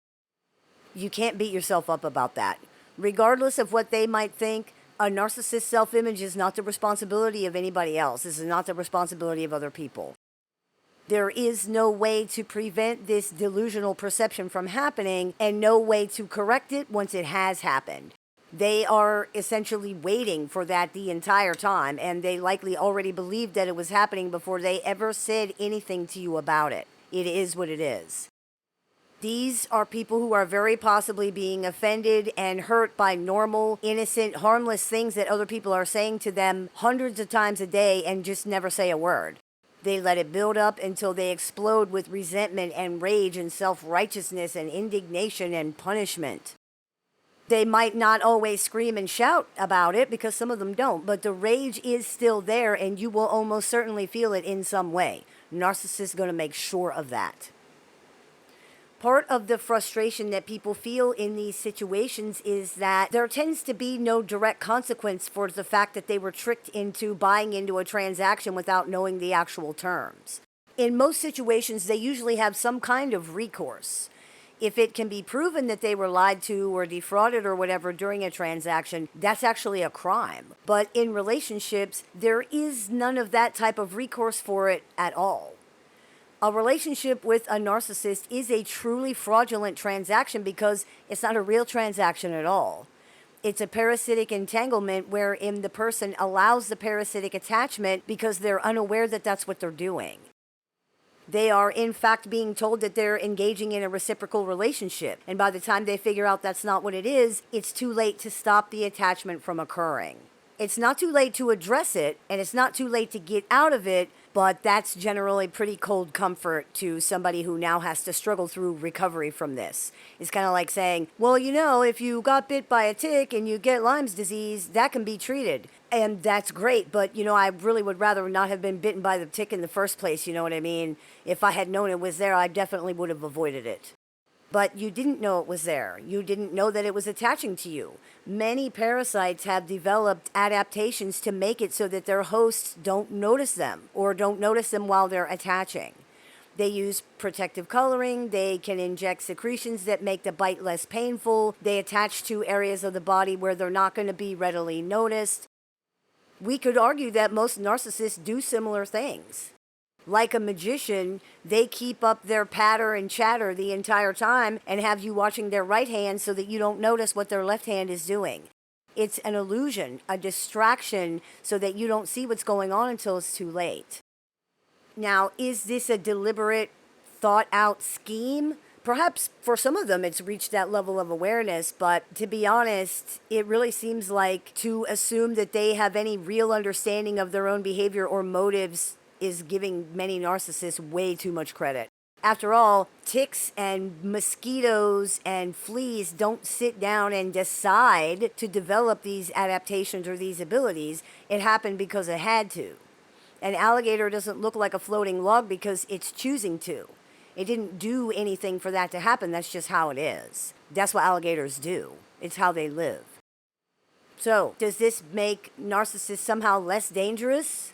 You can't beat yourself up about that. Regardless of what they might think, a narcissist's self-image is not the responsibility of anybody else. This is not the responsibility of other people. There is no way to prevent this delusional perception from happening and no way to correct it once it has happened. They are essentially waiting for that the entire time, and they likely already believed that it was happening before they ever said anything to you about it. It is what it is. These are people who are very possibly being offended and hurt by normal, innocent, harmless things that other people are saying to them hundreds of times a day and just never say a word. They let it build up until they explode with resentment and rage and self-righteousness and indignation and punishment. They might not always scream and shout about it because some of them don't, but the rage is still there and you will almost certainly feel it in some way. Narcissists going to make sure of that. Part of the frustration that people feel in these situations is that there tends to be no direct consequence for the fact that they were tricked into buying into a transaction without knowing the actual terms. In most situations, they usually have some kind of recourse. If it can be proven that they were lied to or defrauded or whatever during a transaction, that's actually a crime. But in relationships, there is none of that type of recourse for it at all. A relationship with a narcissist is a truly fraudulent transaction because it's not a real transaction at all. It's a parasitic entanglement wherein the person allows the parasitic attachment because they're unaware that that's what they're doing. They are, in fact, being told that they're engaging in a reciprocal relationship. And by the time they figure out that's not what it is, it's too late to stop the attachment from occurring. It's not too late to address it, and it's not too late to get out of it, but that's generally pretty cold comfort to somebody who now has to struggle through recovery from this. It's kind of like saying, well, if you got bit by a tick and you get Lyme's disease, that can be treated. And that's great, but, I really would rather not have been bitten by the tick in the first place, you know what I mean? If I had known it was there, I definitely would have avoided it. But you didn't know it was there. You didn't know that it was attaching to you. Many parasites have developed adaptations to make it so that their hosts don't notice them or don't notice them while they're attaching. They use protective coloring. They can inject secretions that make the bite less painful. They attach to areas of the body where they're not going to be readily noticed. We could argue that most narcissists do similar things. Like a magician, they keep up their patter and chatter the entire time and have you watching their right hand so that you don't notice what their left hand is doing. It's an illusion, a distraction, so that you don't see what's going on until it's too late. Now, is this a deliberate, thought-out scheme? Perhaps for some of them it's reached that level of awareness, but to be honest, it really seems like to assume that they have any real understanding of their own behavior or motives is giving many narcissists way too much credit. After all, ticks and mosquitoes and fleas don't sit down and decide to develop these adaptations or these abilities. It happened because it had to. An alligator doesn't look like a floating log because it's choosing to. It didn't do anything for that to happen. That's just how it is. That's what alligators do. It's how they live. So, does this make narcissists somehow less dangerous?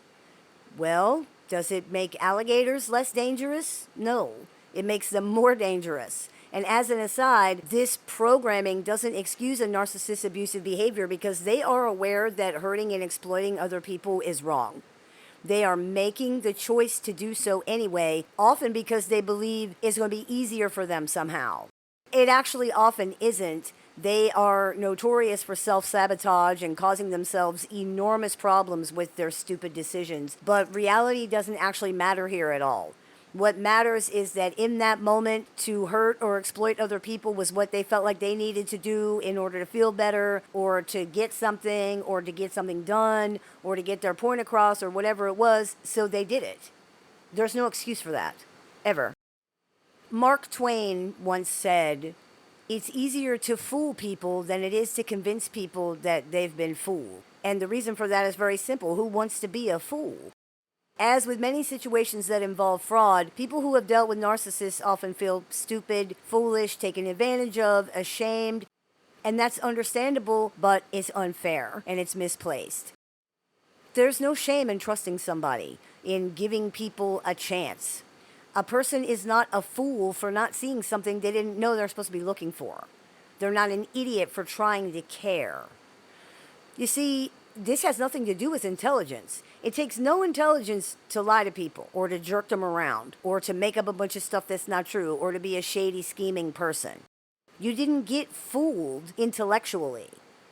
Well, does it make alligators less dangerous? No, it makes them more dangerous. And as an aside, this programming doesn't excuse a narcissist's abusive behavior because they are aware that hurting and exploiting other people is wrong. They are making the choice to do so anyway, often because they believe it's going to be easier for them somehow. It actually often isn't. They are notorious for self-sabotage and causing themselves enormous problems with their stupid decisions. But reality doesn't actually matter here at all. What matters is that in that moment, to hurt or exploit other people was what they felt like they needed to do in order to feel better, or to get something, or to get something done, or to get their point across, or whatever it was, so they did it. There's no excuse for that, ever. Mark Twain once said, "It's easier to fool people than it is to convince people that they've been fooled." And the reason for that is very simple. Who wants to be a fool? As with many situations that involve fraud, people who have dealt with narcissists often feel stupid, foolish, taken advantage of, ashamed, and that's understandable, but it's unfair and it's misplaced. There's no shame in trusting somebody, in giving people a chance. A person is not a fool for not seeing something they didn't know they're supposed to be looking for. They're not an idiot for trying to care. You see, this has nothing to do with intelligence. It takes no intelligence to lie to people, or to jerk them around, or to make up a bunch of stuff that's not true, or to be a shady, scheming person. You didn't get fooled intellectually.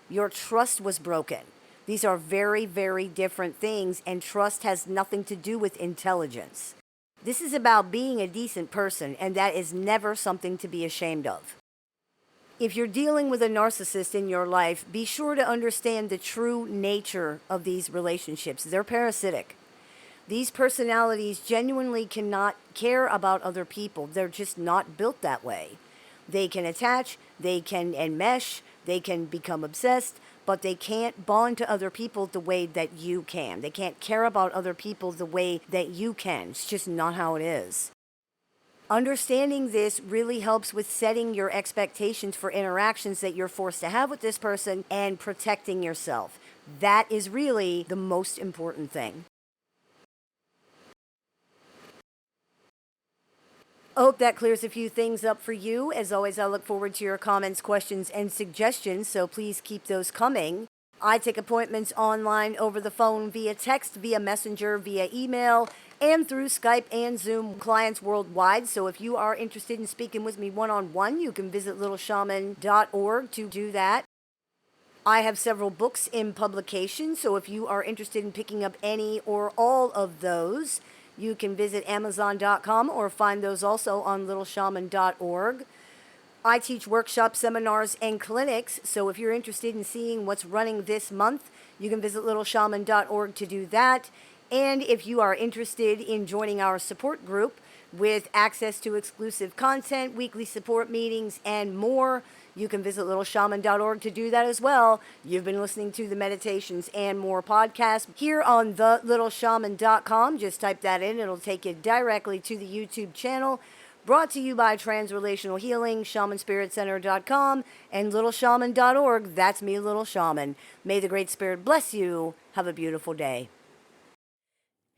Your trust was broken. These are very, very different things, and trust has nothing to do with intelligence. This is about being a decent person, and that is never something to be ashamed of. If you're dealing with a narcissist in your life, be sure to understand the true nature of these relationships. They're parasitic. These personalities genuinely cannot care about other people. They're just not built that way. They can attach, they can enmesh, They can become obsessed, but they can't bond to other people the way that you can. They can't care about other people the way that you can. It's just not how it is. Understanding this really helps with setting your expectations for interactions that you're forced to have with this person and protecting yourself. That is really the most important thing. I hope that clears a few things up for you. As always, I look forward to your comments, questions, and suggestions, so please keep those coming. I take appointments online, over the phone, via text, via messenger, via email, and through Skype and Zoom, clients worldwide. So if you are interested in speaking with me one-on-one, you can visit littleshaman.org to do that. I have several books in publication, so if you are interested in picking up any or all of those, you can visit Amazon.com or find those also on littleshaman.org. I teach workshops, seminars, and clinics, so if you're interested in seeing what's running this month, you can visit littleshaman.org to do that. And if you are interested in joining our support group with access to exclusive content, weekly support meetings, and more, you can visit littleshaman.org to do that as well. You've been listening to the Meditations and More podcast here on thelittleshaman.com. Just type that in, it'll take you directly to the YouTube channel. Brought to you by Transrelational Healing, ShamanSpiritCenter.com, and LittleShaman.org. That's me, Little Shaman. May the Great Spirit bless you. Have a beautiful day.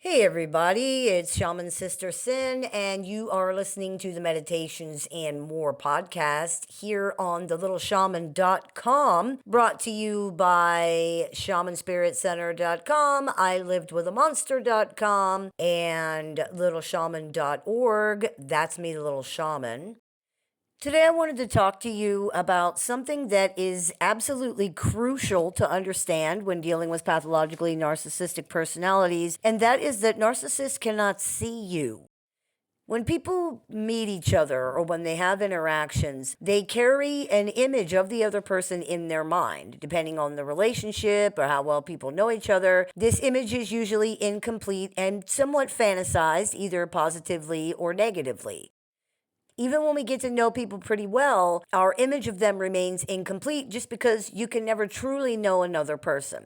Hey everybody, it's Shaman Sister Sin, and you are listening to the Meditations and More podcast here on thelittleshaman.com, brought to you by ShamanSpiritCenter.com, ILivedWithAMonster.com, and LittleShaman.org. That's me, Little Shaman. Today, I wanted to talk to you about something that is absolutely crucial to understand when dealing with pathologically narcissistic personalities, and that is that narcissists cannot see you. When people meet each other or when they have interactions, they carry an image of the other person in their mind. Depending on the relationship or how well people know each other, this image is usually incomplete and somewhat fantasized, either positively or negatively. Even when we get to know people pretty well, our image of them remains incomplete just because you can never truly know another person.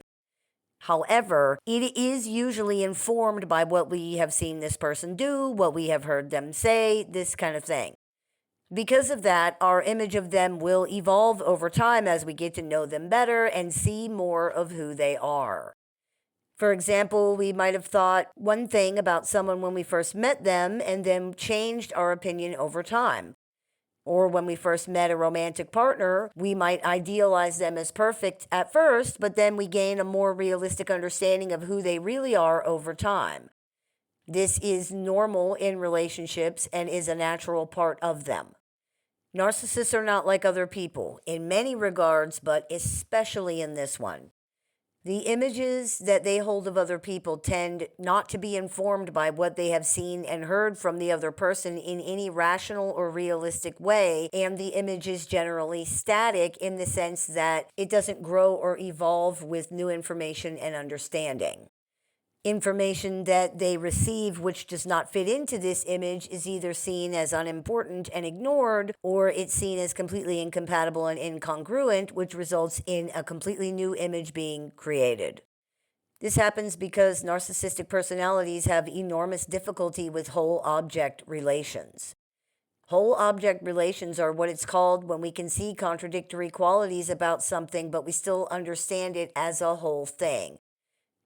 However, it is usually informed by what we have seen this person do, what we have heard them say, this kind of thing. Because of that, our image of them will evolve over time as we get to know them better and see more of who they are. For example, we might have thought one thing about someone when we first met them and then changed our opinion over time. Or when we first met a romantic partner, we might idealize them as perfect at first, but then we gain a more realistic understanding of who they really are over time. This is normal in relationships and is a natural part of them. Narcissists are not like other people in many regards, but especially in this one. The images that they hold of other people tend not to be informed by what they have seen and heard from the other person in any rational or realistic way, and the image is generally static in the sense that it doesn't grow or evolve with new information and understanding. Information that they receive which does not fit into this image is either seen as unimportant and ignored, or it's seen as completely incompatible and incongruent, which results in a completely new image being created. This happens because narcissistic personalities have enormous difficulty with whole object relations. Whole object relations are what it's called when we can see contradictory qualities about something, but we still understand it as a whole thing.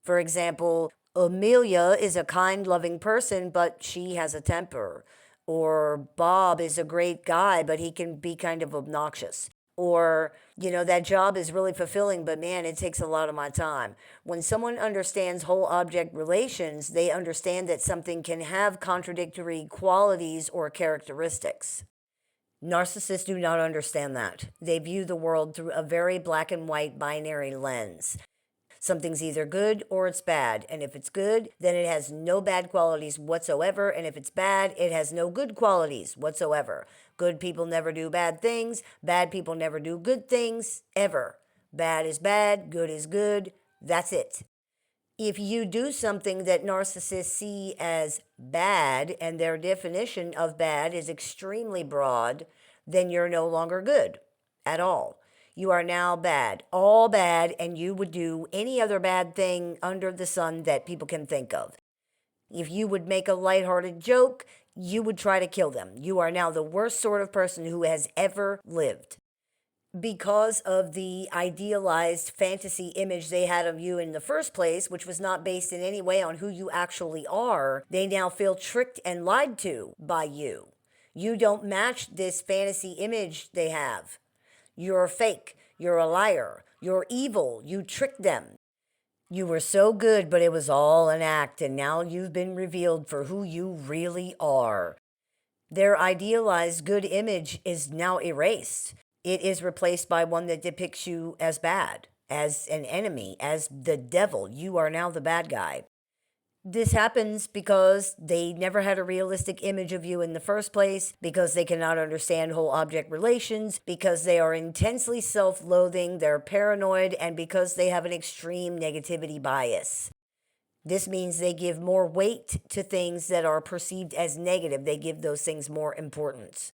For example, Amelia is a kind, loving person, but she has a temper. Or Bob is a great guy, but he can be kind of obnoxious. Or, that job is really fulfilling, but man, it takes a lot of my time. When someone understands whole object relations, they understand that something can have contradictory qualities or characteristics. Narcissists do not understand that. They view the world through a very black and white binary lens. Something's either good or it's bad. And if it's good, then it has no bad qualities whatsoever. And if it's bad, it has no good qualities whatsoever. Good people never do bad things. Bad people never do good things, ever. Bad is bad. Good is good. That's it. If you do something that narcissists see as bad, and their definition of bad is extremely broad, then you're no longer good at all. You are now bad, all bad, and you would do any other bad thing under the sun that people can think of. If you would make a lighthearted joke, you would try to kill them. You are now the worst sort of person who has ever lived. Because of the idealized fantasy image they had of you in the first place, which was not based in any way on who you actually are, they now feel tricked and lied to by you. You don't match this fantasy image they have. You're fake. You're a liar. You're evil. You tricked them. You were so good, but it was all an act, and now you've been revealed for who you really are. Their idealized good image is now erased. It is replaced by one that depicts you as bad, as an enemy, as the devil. You are now the bad guy. This happens because they never had a realistic image of you in the first place, because they cannot understand whole object relations, because they are intensely self-loathing, they're paranoid, and because they have an extreme negativity bias. This means they give more weight to things that are perceived as negative. They give those things more importance.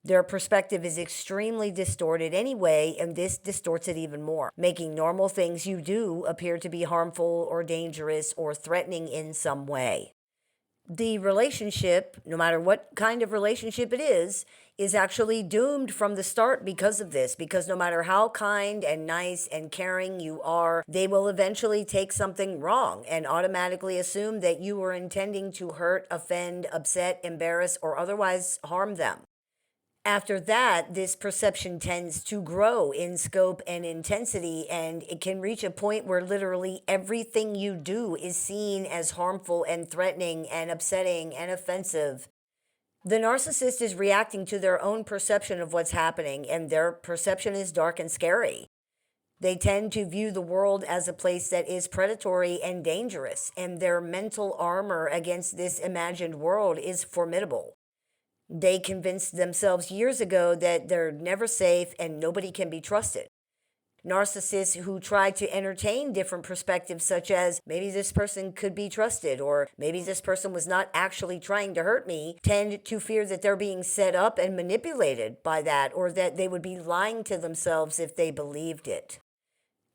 Their perspective is extremely distorted anyway, and this distorts it even more, making normal things you do appear to be harmful or dangerous or threatening in some way. The relationship, no matter what kind of relationship it is actually doomed from the start because of this, because no matter how kind and nice and caring you are, they will eventually take something wrong and automatically assume that you were intending to hurt, offend, upset, embarrass, or otherwise harm them. After that, this perception tends to grow in scope and intensity, and it can reach a point where literally everything you do is seen as harmful and threatening and upsetting and offensive. The narcissist is reacting to their own perception of what's happening, and their perception is dark and scary. They tend to view the world as a place that is predatory and dangerous, and their mental armor against this imagined world is formidable. They convinced themselves years ago that they're never safe and nobody can be trusted. Narcissists who try to entertain different perspectives, such as maybe this person could be trusted, or maybe this person was not actually trying to hurt me, tend to fear that they're being set up and manipulated by that, or that they would be lying to themselves if they believed it.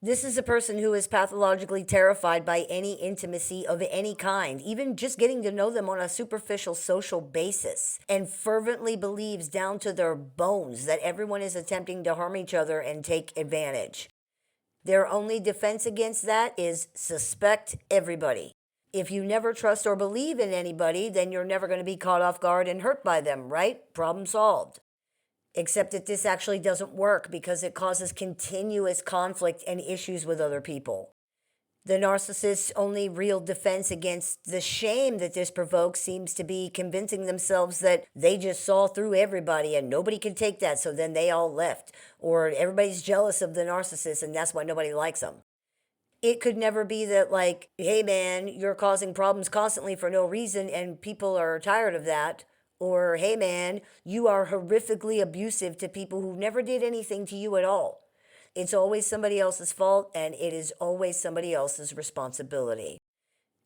This is a person who is pathologically terrified by any intimacy of any kind, even just getting to know them on a superficial social basis, and fervently believes down to their bones that everyone is attempting to harm each other and take advantage. Their only defense against that is suspect everybody. If you never trust or believe in anybody, then you're never going to be caught off guard and hurt by them, right? Problem solved. Except that this actually doesn't work because it causes continuous conflict and issues with other people. The narcissist's only real defense against the shame that this provokes seems to be convincing themselves that they just saw through everybody and nobody could take that, so then they all left. Or everybody's jealous of the narcissist and that's why nobody likes them. It could never be that, like, hey man, you're causing problems constantly for no reason and people are tired of that. Or, hey man, you are horrifically abusive to people who never did anything to you at all. It's always somebody else's fault, and it is always somebody else's responsibility.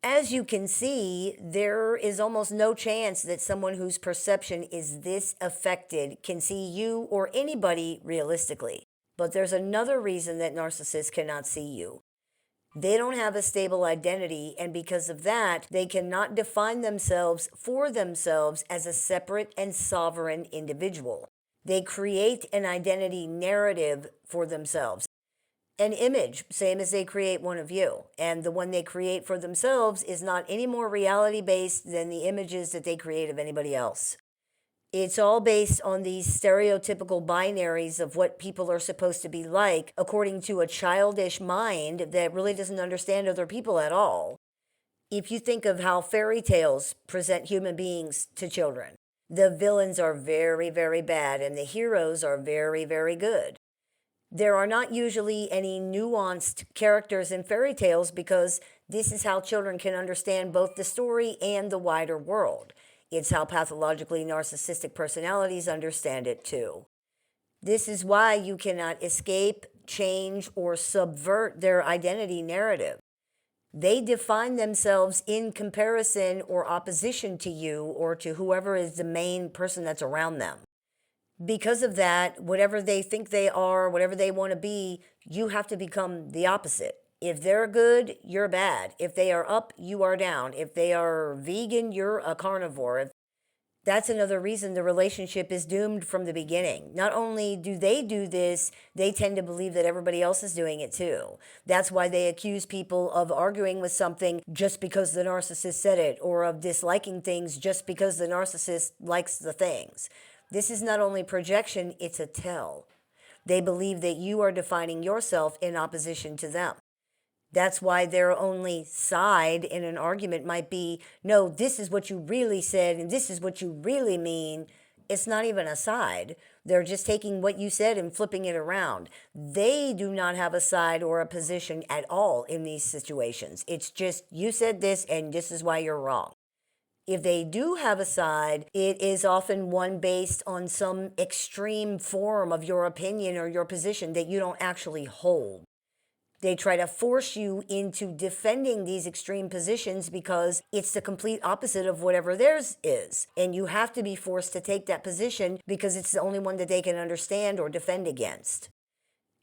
As you can see, there is almost no chance that someone whose perception is this affected can see you or anybody realistically. But there's another reason that narcissists cannot see you. They don't have a stable identity, and because of that, they cannot define themselves for themselves as a separate and sovereign individual. They create an identity narrative for themselves, an image, same as they create one of you. And the one they create for themselves is not any more reality-based than the images that they create of anybody else. It's all based on these stereotypical binaries of what people are supposed to be like, according to a childish mind that really doesn't understand other people at all. If you think of how fairy tales present human beings to children, the villains are very, very bad and the heroes are very, very good. There are not usually any nuanced characters in fairy tales because this is how children can understand both the story and the wider world. It's how pathologically narcissistic personalities understand it too. This is why you cannot escape, change, or subvert their identity narrative. They define themselves in comparison or opposition to you or to whoever is the main person that's around them. Because of that, whatever they think they are, whatever they want to be, you have to become the opposite. If they're good, you're bad. If they are up, you are down. If they are vegan, you're a carnivore. That's another reason the relationship is doomed from the beginning. Not only do they do this, they tend to believe that everybody else is doing it too. That's why they accuse people of arguing with something just because the narcissist said it, or of disliking things just because the narcissist likes the things. This is not only projection, it's a tell. They believe that you are defining yourself in opposition to them. That's why their only side in an argument might be, no, this is what you really said, and this is what you really mean. It's not even a side. They're just taking what you said and flipping it around. They do not have a side or a position at all in these situations. It's just, you said this, and this is why you're wrong. If they do have a side, it is often one based on some extreme form of your opinion or your position that you don't actually hold. They try to force you into defending these extreme positions because it's the complete opposite of whatever theirs is. And you have to be forced to take that position because it's the only one that they can understand or defend against.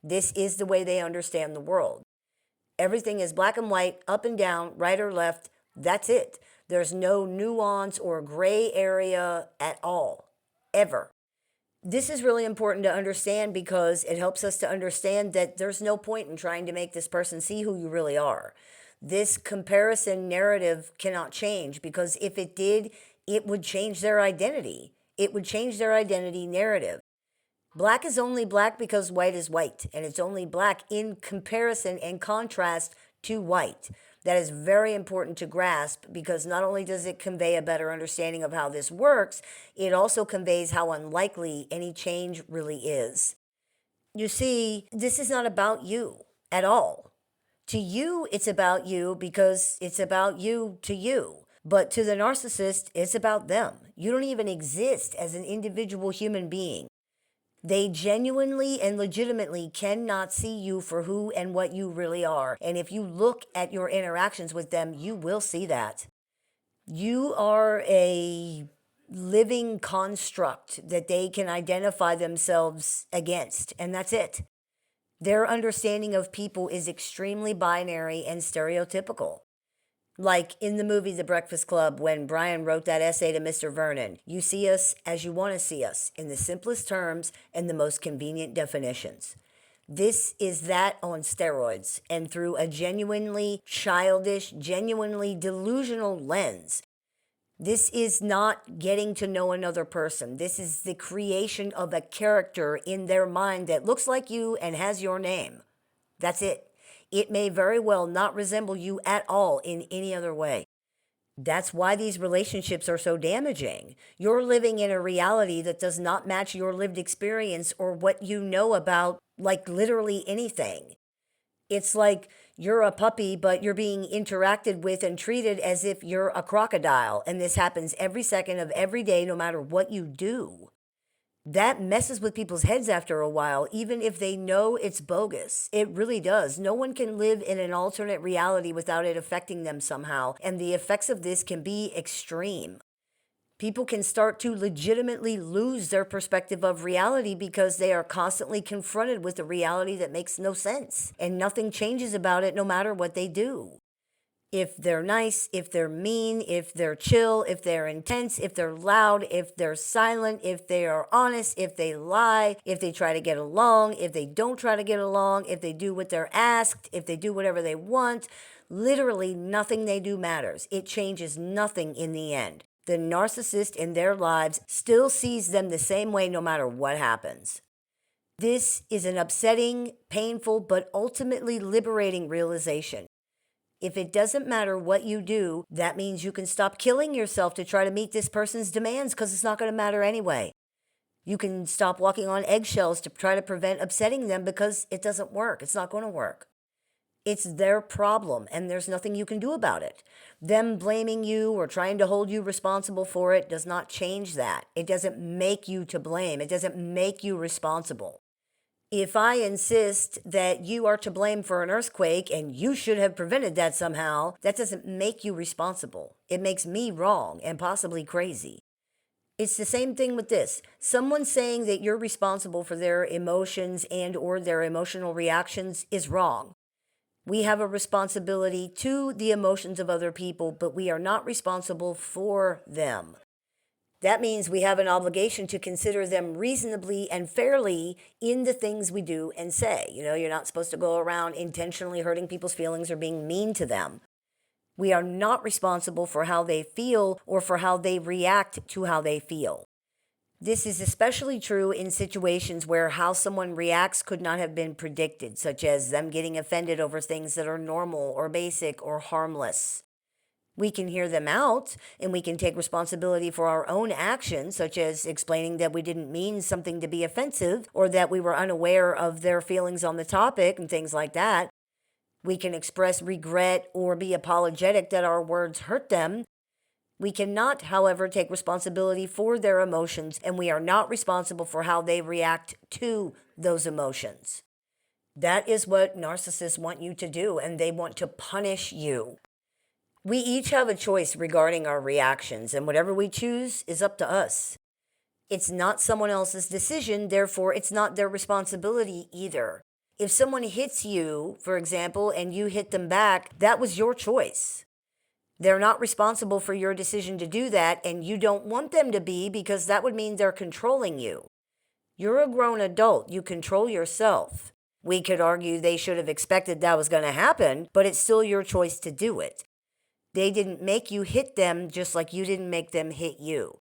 This is the way they understand the world. Everything is black and white, up and down, right or left. That's it. There's no nuance or gray area at all, ever. This is really important to understand because it helps us to understand that there's no point in trying to make this person see who you really are. This comparison narrative cannot change, because if it did, it would change their identity. It would change their identity narrative. Black is only black because white is white, and it's only black in comparison and contrast to white. That is very important to grasp, because not only does it convey a better understanding of how this works, it also conveys how unlikely any change really is. You see, this is not about you at all. To you, it's about you because it's about you to you. But to the narcissist, it's about them. You don't even exist as an individual human being. They genuinely and legitimately cannot see you for who and what you really are. And if you look at your interactions with them, you will see that. You are a living construct that they can identify themselves against, and that's it. Their understanding of people is extremely binary and stereotypical. Like in the movie The Breakfast Club, when Brian wrote that essay to Mr. Vernon, you see us as you want to see us, in the simplest terms and the most convenient definitions. This is that on steroids, and through a genuinely childish, genuinely delusional lens. This is not getting to know another person. This is the creation of a character in their mind that looks like you and has your name. That's it. It may very well not resemble you at all in any other way. That's why these relationships are so damaging. You're living in a reality that does not match your lived experience or what you know about, like, literally anything. It's like you're a puppy, but you're being interacted with and treated as if you're a crocodile. And this happens every second of every day, no matter what you do. That messes with people's heads after a while, even if they know it's bogus. It really does. No one can live in an alternate reality without it affecting them somehow, and the effects of this can be extreme. People can start to legitimately lose their perspective of reality because they are constantly confronted with a reality that makes no sense, and nothing changes about it no matter what they do. If they're nice, if they're mean, if they're chill, if they're intense, if they're loud, if they're silent, if they are honest, if they lie, if they try to get along, if they don't try to get along, if they do what they're asked, if they do whatever they want, literally nothing they do matters. It changes nothing in the end. The narcissist in their lives still sees them the same way no matter what happens. This is an upsetting, painful, but ultimately liberating realization. If it doesn't matter what you do, that means you can stop killing yourself to try to meet this person's demands, because it's not going to matter anyway. You can stop walking on eggshells to try to prevent upsetting them, because it doesn't work. It's not going to work. It's their problem, and there's nothing you can do about it. Them blaming you or trying to hold you responsible for it does not change that. It doesn't make you to blame. It doesn't make you responsible. If I insist that you are to blame for an earthquake and you should have prevented that somehow, that doesn't make you responsible. It makes me wrong and possibly crazy. It's the same thing with this. Someone saying that you're responsible for their emotions and or their emotional reactions is wrong. We have a responsibility to the emotions of other people, but we are not responsible for them. That means we have an obligation to consider them reasonably and fairly in the things we do and say. You're not supposed to go around intentionally hurting people's feelings or being mean to them. We are not responsible for how they feel or for how they react to how they feel. This is especially true in situations where how someone reacts could not have been predicted, such as them getting offended over things that are normal or basic or harmless. We can hear them out and we can take responsibility for our own actions, such as explaining that we didn't mean something to be offensive or that we were unaware of their feelings on the topic and things like that. We can express regret or be apologetic that our words hurt them. We cannot, however, take responsibility for their emotions, and we are not responsible for how they react to those emotions. That is what narcissists want you to do, and they want to punish you. We each have a choice regarding our reactions, and whatever we choose is up to us. It's not someone else's decision, therefore, it's not their responsibility either. If someone hits you, for example, and you hit them back, that was your choice. They're not responsible for your decision to do that, and you don't want them to be because that would mean they're controlling you. You're a grown adult. You control yourself. We could argue they should have expected that was going to happen, but it's still your choice to do it. They didn't make you hit them just like you didn't make them hit you.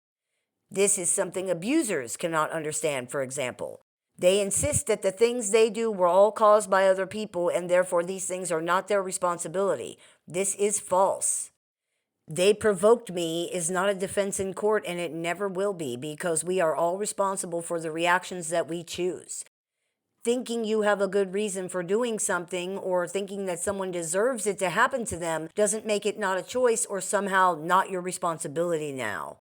This is something abusers cannot understand, for example. They insist that the things they do were all caused by other people, and therefore these things are not their responsibility. This is false. They provoked me is not a defense in court, and it never will be, because we are all responsible for the reactions that we choose. Thinking you have a good reason for doing something or thinking that someone deserves it to happen to them doesn't make it not a choice or somehow not your responsibility now.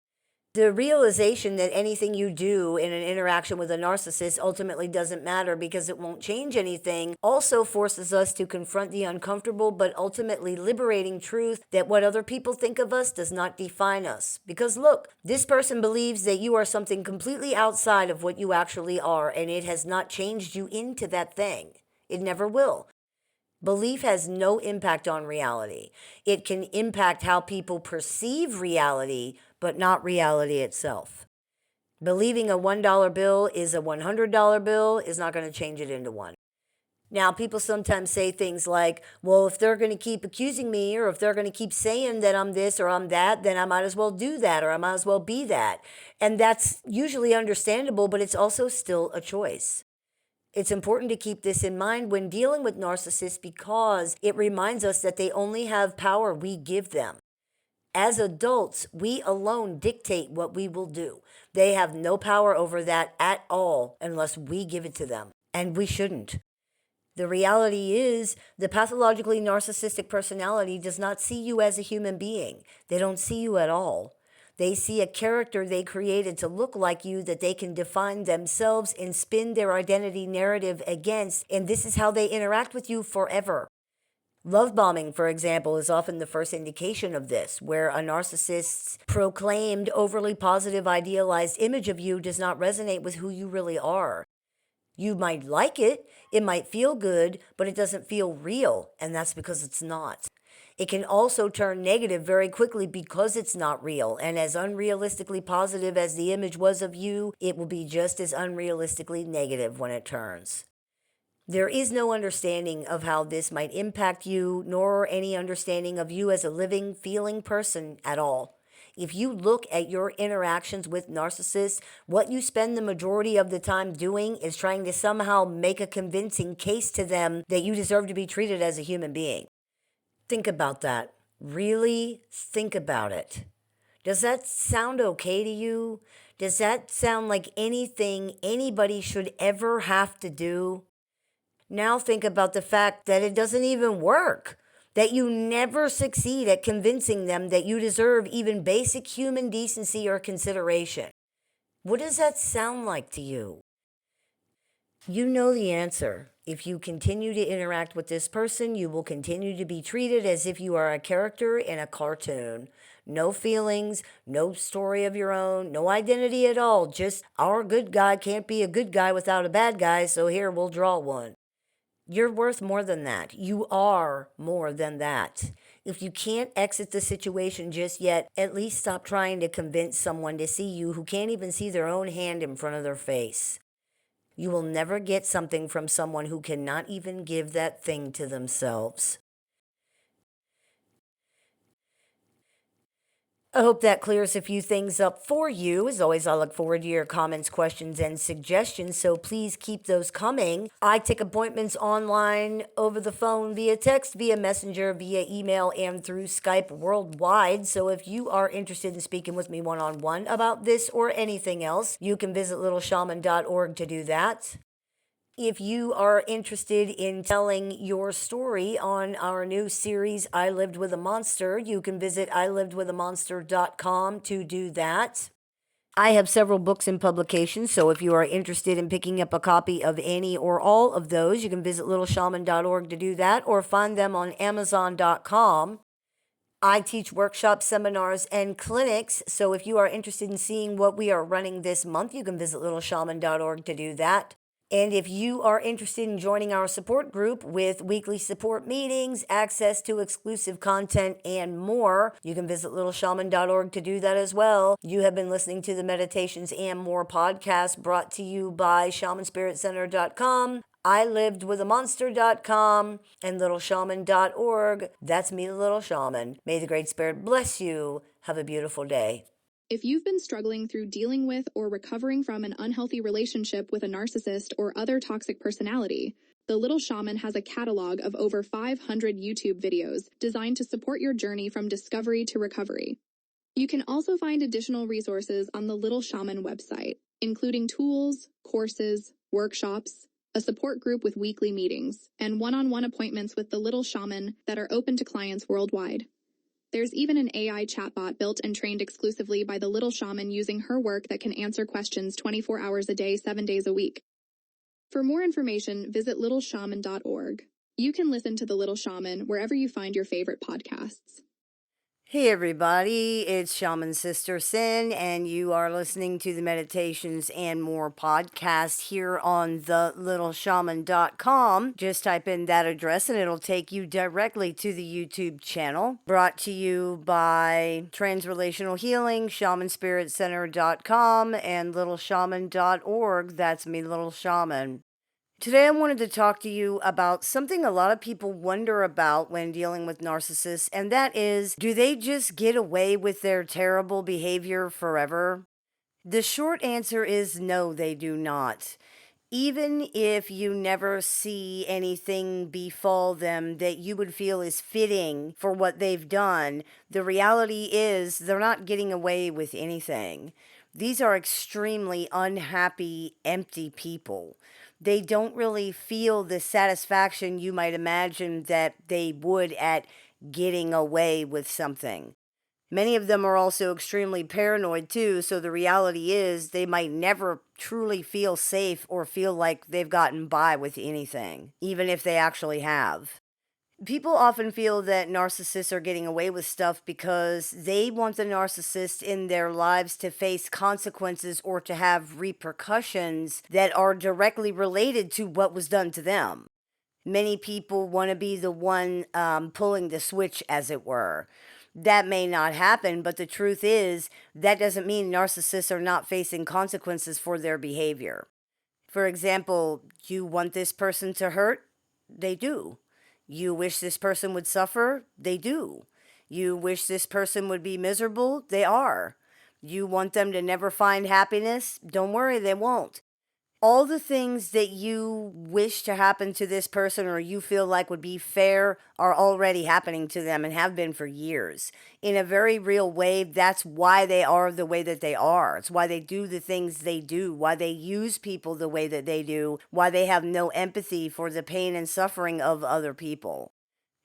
The realization that anything you do in an interaction with a narcissist ultimately doesn't matter because it won't change anything also forces us to confront the uncomfortable but ultimately liberating truth that what other people think of us does not define us. Because look, this person believes that you are something completely outside of what you actually are, and it has not changed you into that thing. It never will. Belief has no impact on reality. It can impact how people perceive reality, but not reality itself. Believing a $1 bill is a $100 bill is not going to change it into one. Now, people sometimes say things like, well, if they're going to keep accusing me or if they're going to keep saying that I'm this or I'm that, then I might as well do that or I might as well be that. And that's usually understandable, but it's also still a choice. It's important to keep this in mind when dealing with narcissists because it reminds us that they only have power we give them. As adults, we alone dictate what we will do. They have no power over that at all unless we give it to them, and we shouldn't. The reality is, the pathologically narcissistic personality does not see you as a human being. They don't see you at all. They see a character they created to look like you that they can define themselves and spin their identity narrative against, and this is how they interact with you forever. Love bombing, for example, is often the first indication of this, where a narcissist's proclaimed overly positive idealized image of you does not resonate with who you really are. You might like it, it might feel good, but it doesn't feel real, and that's because it's not. It can also turn negative very quickly because it's not real, and as unrealistically positive as the image was of you, it will be just as unrealistically negative when it turns. There is no understanding of how this might impact you, nor any understanding of you as a living, feeling person at all. If you look at your interactions with narcissists, what you spend the majority of the time doing is trying to somehow make a convincing case to them that you deserve to be treated as a human being. Think about that. Really think about it. Does that sound okay to you? Does that sound like anything anybody should ever have to do? Now think about the fact that it doesn't even work, that you never succeed at convincing them that you deserve even basic human decency or consideration. What does that sound like to you? You know the answer. If you continue to interact with this person, you will continue to be treated as if you are a character in a cartoon. no feelings, no story of your own, no identity at all. Just our good guy can't be a good guy without a bad guy, so here we'll draw one. You're worth more than that. You are more than that. If you can't exit the situation just yet, at least stop trying to convince someone to see you who can't even see their own hand in front of their face. You will never get something from someone who cannot even give that thing to themselves. I hope that clears a few things up for you. As always, I look forward to your comments, questions, and suggestions, so please keep those coming. I take appointments online, over the phone, via text, via messenger, via email, and through Skype worldwide. So if you are interested in speaking with me one-on-one about this or anything else, you can visit littleshaman.org to do that. If you are interested in telling your story on our new series, I Lived with a Monster, you can visit ilivedwithamonster.com to do that. I have several books in publication, so if you are interested in picking up a copy of any or all of those, you can visit littleshaman.org to do that or find them on amazon.com. I teach workshops, seminars, and clinics, so if you are interested in seeing what we are running this month, you can visit littleshaman.org to do that. And if you are interested in joining our support group with weekly support meetings, access to exclusive content, and more, you can visit littleshaman.org to do that as well. You have been listening to the Meditations and More podcast brought to you by shamanspiritcenter.com, ilivedwithamonster.com, and littleshaman.org. That's me, the Little Shaman. May the Great Spirit bless you. Have a beautiful day. If you've been struggling through dealing with or recovering from an unhealthy relationship with a narcissist or other toxic personality, the Little Shaman has a catalog of over 500 YouTube videos designed to support your journey from discovery to recovery. You can also find additional resources on the Little Shaman website, including tools, courses, workshops, a support group with weekly meetings, and one-on-one appointments with the Little Shaman that are open to clients worldwide. There's even an AI chatbot built and trained exclusively by the Little Shaman using her work that can answer questions 24 hours a day, 7 days a week. For more information, visit littleshaman.org. You can listen to The Little Shaman wherever you find your favorite podcasts. Hey everybody, it's Shaman Sister Sin, and you are listening to the Meditations and More podcast here on thelittleshaman.com. Just type in that address and it'll take you directly to the YouTube channel. Brought to you by Transrelational Healing, shamanspiritcenter.com, and littleshaman.org. That's me, Little Shaman. Today I wanted to talk to you about something a lot of people wonder about when dealing with narcissists, and that is, do they just get away with their terrible behavior forever? The short answer is no, they do not. Even if you never see anything befall them that you would feel is fitting for what they've done, the reality is they're not getting away with anything. These are extremely unhappy, empty people. They don't really feel the satisfaction you might imagine that they would at getting away with something. Many of them are also extremely paranoid too, so the reality is they might never truly feel safe or feel like they've gotten by with anything, even if they actually have. People often feel that narcissists are getting away with stuff because they want the narcissist in their lives to face consequences or to have repercussions that are directly related to what was done to them. Many people want to be the one pulling the switch, as it were. That may not happen, but the truth is, that doesn't mean narcissists are not facing consequences for their behavior. For example, you want this person to hurt? They do. You wish this person would suffer? They do. You wish this person would be miserable? They are. You want them to never find happiness? Don't worry, they won't. All the things that you wish to happen to this person or you feel like would be fair are already happening to them and have been for years. In a very real way, that's why they are the way that they are. It's why they do the things they do, why they use people the way that they do, why they have no empathy for the pain and suffering of other people.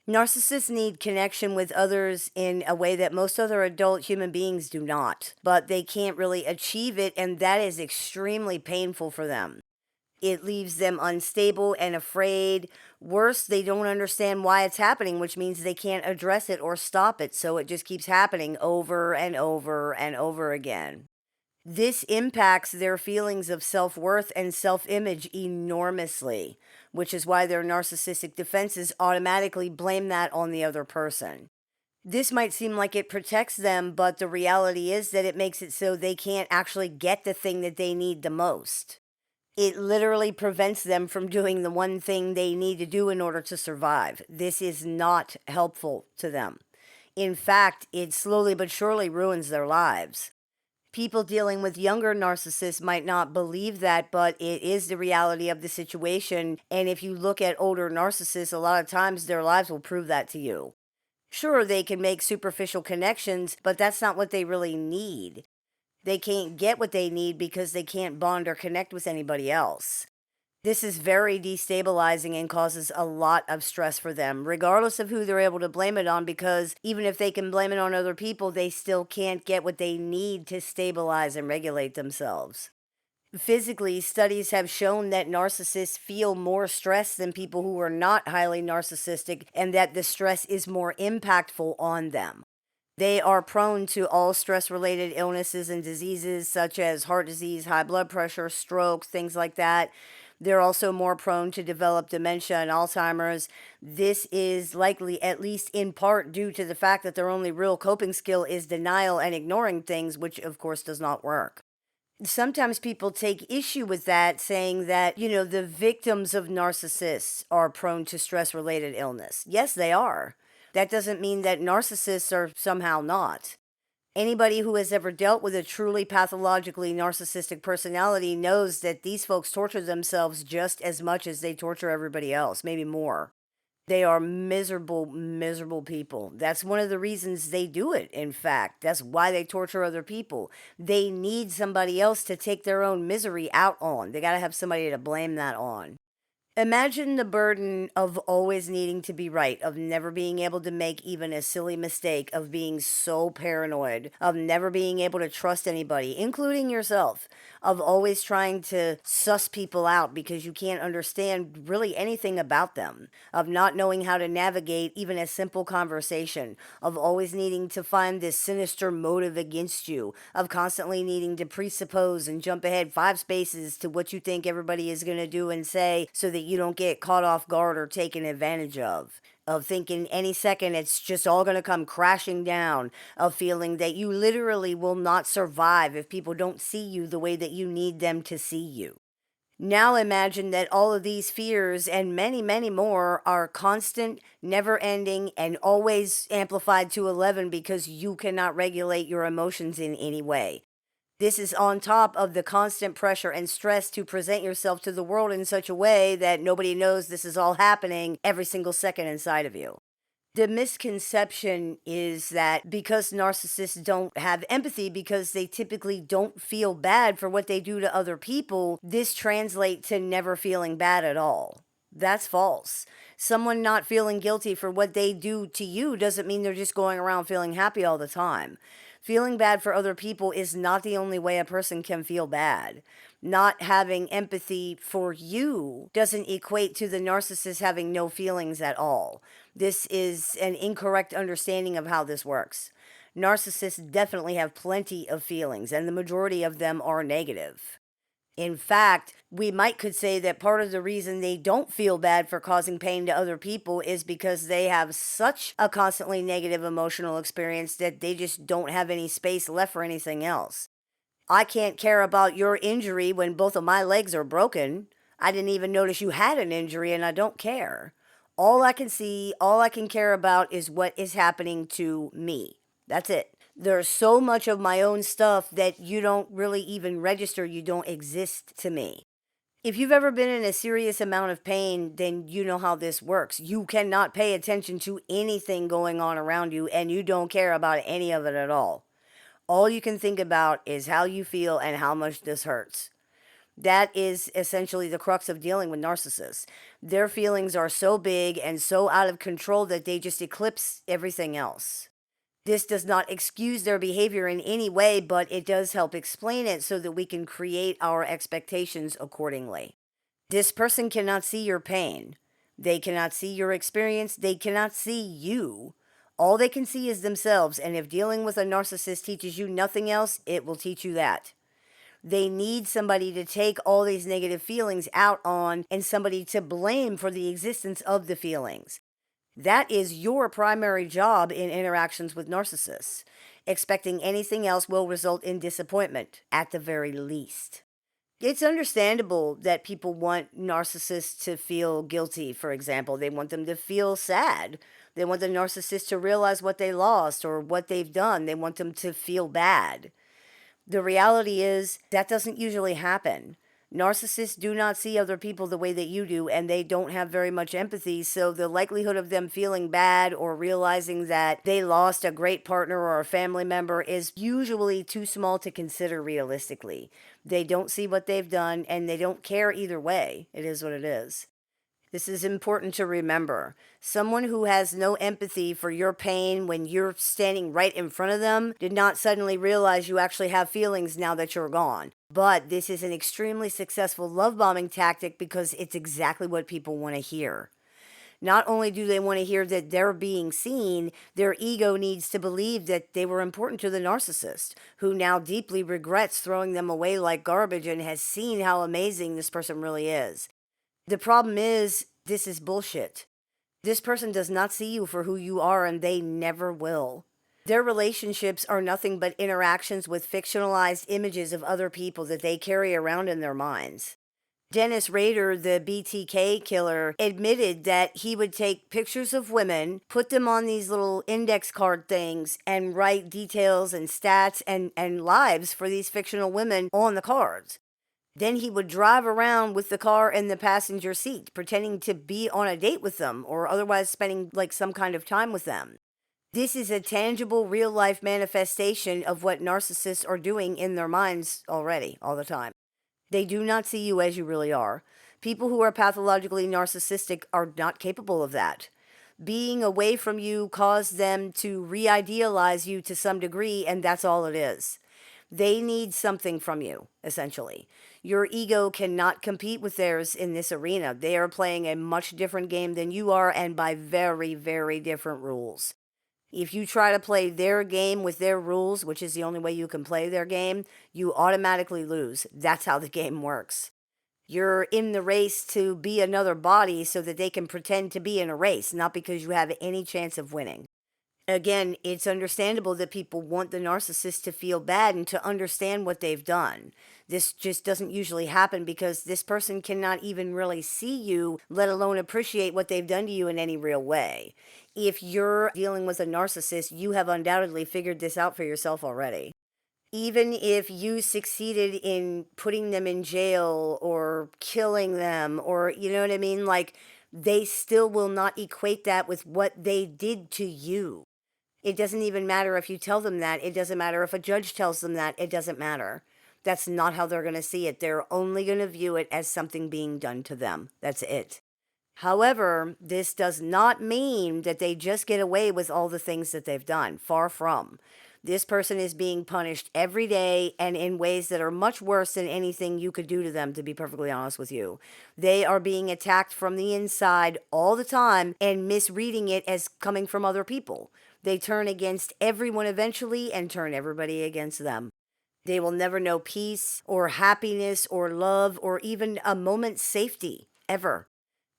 Narcissists need connection with others in a way that most other adult human beings do not, but they can't really achieve it, and that is extremely painful for them. It leaves them unstable and afraid. Worse, they don't understand why it's happening, which means they can't address it or stop it. So it just keeps happening over and over and over again. This impacts their feelings of self worth and self image enormously, which is why their narcissistic defenses automatically blame that on the other person. This might seem like it protects them, but the reality is that it makes it so they can't actually get the thing that they need the most. It literally prevents them from doing the one thing they need to do in order to survive. This is not helpful to them. In fact, it slowly but surely ruins their lives. People dealing with younger narcissists might not believe that, but it is the reality of the situation. And if you look at older narcissists, a lot of times their lives will prove that to you. Sure, they can make superficial connections, but that's not what they really need. They can't get what they need because they can't bond or connect with anybody else. This is very destabilizing and causes a lot of stress for them, regardless of who they're able to blame it on, because even if they can blame it on other people, they still can't get what they need to stabilize and regulate themselves. Physically, studies have shown that narcissists feel more stress than people who are not highly narcissistic, and that the stress is more impactful on them. They are prone to all stress related illnesses and diseases such as heart disease, high blood pressure, stroke, things like that. They're also more prone to develop dementia and Alzheimer's. This is likely, at least in part, due to the fact that their only real coping skill is denial and ignoring things, which of course does not work. Sometimes people take issue with that, saying that, the victims of narcissists are prone to stress related illness. Yes, they are. That doesn't mean that narcissists are somehow not. Anybody who has ever dealt with a truly pathologically narcissistic personality knows that these folks torture themselves just as much as they torture everybody else, maybe more. They are miserable, miserable people. That's one of the reasons they do it, in fact. That's why they torture other people. They need somebody else to take their own misery out on. They got to have somebody to blame that on. Imagine the burden of always needing to be right, of never being able to make even a silly mistake, of being so paranoid, of never being able to trust anybody, including yourself, of always trying to suss people out because you can't understand really anything about them, of not knowing how to navigate even a simple conversation, of always needing to find this sinister motive against you, of constantly needing to presuppose and jump ahead 5 spaces to what you think everybody is going to do and say so that you don't get caught off guard or taken advantage of thinking any second it's just all going to come crashing down, of feeling that you literally will not survive if people don't see you the way that you need them to see you. Now imagine that all of these fears and many, many more are constant, never ending, and always amplified to 11 because you cannot regulate your emotions in any way. This is on top of the constant pressure and stress to present yourself to the world in such a way that nobody knows this is all happening every single second inside of you. The misconception is that because narcissists don't have empathy, because they typically don't feel bad for what they do to other people, this translates to never feeling bad at all. That's false. Someone not feeling guilty for what they do to you doesn't mean they're just going around feeling happy all the time. Feeling bad for other people is not the only way a person can feel bad. Not having empathy for you doesn't equate to the narcissist having no feelings at all. This is an incorrect understanding of how this works. Narcissists definitely have plenty of feelings, and the majority of them are negative. In fact, we could say that part of the reason they don't feel bad for causing pain to other people is because they have such a constantly negative emotional experience that they just don't have any space left for anything else. I can't care about your injury when both of my legs are broken. I didn't even notice you had an injury and I don't care. All I can see, all I can care about is what is happening to me. That's it. There's so much of my own stuff that you don't really even register, you don't exist to me. If you've ever been in a serious amount of pain, then you know how this works. You cannot pay attention to anything going on around you, and you don't care about any of it at all. All you can think about is how you feel and how much this hurts. That is essentially the crux of dealing with narcissists. Their feelings are so big and so out of control that they just eclipse everything else. This does not excuse their behavior in any way, but it does help explain it so that we can create our expectations accordingly. This person cannot see your pain. They cannot see your experience. They cannot see you. All they can see is themselves. And if dealing with a narcissist teaches you nothing else, it will teach you that. They need somebody to take all these negative feelings out on and somebody to blame for the existence of the feelings. That is your primary job in interactions with narcissists. Expecting anything else will result in disappointment, at the very least. It's understandable that people want narcissists to feel guilty, for example. They want them to feel sad. They want the narcissist to realize what they lost or what they've done. They want them to feel bad. The reality is that doesn't usually happen. Narcissists do not see other people the way that you do, and they don't have very much empathy, so the likelihood of them feeling bad or realizing that they lost a great partner or a family member is usually too small to consider realistically. They don't see what they've done, and they don't care either way. It is what it is. This is important to remember. Someone who has no empathy for your pain when you're standing right in front of them did not suddenly realize you actually have feelings now that you're gone. But this is an extremely successful love bombing tactic because it's exactly what people want to hear. Not only do they want to hear that they're being seen, their ego needs to believe that they were important to the narcissist, who now deeply regrets throwing them away like garbage and has seen how amazing this person really is. The problem is, this is bullshit. This person does not see you for who you are, and they never will. Their relationships are nothing but interactions with fictionalized images of other people that they carry around in their minds. Dennis Rader, the BTK killer, admitted that he would take pictures of women, put them on these little index card things, and write details and stats and lives for these fictional women on the cards. Then he would drive around with the car in the passenger seat, pretending to be on a date with them or otherwise spending like some kind of time with them. This is a tangible, real life manifestation of what narcissists are doing in their minds already, all the time. They do not see you as you really are. People who are pathologically narcissistic are not capable of that. Being away from you caused them to re-idealize you to some degree, and that's all it is. They need something from you, essentially. Your ego cannot compete with theirs in this arena. They are playing a much different game than you are, and by very, very different rules. If you try to play their game with their rules, which is the only way you can play their game, you automatically lose. That's how the game works. You're in the race to be another body so that they can pretend to be in a race, not because you have any chance of winning. Again, it's understandable that people want the narcissist to feel bad and to understand what they've done. This just doesn't usually happen because this person cannot even really see you, let alone appreciate what they've done to you in any real way. If you're dealing with a narcissist, you have undoubtedly figured this out for yourself already. Even if you succeeded in putting them in jail or killing them, or you know what I mean? Like, they still will not equate that with what they did to you. It doesn't even matter if you tell them that. It doesn't matter if a judge tells them that. It doesn't matter. That's not how they're going to see it. They're only going to view it as something being done to them. That's it. However, this does not mean that they just get away with all the things that they've done. Far from. This person is being punished every day and in ways that are much worse than anything you could do to them, to be perfectly honest with you. They are being attacked from the inside all the time and misreading it as coming from other people. They turn against everyone eventually and turn everybody against them. They will never know peace or happiness or love or even a moment's safety, ever.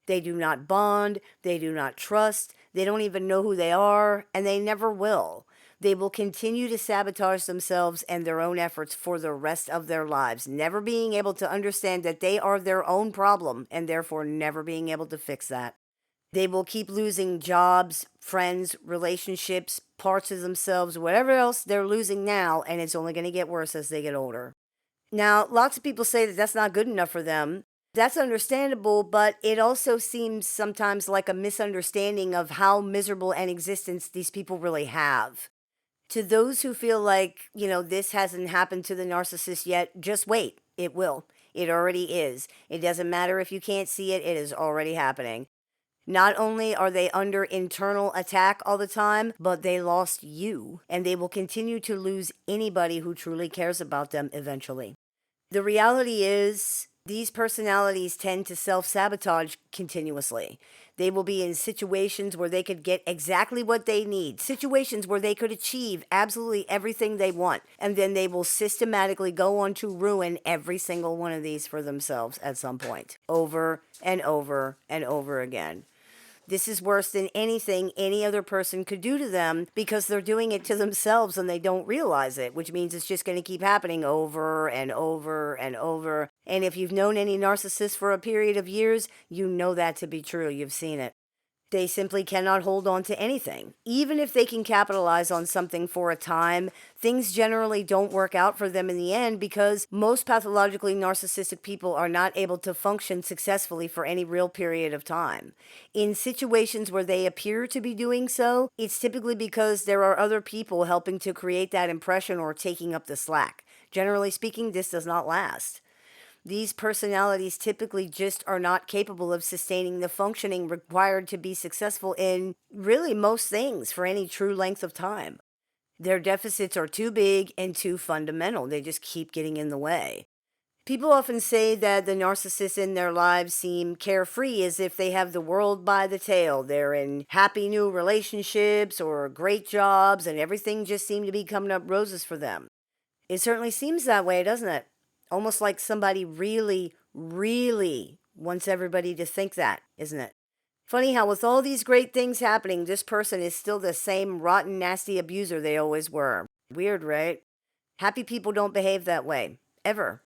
They do not bond, they do not trust, they don't even know who they are, and they never will. They will continue to sabotage themselves and their own efforts for the rest of their lives, never being able to understand that they are their own problem and therefore never being able to fix that. They will keep losing jobs, friends, relationships, parts of themselves, whatever else they're losing now, and it's only going to get worse as they get older. Now, lots of people say that that's not good enough for them. That's understandable, but it also seems sometimes like a misunderstanding of how miserable an existence these people really have. To those who feel like, this hasn't happened to the narcissist yet, just wait. It will. It already is. It doesn't matter if you can't see it, it is already happening. Not only are they under internal attack all the time, but they lost you, and they will continue to lose anybody who truly cares about them eventually. The reality is, These personalities tend to self sabotage continuously. They will be in situations where they could get exactly what they need, situations where they could achieve absolutely everything they want, and then they will systematically go on to ruin every single one of these for themselves at some point, over and over and over again. This is worse than anything any other person could do to them because they're doing it to themselves and they don't realize it, which means it's just going to keep happening over and over and over. And if you've known any narcissists for a period of years, you know that to be true. You've seen it. They simply cannot hold on to anything. Even if they can capitalize on something for a time, things generally don't work out for them in the end because most pathologically narcissistic people are not able to function successfully for any real period of time. In situations where they appear to be doing so, it's typically because there are other people helping to create that impression or taking up the slack. Generally speaking, this does not last. These personalities typically just are not capable of sustaining the functioning required to be successful in really most things for any true length of time. Their deficits are too big and too fundamental. They just keep getting in the way. People often say that the narcissists in their lives seem carefree as if they have the world by the tail. They're in happy new relationships or great jobs and everything just seems to be coming up roses for them. It certainly seems that way, doesn't it? Almost like somebody really, really wants everybody to think that, isn't it? Funny how with all these great things happening, this person is still the same rotten, nasty abuser they always were. Weird, right? Happy people don't behave that way. Ever.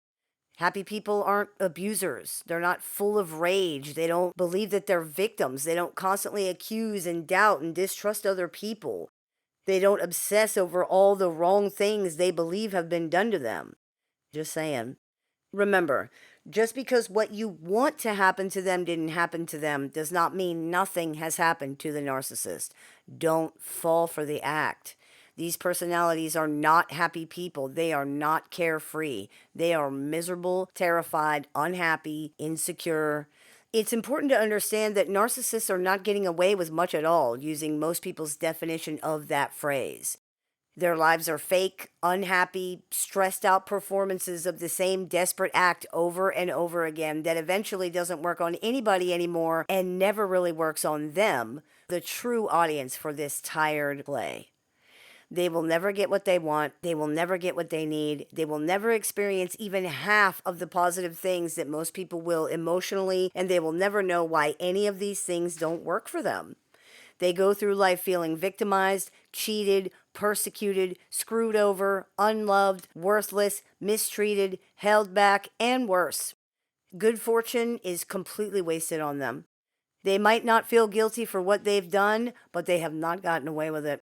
Happy people aren't abusers. They're not full of rage. They don't believe that they're victims. They don't constantly accuse and doubt and distrust other people. They don't obsess over all the wrong things they believe have been done to them. Just saying. Remember, just because what you want to happen to them didn't happen to them does not mean nothing has happened to the narcissist. Don't fall for the act. These personalities are not happy people. They are not carefree. They are miserable, terrified, unhappy, insecure. It's important to understand that narcissists are not getting away with much at all, using most people's definition of that phrase. Their lives are fake, unhappy, stressed out performances of the same desperate act over and over again that eventually doesn't work on anybody anymore and never really works on them, the true audience for this tired play. They will never get what they want. They will never get what they need. They will never experience even half of the positive things that most people will emotionally, and they will never know why any of these things don't work for them. They go through life feeling victimized, cheated, persecuted, screwed over, unloved, worthless, mistreated, held back, and worse. Good fortune is completely wasted on them. They might not feel guilty for what they've done, but they have not gotten away with it.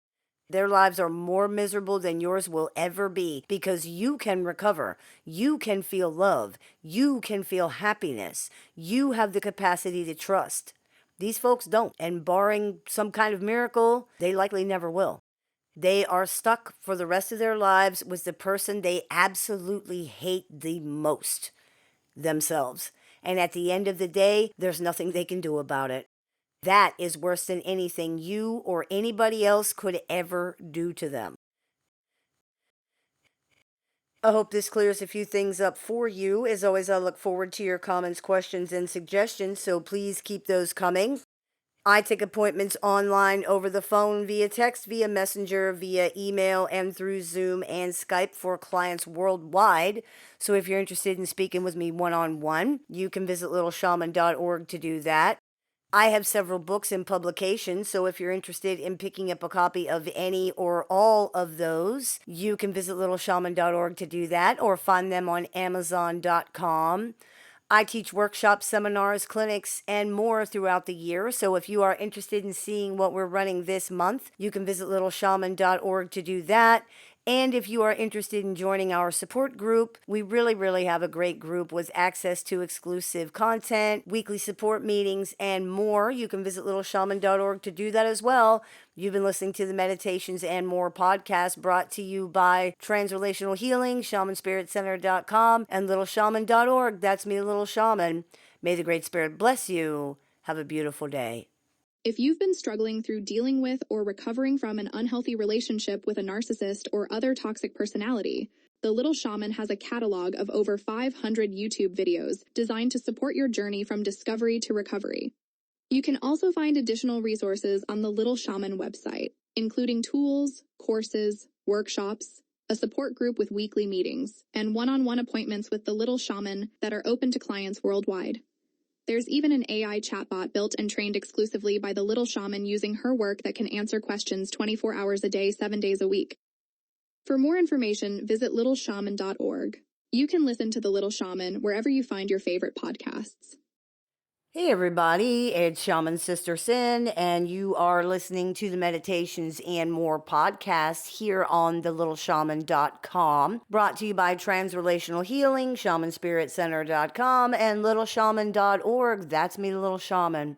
Their lives are more miserable than yours will ever be because you can recover. You can feel love. You can feel happiness. You have the capacity to trust. These folks don't, and barring some kind of miracle, they likely never will. They are stuck for the rest of their lives with the person they absolutely hate the most, themselves. And at the end of the day, there's nothing they can do about it. That is worse than anything you or anybody else could ever do to them. I hope this clears a few things up for you. As always, I look forward to your comments, questions, and suggestions, so please keep those coming. I take appointments online, over the phone, via text, via messenger, via email, and through Zoom and Skype for clients worldwide. So if you're interested in speaking with me one-on-one, you can visit littleshaman.org to do that. I have several books in publication, so if you're interested in picking up a copy of any or all of those, you can visit littleshaman.org to do that or find them on amazon.com. I teach workshops, seminars, clinics, and more throughout the year. So if you are interested in seeing what we're running this month, you can visit littleshaman.org to do that. And if you are interested in joining our support group, we really have a great group with access to exclusive content, weekly support meetings, and more. You can visit littleshaman.org to do that as well. You've been listening to the Meditations and More podcast brought to you by Transrelational Healing, shamanspiritcenter.com, and littleshaman.org. That's me, Little Shaman. May the Great Spirit bless you. Have a beautiful day. If you've been struggling through dealing with or recovering from an unhealthy relationship with a narcissist or other toxic personality, The Little Shaman has a catalog of over 500 YouTube videos designed to support your journey from discovery to recovery. You can also find additional resources on the Little Shaman website, including tools, courses, workshops, a support group with weekly meetings, and one-on-one appointments with the Little Shaman that are open to clients worldwide. There's even an AI chatbot built and trained exclusively by the Little Shaman using her work that can answer questions 24 hours a day, 7 days a week. For more information, visit littleshaman.org. You can listen to The Little Shaman wherever you find your favorite podcasts. Hey everybody, it's Shaman Sister Sin, and you are listening to the Meditations and More podcast here on thelittleshaman.com, brought to you by Transrelational Healing, shamanspiritcenter.com, and littleshaman.org. That's me, the Little Shaman.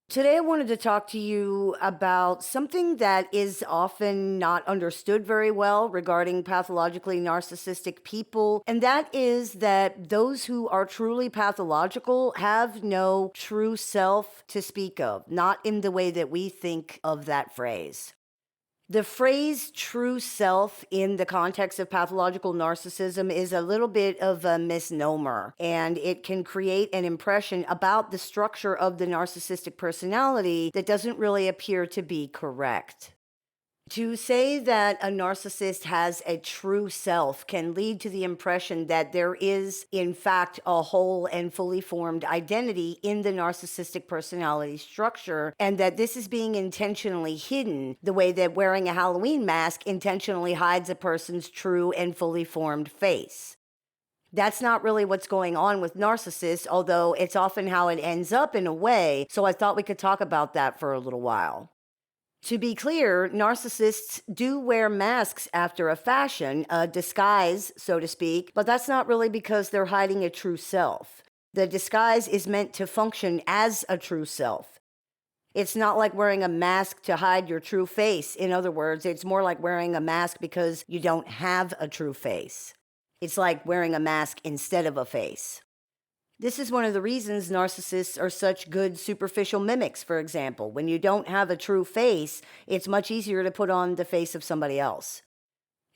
Today I wanted to talk to you about something that is often not understood very well regarding pathologically narcissistic people, and that is that those who are truly pathological have no true self to speak of, not in the way that we think of that phrase. The phrase true self in the context of pathological narcissism is a little bit of a misnomer, and it can create an impression about the structure of the narcissistic personality that doesn't really appear to be correct. To say that a narcissist has a true self can lead to the impression that there is, in fact, a whole and fully formed identity in the narcissistic personality structure, and that this is being intentionally hidden, the way that wearing a Halloween mask intentionally hides a person's true and fully formed face. That's not really what's going on with narcissists, although it's often how it ends up in a way, so I thought we could talk about that for a little while. To be clear, narcissists do wear masks after a fashion, a disguise, so to speak, but that's not really because they're hiding a true self. The disguise is meant to function as a true self. It's not like wearing a mask to hide your true face. In other words, it's more like wearing a mask because you don't have a true face. It's like wearing a mask instead of a face. This is one of the reasons narcissists are such good superficial mimics, for example. When you don't have a true face, it's much easier to put on the face of somebody else.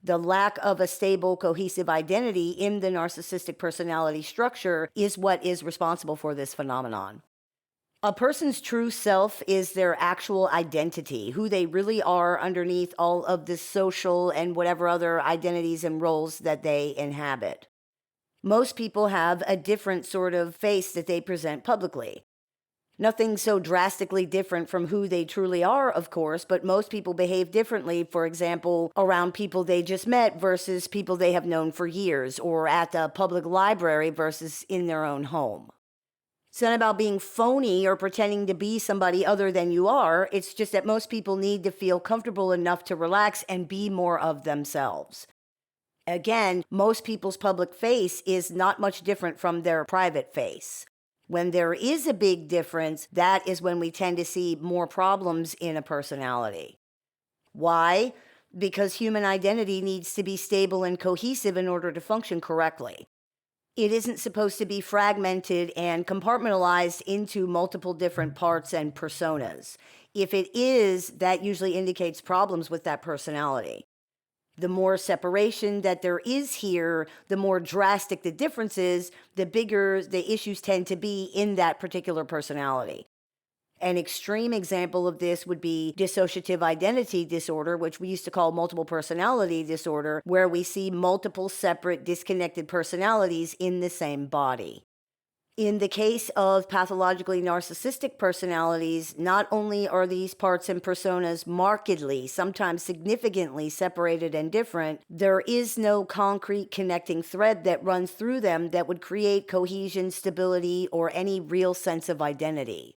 The lack of a stable, cohesive identity in the narcissistic personality structure is what is responsible for this phenomenon. A person's true self is their actual identity, who they really are underneath all of the social and whatever other identities and roles that they inhabit. Most people have a different sort of face that they present publicly. Nothing so drastically different from who they truly are, of course, but most people behave differently, for example, around people they just met versus people they have known for years, or at the public library versus in their own home. It's not about being phony or pretending to be somebody other than you are. It's just that most people need to feel comfortable enough to relax and be more of themselves. Again, most people's public face is not much different from their private face. When there is a big difference, that is when we tend to see more problems in a personality. Why? Because human identity needs to be stable and cohesive in order to function correctly. It isn't supposed to be fragmented and compartmentalized into multiple different parts and personas. If it is, that usually indicates problems with that personality. The more separation that there is here, the more drastic the difference is, the bigger the issues tend to be in that particular personality. An extreme example of this would be dissociative identity disorder, which we used to call multiple personality disorder, where we see multiple separate disconnected personalities in the same body. In the case of pathologically narcissistic personalities, not only are these parts and personas markedly, sometimes significantly separated and different, there is no concrete connecting thread that runs through them that would create cohesion, stability, or any real sense of identity.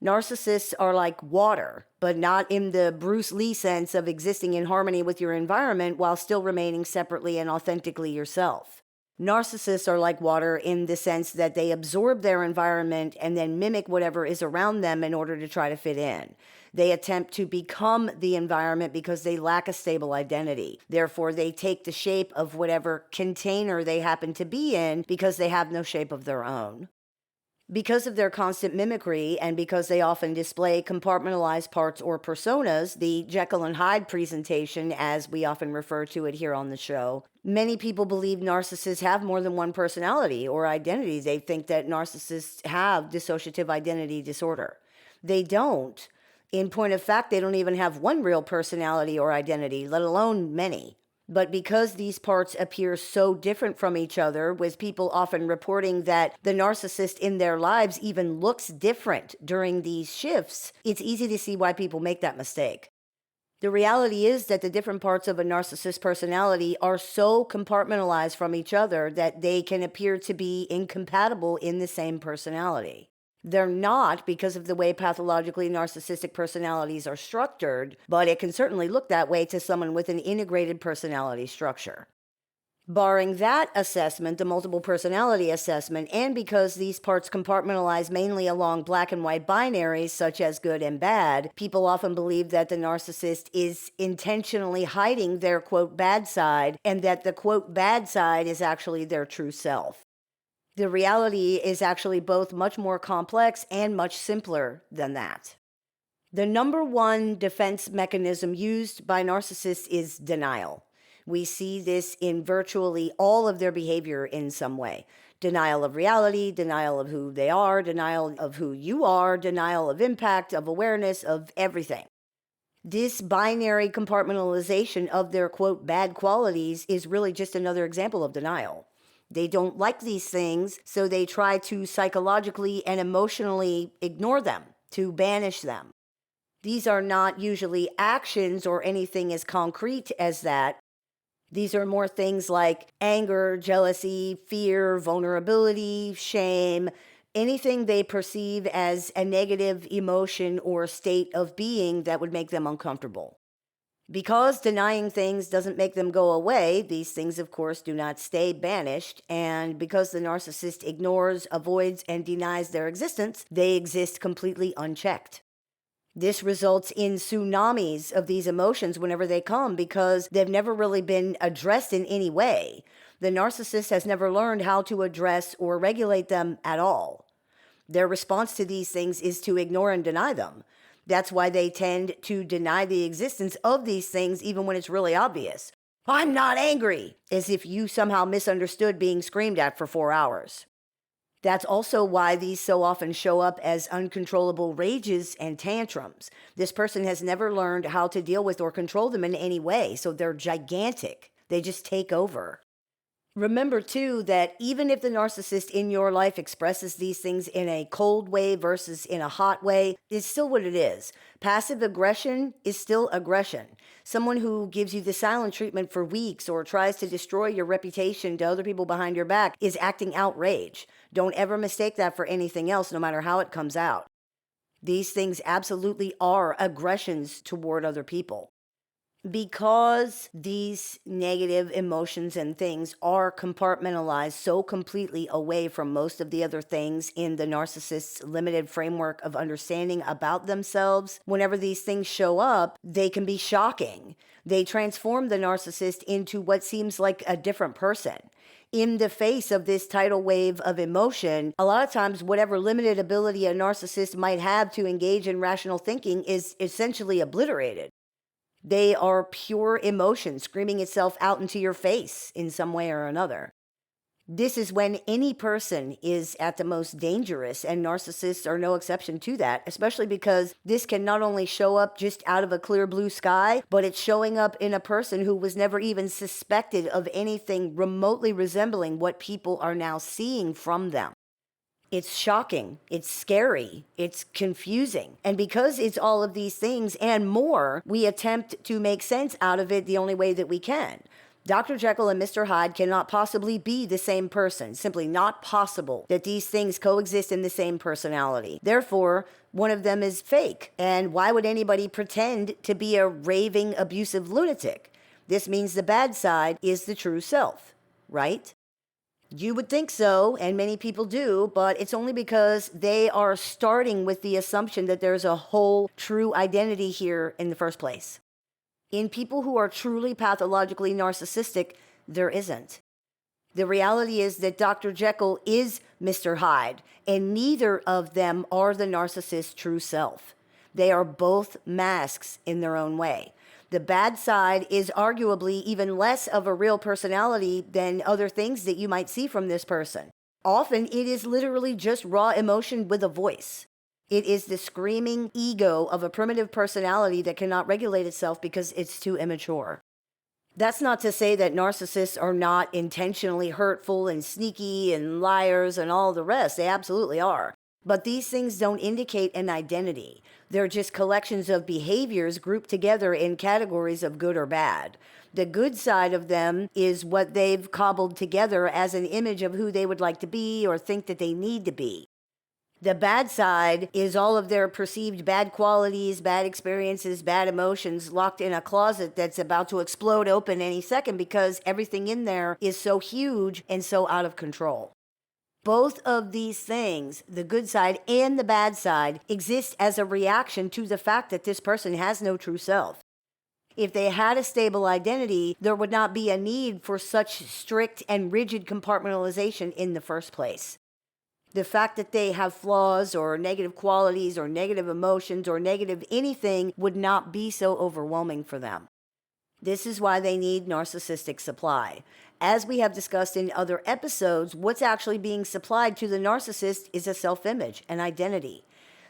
Narcissists are like water, but not in the Bruce Lee sense of existing in harmony with your environment while still remaining separately and authentically yourself. Narcissists are like water in the sense that they absorb their environment and then mimic whatever is around them in order to try to fit in. They attempt to become the environment because they lack a stable identity. Therefore, they take the shape of whatever container they happen to be in because they have no shape of their own. Because of their constant mimicry and because they often display compartmentalized parts or personas, the Jekyll and Hyde presentation, as we often refer to it here on the show, many people believe narcissists have more than one personality or identity. They think that narcissists have dissociative identity disorder. They don't. In point of fact, they don't even have one real personality or identity, let alone many. But because these parts appear so different from each other, with people often reporting that the narcissist in their lives even looks different during these shifts, it's easy to see why people make that mistake. The reality is that the different parts of a narcissist personality are so compartmentalized from each other that they can appear to be incompatible in the same personality. They're not because of the way pathologically narcissistic personalities are structured, but it can certainly look that way to someone with an integrated personality structure. Barring that assessment, the multiple personality assessment, and because these parts compartmentalize mainly along black and white binaries such as good and bad, people often believe that the narcissist is intentionally hiding their quote bad side and that the quote bad side is actually their true self. The reality is actually both much more complex and much simpler than that. The number one defense mechanism used by narcissists is denial. We see this in virtually all of their behavior in some way. Denial of reality, denial of who they are, denial of who you are, denial of impact, of awareness, of everything. This binary compartmentalization of their quote bad qualities is really just another example of denial. They don't like these things, so they try to psychologically and emotionally ignore them, to banish them. These are not usually actions or anything as concrete as that. These are more things like anger, jealousy, fear, vulnerability, shame, anything they perceive as a negative emotion or state of being that would make them uncomfortable. Because denying things doesn't make them go away, these things, of course, do not stay banished. And because the narcissist ignores, avoids, and denies their existence, they exist completely unchecked. This results in tsunamis of these emotions whenever they come because they've never really been addressed in any way. The narcissist has never learned how to address or regulate them at all. Their response to these things is to ignore and deny them. That's why they tend to deny the existence of these things even when it's really obvious. I'm not angry, as if you somehow misunderstood being screamed at for 4 hours. That's also why these so often show up as uncontrollable rages and tantrums. This person has never learned how to deal with or control them in any way, so they're gigantic. They just take over. Remember, too, that even if the narcissist in your life expresses these things in a cold way versus in a hot way, it's still what it is. Passive aggression is still aggression. Someone who gives you the silent treatment for weeks or tries to destroy your reputation to other people behind your back is acting outrage. Don't ever mistake that for anything else, no matter how it comes out. These things absolutely are aggressions toward other people. Because these negative emotions and things are compartmentalized so completely away from most of the other things in the narcissist's limited framework of understanding about themselves, whenever these things show up, they can be shocking. They transform the narcissist into what seems like a different person. In the face of this tidal wave of emotion, a lot of times whatever limited ability a narcissist might have to engage in rational thinking is essentially obliterated. They are pure emotion screaming itself out into your face in some way or another. This is when any person is at the most dangerous, and narcissists are no exception to that, especially because this can not only show up just out of a clear blue sky, but it's showing up in a person who was never even suspected of anything remotely resembling what people are now seeing from them. It's shocking, it's scary, it's confusing. And because it's all of these things and more, we attempt to make sense out of it the only way that we can. Dr. Jekyll and Mr. Hyde cannot possibly be the same person. Simply not possible that these things coexist in the same personality. Therefore, one of them is fake. And why would anybody pretend to be a raving, abusive lunatic? This means the bad side is the true self, right? You would think so, and many people do, but it's only because they are starting with the assumption that there's a whole true identity here in the first place. In people who are truly pathologically narcissistic, there isn't. The reality is that Dr. Jekyll is Mr. Hyde, and neither of them are the narcissist's true self. They are both masks in their own way. The bad side is arguably even less of a real personality than other things that you might see from this person. Often it is literally just raw emotion with a voice. It is the screaming ego of a primitive personality that cannot regulate itself because it's too immature. That's not to say that narcissists are not intentionally hurtful and sneaky and liars and all the rest. They absolutely are. But these things don't indicate an identity. They're just collections of behaviors grouped together in categories of good or bad. The good side of them is what they've cobbled together as an image of who they would like to be or think that they need to be. The bad side is all of their perceived bad qualities, bad experiences, bad emotions locked in a closet that's about to explode open any second because everything in there is so huge and so out of control. Both of these things, the good side and the bad side, exist as a reaction to the fact that this person has no true self. If they had a stable identity, there would not be a need for such strict and rigid compartmentalization in the first place. The fact that they have flaws or negative qualities or negative emotions or negative anything would not be so overwhelming for them. This is why they need narcissistic supply. As we have discussed in other episodes, what's actually being supplied to the narcissist is a self-image, an identity.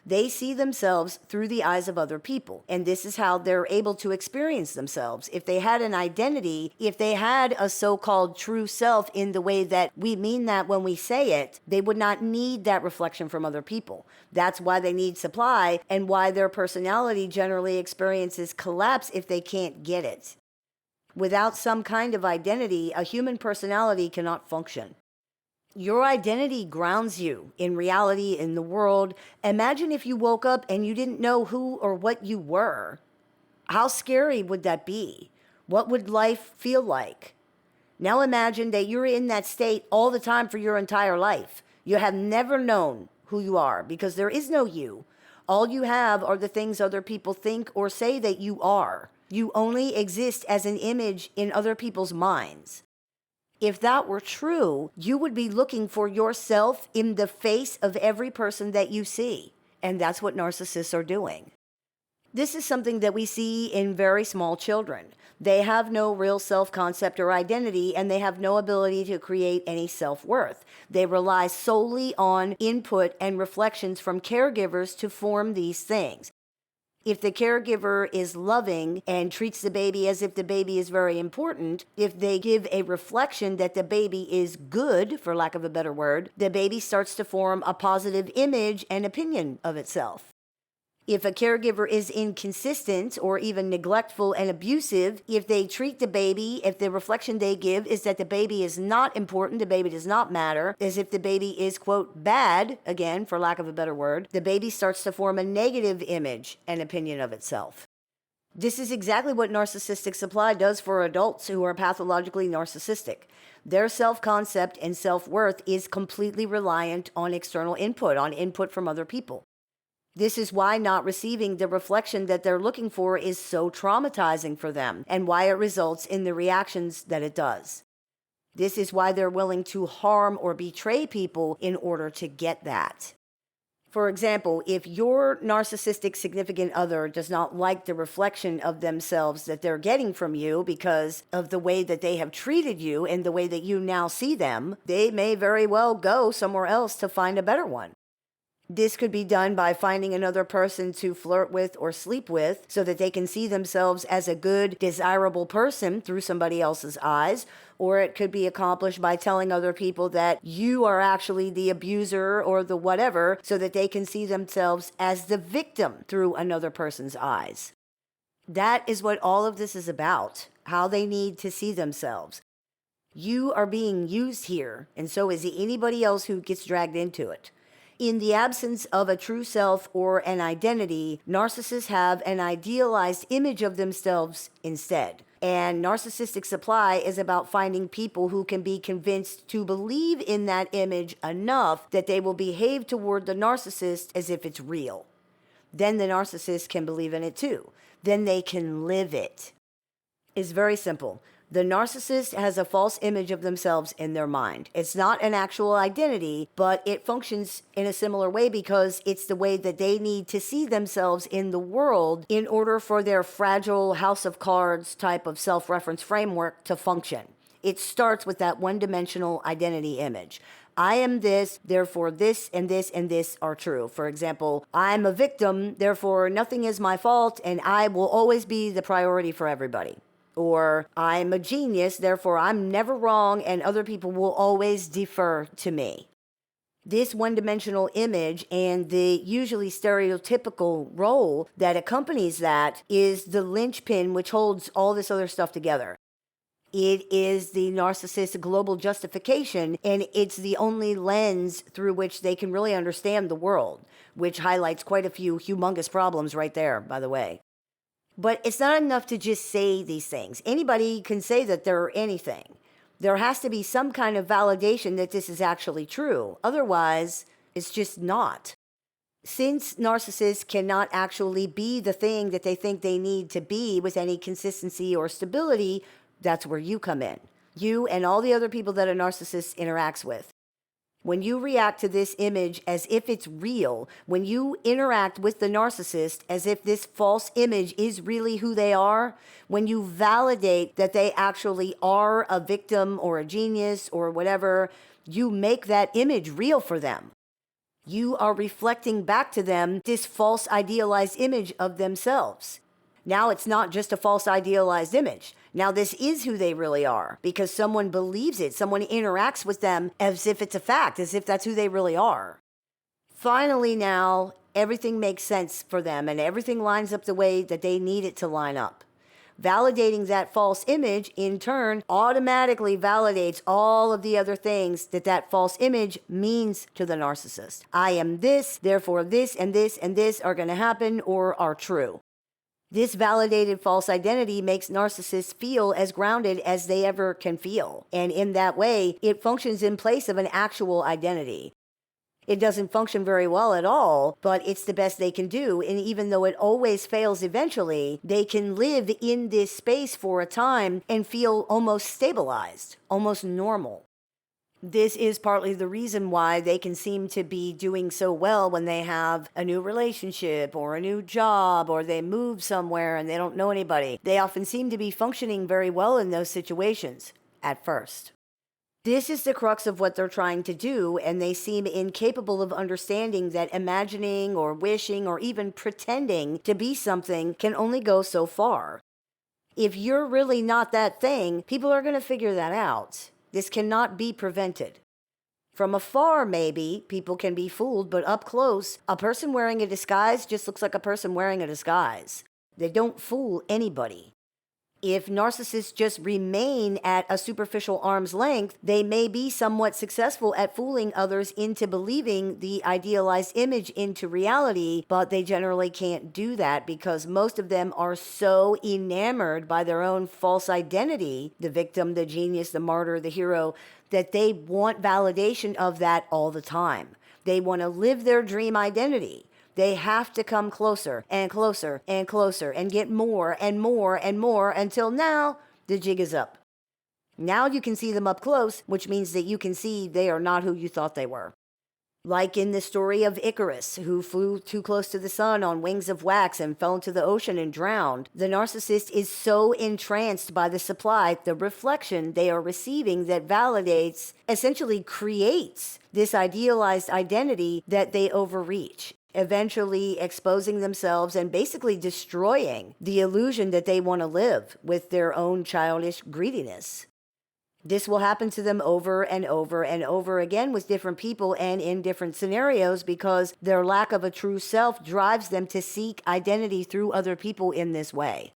They see themselves through the eyes of other people, and this is how they're able to experience themselves. If they had an identity, if they had a so-called true self in the way that we mean that when we say it, they would not need that reflection from other people. That's why they need supply and why their personality generally experiences collapse if they can't get it. Without some kind of identity, a human personality cannot function. Your identity grounds you in reality, in the world. Imagine if you woke up and you didn't know who or what you were. How scary would that be? What would life feel like? Now imagine that you're in that state all the time for your entire life. You have never known who you are because there is no you. All you have are the things other people think or say that you are. You only exist as an image in other people's minds. If that were true, you would be looking for yourself in the face of every person that you see. And that's what narcissists are doing. This is something that we see in very small children. They have no real self-concept or identity, and they have no ability to create any self-worth. They rely solely on input and reflections from caregivers to form these things. If the caregiver is loving and treats the baby as if the baby is very important, if they give a reflection that the baby is good, for lack of a better word, the baby starts to form a positive image and opinion of itself. If a caregiver is inconsistent or even neglectful and abusive, if they treat the baby, if the reflection they give is that the baby is not important, the baby does not matter, as if the baby is, quote, bad, again, for lack of a better word, the baby starts to form a negative image and opinion of itself. This is exactly what narcissistic supply does for adults who are pathologically narcissistic. Their self-concept and self-worth is completely reliant on external input, on input from other people. This is why not receiving the reflection that they're looking for is so traumatizing for them, and why it results in the reactions that it does. This is why they're willing to harm or betray people in order to get that. For example, if your narcissistic significant other does not like the reflection of themselves that they're getting from you because of the way that they have treated you and the way that you now see them, they may very well go somewhere else to find a better one. This could be done by finding another person to flirt with or sleep with so that they can see themselves as a good, desirable person through somebody else's eyes. Or it could be accomplished by telling other people that you are actually the abuser or the whatever so that they can see themselves as the victim through another person's eyes. That is what all of this is about, how they need to see themselves. You are being used here, and so is anybody else who gets dragged into it. In the absence of a true self or an identity, narcissists have an idealized image of themselves instead. And narcissistic supply is about finding people who can be convinced to believe in that image enough that they will behave toward the narcissist as if it's real. Then the narcissist can believe in it too. Then they can live it. It's very simple. The narcissist has a false image of themselves in their mind. It's not an actual identity, but it functions in a similar way because it's the way that they need to see themselves in the world in order for their fragile house of cards type of self-reference framework to function. It starts with that one-dimensional identity image. I am this, therefore this and this and this are true. For example, I'm a victim, therefore nothing is my fault, and I will always be the priority for everybody. Or I'm a genius, therefore I'm never wrong, and other people will always defer to me. This one-dimensional image and the usually stereotypical role that accompanies that is the linchpin which holds all this other stuff together. It is the narcissist's global justification, and it's the only lens through which they can really understand the world, which highlights quite a few humongous problems right there, by the way. But it's not enough to just say these things. Anybody can say that they're anything. There has to be some kind of validation that this is actually true. Otherwise, it's just not. Since narcissists cannot actually be the thing that they think they need to be with any consistency or stability, that's where you come in. You and all the other people that a narcissist interacts with. When you react to this image as if it's real, when you interact with the narcissist as if this false image is really who they are, when you validate that they actually are a victim or a genius or whatever, you make that image real for them. You are reflecting back to them this false idealized image of themselves. Now it's not just a false idealized image. Now this is who they really are because someone believes it. Someone interacts with them as if it's a fact, as if that's who they really are. Finally now, everything makes sense for them and everything lines up the way that they need it to line up. Validating that false image, in turn, automatically validates all of the other things that that false image means to the narcissist. I am this, therefore this and this and this are going to happen or are true. This validated false identity makes narcissists feel as grounded as they ever can feel. And in that way, it functions in place of an actual identity. It doesn't function very well at all, but it's the best they can do. And even though it always fails eventually, they can live in this space for a time and feel almost stabilized, almost normal. This is partly the reason why they can seem to be doing so well when they have a new relationship or a new job or they move somewhere and they don't know anybody. They often seem to be functioning very well in those situations at first. This is the crux of what they're trying to do, and they seem incapable of understanding that imagining or wishing or even pretending to be something can only go so far. If you're really not that thing, people are going to figure that out. This cannot be prevented. From afar, maybe, people can be fooled, but up close, a person wearing a disguise just looks like a person wearing a disguise. They don't fool anybody. If narcissists just remain at a superficial arm's length, they may be somewhat successful at fooling others into believing the idealized image into reality, but they generally can't do that because most of them are so enamored by their own false identity, the victim, the genius, the martyr, the hero, that they want validation of that all the time. They want to live their dream identity. They have to come closer and closer and closer and get more and more and more until now the jig is up. Now you can see them up close, which means that you can see they are not who you thought they were. Like in the story of Icarus, who flew too close to the sun on wings of wax and fell into the ocean and drowned. The narcissist is so entranced by the supply, the reflection they are receiving that validates, essentially creates this idealized identity that they overreach, eventually exposing themselves and basically destroying the illusion that they want to live with their own childish greediness. This will happen to them over and over and over again with different people and in different scenarios because their lack of a true self drives them to seek identity through other people in this way.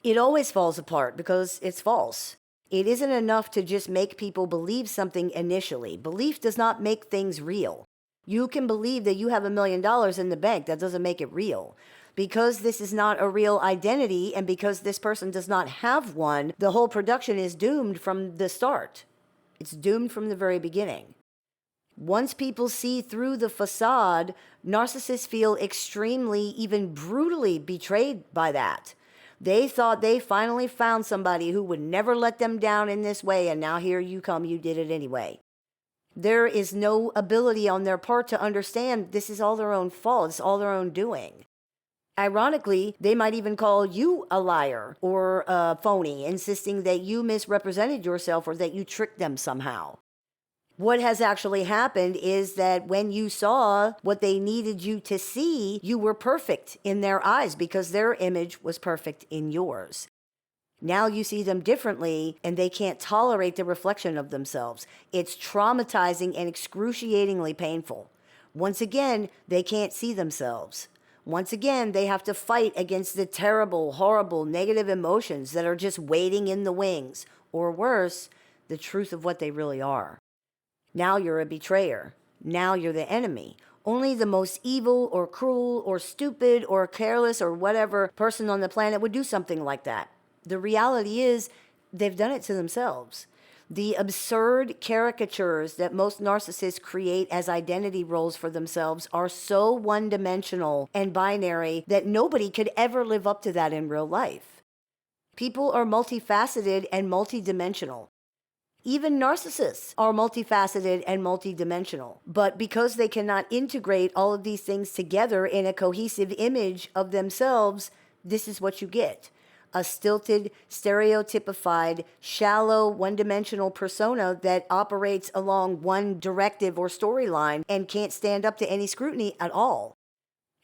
It always falls apart because it's false. It isn't enough to just make people believe something initially. Belief does not make things real. You can believe that you have $1 million in the bank. That doesn't make it real. Because this is not a real identity and because this person does not have one, the whole production is doomed from the start. It's doomed from the very beginning. Once people see through the facade, narcissists feel extremely, even brutally betrayed by that. They thought they finally found somebody who would never let them down in this way, and now here you come, you did it anyway. There is no ability on their part to understand this is all their own fault, it's all their own doing. Ironically, they might even call you a liar or a phony, insisting that you misrepresented yourself or that you tricked them somehow. What has actually happened is that when you saw what they needed you to see, you were perfect in their eyes because their image was perfect in yours. Now you see them differently and they can't tolerate the reflection of themselves. It's traumatizing and excruciatingly painful. Once again, they can't see themselves. Once again, they have to fight against the terrible, horrible, negative emotions that are just waiting in the wings, or worse, the truth of what they really are. Now you're a betrayer. Now you're the enemy. Only the most evil or cruel or stupid or careless or whatever person on the planet would do something like that. The reality is they've done it to themselves. The absurd caricatures that most narcissists create as identity roles for themselves are so one-dimensional and binary that nobody could ever live up to that in real life. People are multifaceted and multidimensional. Even narcissists are multifaceted and multidimensional. But because they cannot integrate all of these things together in a cohesive image of themselves, this is what you get. A stilted, stereotypified, shallow, one-dimensional persona that operates along one directive or storyline and can't stand up to any scrutiny at all.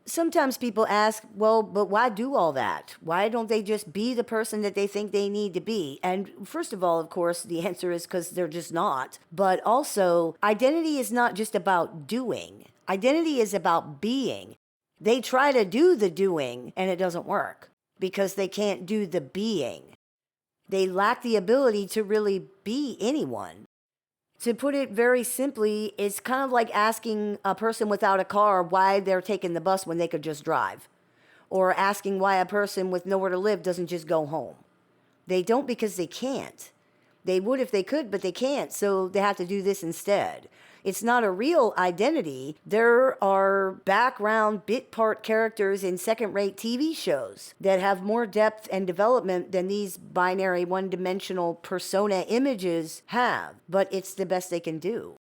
Sometimes people ask, well, but why do all that? Why don't they just be the person that they think they need to be? And first of all, of course, the answer is because they're just not. But also, identity is not just about doing. Identity is about being. They try to do the doing, and it doesn't work because they can't do the being. They lack the ability to really be anyone. To put it very simply, it's kind of like asking a person without a car why they're taking the bus when they could just drive, or asking why a person with nowhere to live doesn't just go home. They don't because they can't. They would if they could, but they can't, so they have to do this instead. It's not a real identity. There are background bit part characters in second-rate TV shows that have more depth and development than these binary one-dimensional persona images have, but it's the best they can do.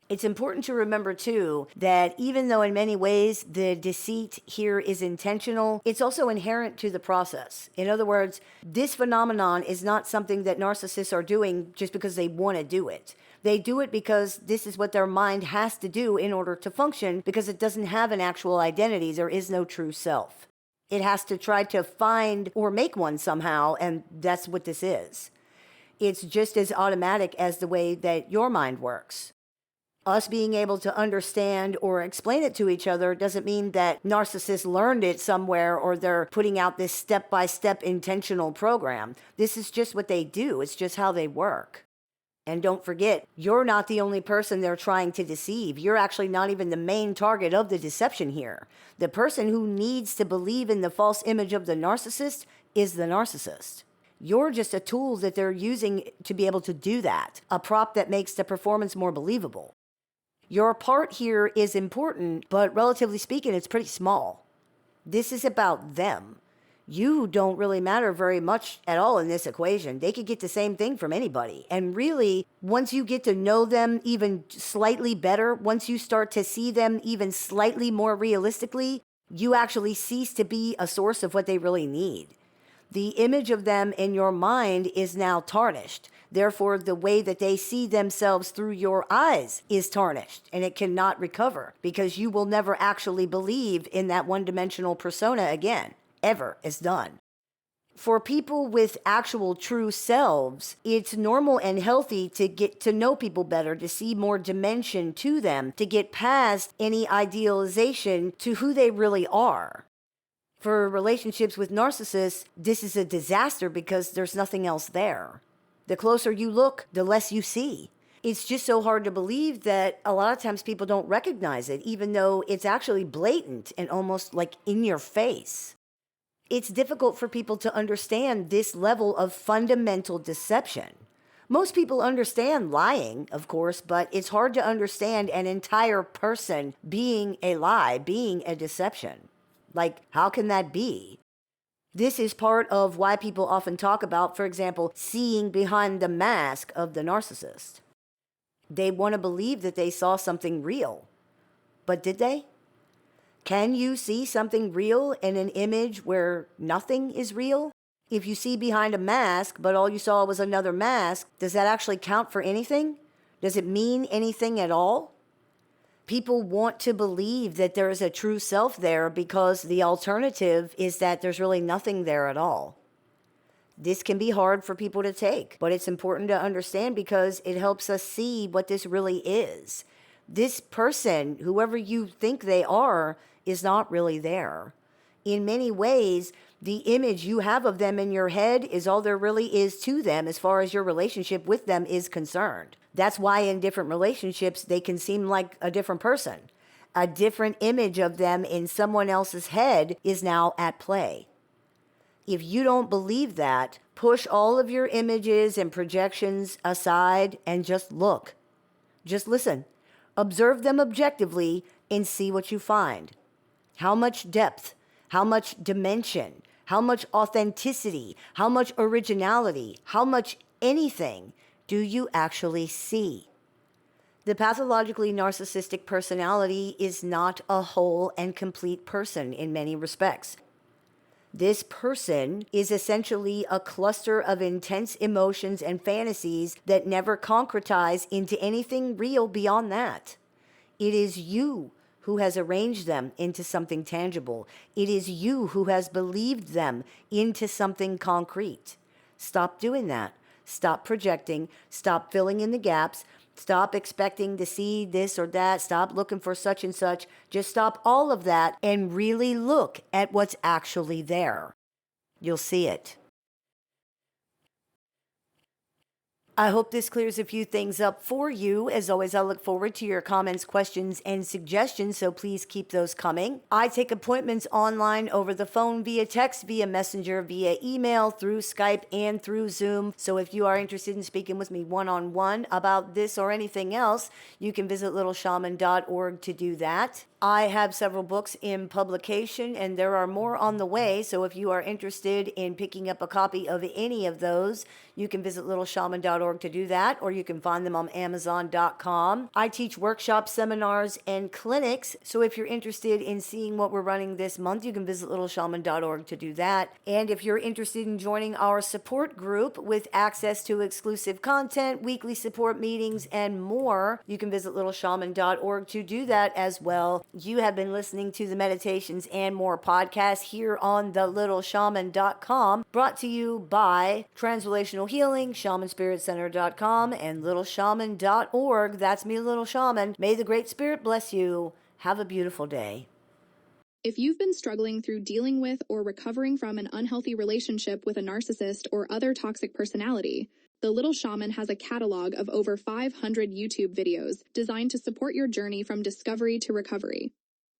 It's important to remember, too, that even though in many ways the deceit here is intentional, it's also inherent to the process. In other words, this phenomenon is not something that narcissists are doing just because they want to do it. They do it because this is what their mind has to do in order to function, because it doesn't have an actual identity. There is no true self. It has to try to find or make one somehow, and that's what this is. It's just as automatic as the way that your mind works. Us being able to understand or explain it to each other doesn't mean that narcissists learned it somewhere or they're putting out this step-by-step intentional program. This is just what they do. It's just how they work. And don't forget, you're not the only person they're trying to deceive. You're actually not even the main target of the deception here. The person who needs to believe in the false image of the narcissist is the narcissist. You're just a tool that they're using to be able to do that, a prop that makes the performance more believable. Your part here is important, but relatively speaking, it's pretty small. This is about them. You don't really matter very much at all in this equation. They could get the same thing from anybody. And really, once you get to know them even slightly better, once you start to see them even slightly more realistically, you actually cease to be a source of what they really need. The image of them in your mind is now tarnished. Therefore, the way that they see themselves through your eyes is tarnished, and it cannot recover because you will never actually believe in that one-dimensional persona again. Ever. It's done. For people with actual true selves, it's normal and healthy to get to know people better, to see more dimension to them, to get past any idealization to who they really are. For relationships with narcissists, this is a disaster because there's nothing else there. The closer you look, the less you see. It's just so hard to believe that a lot of times people don't recognize it, even though it's actually blatant and almost like in your face. It's difficult for people to understand this level of fundamental deception. Most people understand lying, of course, but it's hard to understand an entire person being a lie, being a deception. Like, how can that be? This is part of why people often talk about, for example, seeing behind the mask of the narcissist. They want to believe that they saw something real. But did they? Can you see something real in an image where nothing is real? If you see behind a mask, but all you saw was another mask, does that actually count for anything? Does it mean anything at all? People want to believe that there is a true self there because the alternative is that there's really nothing there at all. This can be hard for people to take, but it's important to understand because it helps us see what this really is. This person, whoever you think they are, is not really there. In many ways, the image you have of them in your head is all there really is to them as far as your relationship with them is concerned. That's why in different relationships, they can seem like a different person. A different image of them in someone else's head is now at play. If you don't believe that, push all of your images and projections aside and just look. Just listen. Observe them objectively and see what you find. How much depth, how much dimension, how much authenticity, how much originality, how much anything do you actually see? The pathologically narcissistic personality is not a whole and complete person in many respects. This person is essentially a cluster of intense emotions and fantasies that never concretize into anything real beyond that. It is you who has arranged them into something tangible. It is you who has believed them into something concrete. Stop doing that. Stop projecting. Stop filling in the gaps. Stop expecting to see this or that. Stop looking for such and such. Just stop all of that and really look at what's actually there. You'll see it. I hope this clears a few things up for you. As always, I look forward to your comments, questions, and suggestions, so please keep those coming. I take appointments online, over the phone, via text, via messenger, via email, through Skype, and through Zoom. So if you are interested in speaking with me one-on-one about this or anything else, you can visit littleshaman.org to do that. I have several books in publication, and there are more on the way. So if you are interested in picking up a copy of any of those, you can visit littleshaman.org to do that, or you can find them on amazon.com. I teach workshops, seminars, and clinics. So if you're interested in seeing what we're running this month, you can visit littleshaman.org to do that. And if you're interested in joining our support group with access to exclusive content, weekly support meetings, and more, you can visit littleshaman.org to do that as well. You have been listening to the Meditations and More podcast here on the littleshaman.com, brought to you by Transrelational Healing, shamanspiritcenter.com, and littleshaman.org. That's me, Little Shaman. May the Great Spirit bless you. Have a beautiful day. If you've been struggling through dealing with or recovering from an unhealthy relationship with a narcissist or other toxic personality, the Little Shaman has a catalog of over 500 YouTube videos designed to support your journey from discovery to recovery.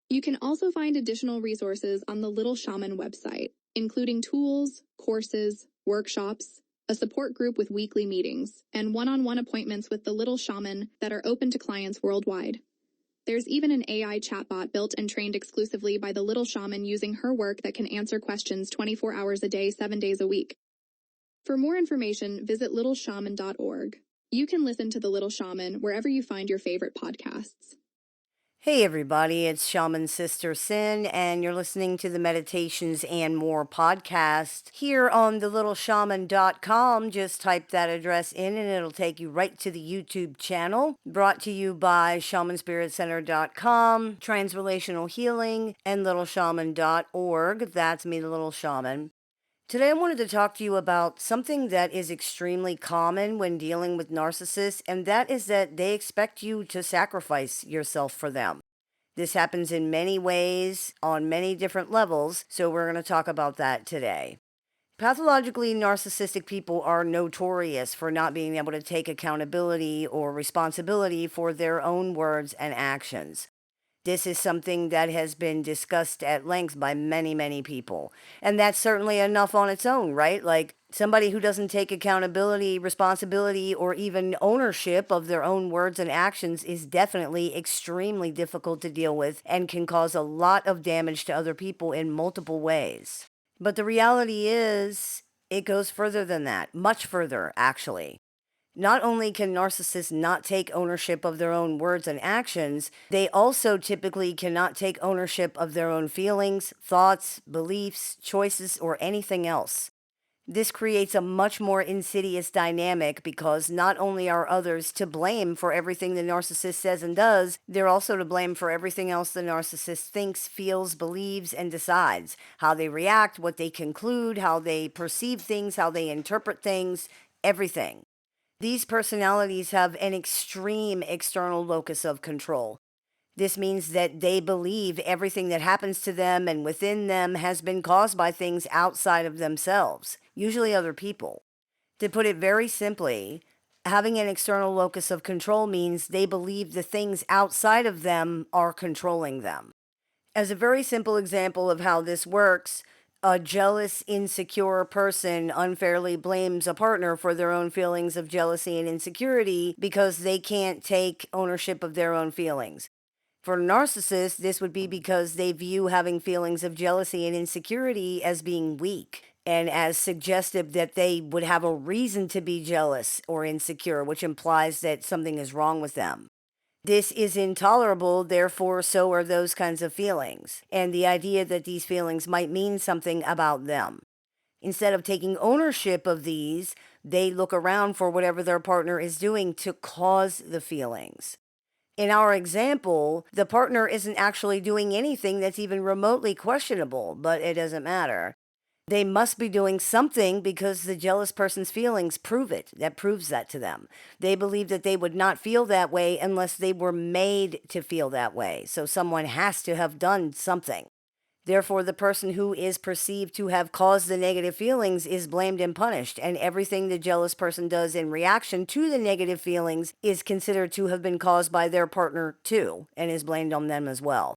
You can also find additional resources on the Little Shaman website, including tools, courses, workshops, a support group with weekly meetings, and one-on-one appointments with the Little Shaman that are open to clients worldwide. There's even an AI chatbot built and trained exclusively by the Little Shaman using her work that can answer questions 24 hours a day, 7 days a week. For more information, visit littleshaman.org. You can listen to The Little Shaman wherever you find your favorite podcasts. Hey everybody, it's Shaman Sister Sin, and you're listening to the Meditations and More podcast here on thelittleshaman.com. Just type that address in and it'll take you right to the YouTube channel. Brought to you by shamanspiritcenter.com, Transrelational Healing, and littleshaman.org. That's me, the Little Shaman. Today I wanted to talk to you about something that is extremely common when dealing with narcissists, and that is that they expect you to sacrifice yourself for them. This happens in many ways, on many different levels, so we're going to talk about that today. Pathologically narcissistic people are notorious for not being able to take accountability or responsibility for their own words and actions. This is something that has been discussed at length by many, many people. And that's certainly enough on its own, right? Like, somebody who doesn't take accountability, responsibility, or even ownership of their own words and actions is definitely extremely difficult to deal with and can cause a lot of damage to other people in multiple ways. But the reality is, it goes further than that, much further, actually. Not only can narcissists not take ownership of their own words and actions, they also typically cannot take ownership of their own feelings, thoughts, beliefs, choices, or anything else. This creates a much more insidious dynamic because not only are others to blame for everything the narcissist says and does, they're also to blame for everything else the narcissist thinks, feels, believes, and decides. How they react, what they conclude, how they perceive things, how they interpret things, everything. These personalities have an extreme external locus of control. This means that they believe everything that happens to them and within them has been caused by things outside of themselves, usually other people. To put it very simply, having an external locus of control means they believe the things outside of them are controlling them. As a very simple example of how this works, a jealous, insecure person unfairly blames a partner for their own feelings of jealousy and insecurity because they can't take ownership of their own feelings. For narcissists, this would be because they view having feelings of jealousy and insecurity as being weak and as suggestive that they would have a reason to be jealous or insecure, which implies that something is wrong with them. This is intolerable, therefore, so are those kinds of feelings, and the idea that these feelings might mean something about them. Instead of taking ownership of these, they look around for whatever their partner is doing to cause the feelings. In our example, the partner isn't actually doing anything that's even remotely questionable, but it doesn't matter. They must be doing something because the jealous person's feelings prove it. That proves that to them. They believe that they would not feel that way unless they were made to feel that way. So someone has to have done something. Therefore, the person who is perceived to have caused the negative feelings is blamed and punished, and everything the jealous person does in reaction to the negative feelings is considered to have been caused by their partner too, and is blamed on them as well.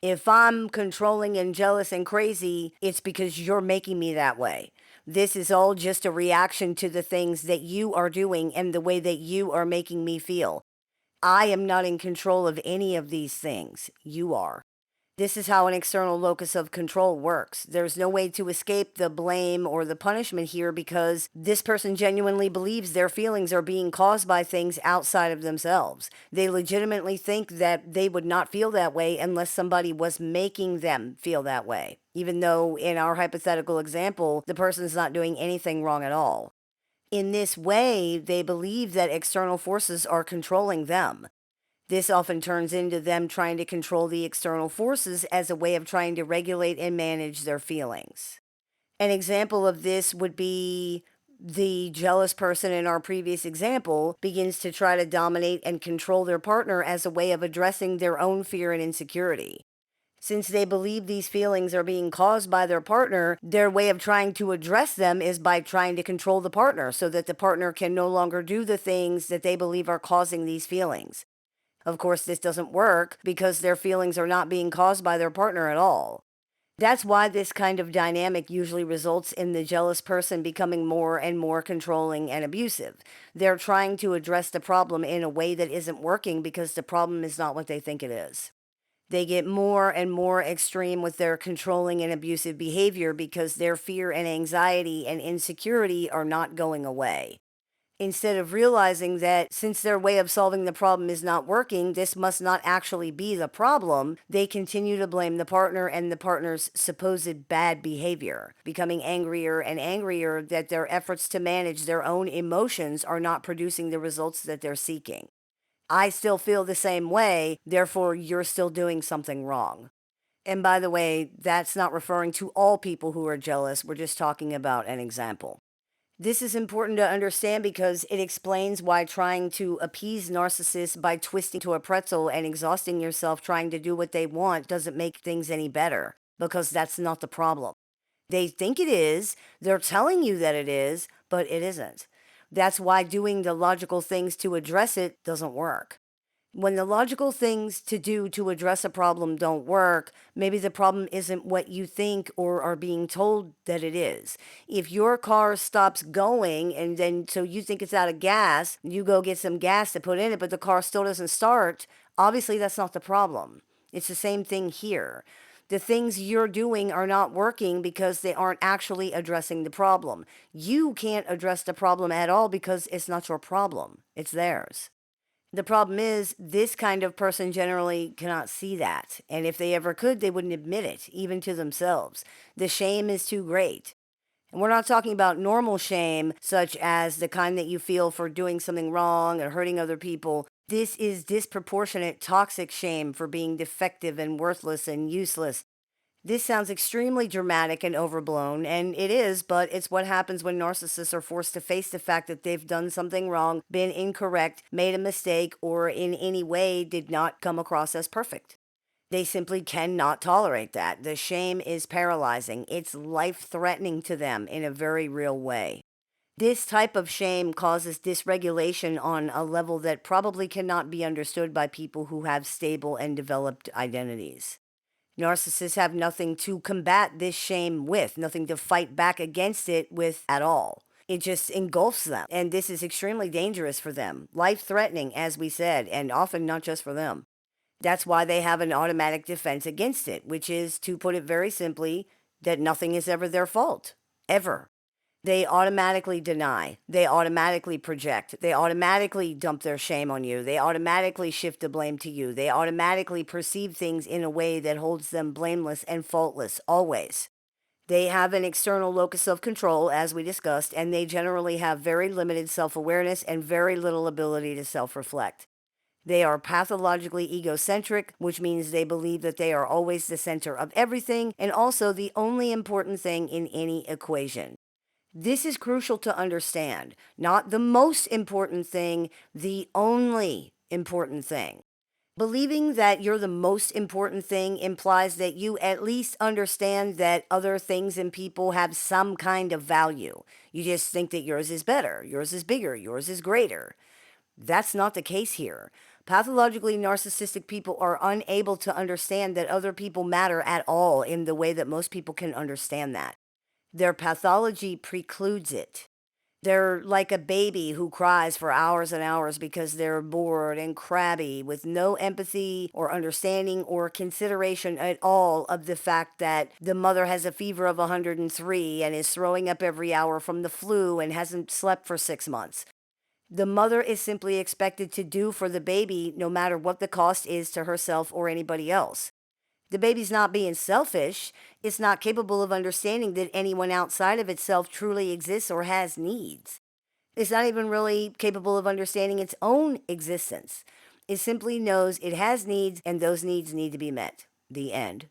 If I'm controlling and jealous and crazy, it's because you're making me that way. This is all just a reaction to the things that you are doing and the way that you are making me feel. I am not in control of any of these things. You are. This is how an external locus of control works. There's no way to escape the blame or the punishment here because this person genuinely believes their feelings are being caused by things outside of themselves. They legitimately think that they would not feel that way unless somebody was making them feel that way, even though in our hypothetical example, the person's not doing anything wrong at all. In this way, they believe that external forces are controlling them. This often turns into them trying to control the external forces as a way of trying to regulate and manage their feelings. An example of this would be the jealous person in our previous example begins to try to dominate and control their partner as a way of addressing their own fear and insecurity. Since they believe these feelings are being caused by their partner, their way of trying to address them is by trying to control the partner so that the partner can no longer do the things that they believe are causing these feelings. Of course, this doesn't work because their feelings are not being caused by their partner at all. That's why this kind of dynamic usually results in the jealous person becoming more and more controlling and abusive. They're trying to address the problem in a way that isn't working because the problem is not what they think it is. They get more and more extreme with their controlling and abusive behavior because their fear and anxiety and insecurity are not going away. Instead of realizing that since their way of solving the problem is not working, this must not actually be the problem, they continue to blame the partner and the partner's supposed bad behavior, becoming angrier and angrier that their efforts to manage their own emotions are not producing the results that they're seeking. I still feel the same way, therefore you're still doing something wrong. And by the way, that's not referring to all people who are jealous, we're just talking about an example. This is important to understand because it explains why trying to appease narcissists by twisting to a pretzel and exhausting yourself trying to do what they want doesn't make things any better, because that's not the problem. They think it is, they're telling you that it is, but it isn't. That's why doing the logical things to address it doesn't work. When the logical things to do to address a problem don't work, maybe the problem isn't what you think or are being told that it is. If your car stops going and then so you think it's out of gas, you go get some gas to put in it, but the car still doesn't start, obviously that's not the problem. It's the same thing here. The things you're doing are not working because they aren't actually addressing the problem. You can't address the problem at all because it's not your problem, it's theirs. The problem is, this kind of person generally cannot see that. And if they ever could, they wouldn't admit it, even to themselves. The shame is too great. And we're not talking about normal shame, such as the kind that you feel for doing something wrong or hurting other people. This is disproportionate, toxic shame for being defective and worthless and useless. This sounds extremely dramatic and overblown, and it is, but it's what happens when narcissists are forced to face the fact that they've done something wrong, been incorrect, made a mistake, or in any way did not come across as perfect. They simply cannot tolerate that. The shame is paralyzing. It's life-threatening to them in a very real way. This type of shame causes dysregulation on a level that probably cannot be understood by people who have stable and developed identities. Narcissists have nothing to combat this shame with, nothing to fight back against it with at all. It just engulfs them, and this is extremely dangerous for them, life-threatening, as we said, and often not just for them. That's why they have an automatic defense against it, which is, to put it very simply, that nothing is ever their fault. Ever. They automatically deny. They automatically project. They automatically dump their shame on you. They automatically shift the blame to you. They automatically perceive things in a way that holds them blameless and faultless, always. They have an external locus of control, as we discussed, and they generally have very limited self-awareness and very little ability to self-reflect. They are pathologically egocentric, which means they believe that they are always the center of everything and also the only important thing in any equation. This is crucial to understand. Not the most important thing, the only important thing. Believing that you're the most important thing implies that you at least understand that other things and people have some kind of value. You just think that yours is better, yours is bigger, yours is greater. That's not the case here. Pathologically narcissistic people are unable to understand that other people matter at all in the way that most people can understand that. Their pathology precludes it. They're like a baby who cries for hours and hours because they're bored and crabby, with no empathy or understanding or consideration at all of the fact that the mother has a fever of 103 and is throwing up every hour from the flu and hasn't slept for 6 months. The mother is simply expected to do for the baby no matter what the cost is to herself or anybody else. The baby's not being selfish. It's not capable of understanding that anyone outside of itself truly exists or has needs. It's not even really capable of understanding its own existence. It simply knows it has needs and those needs need to be met. The end.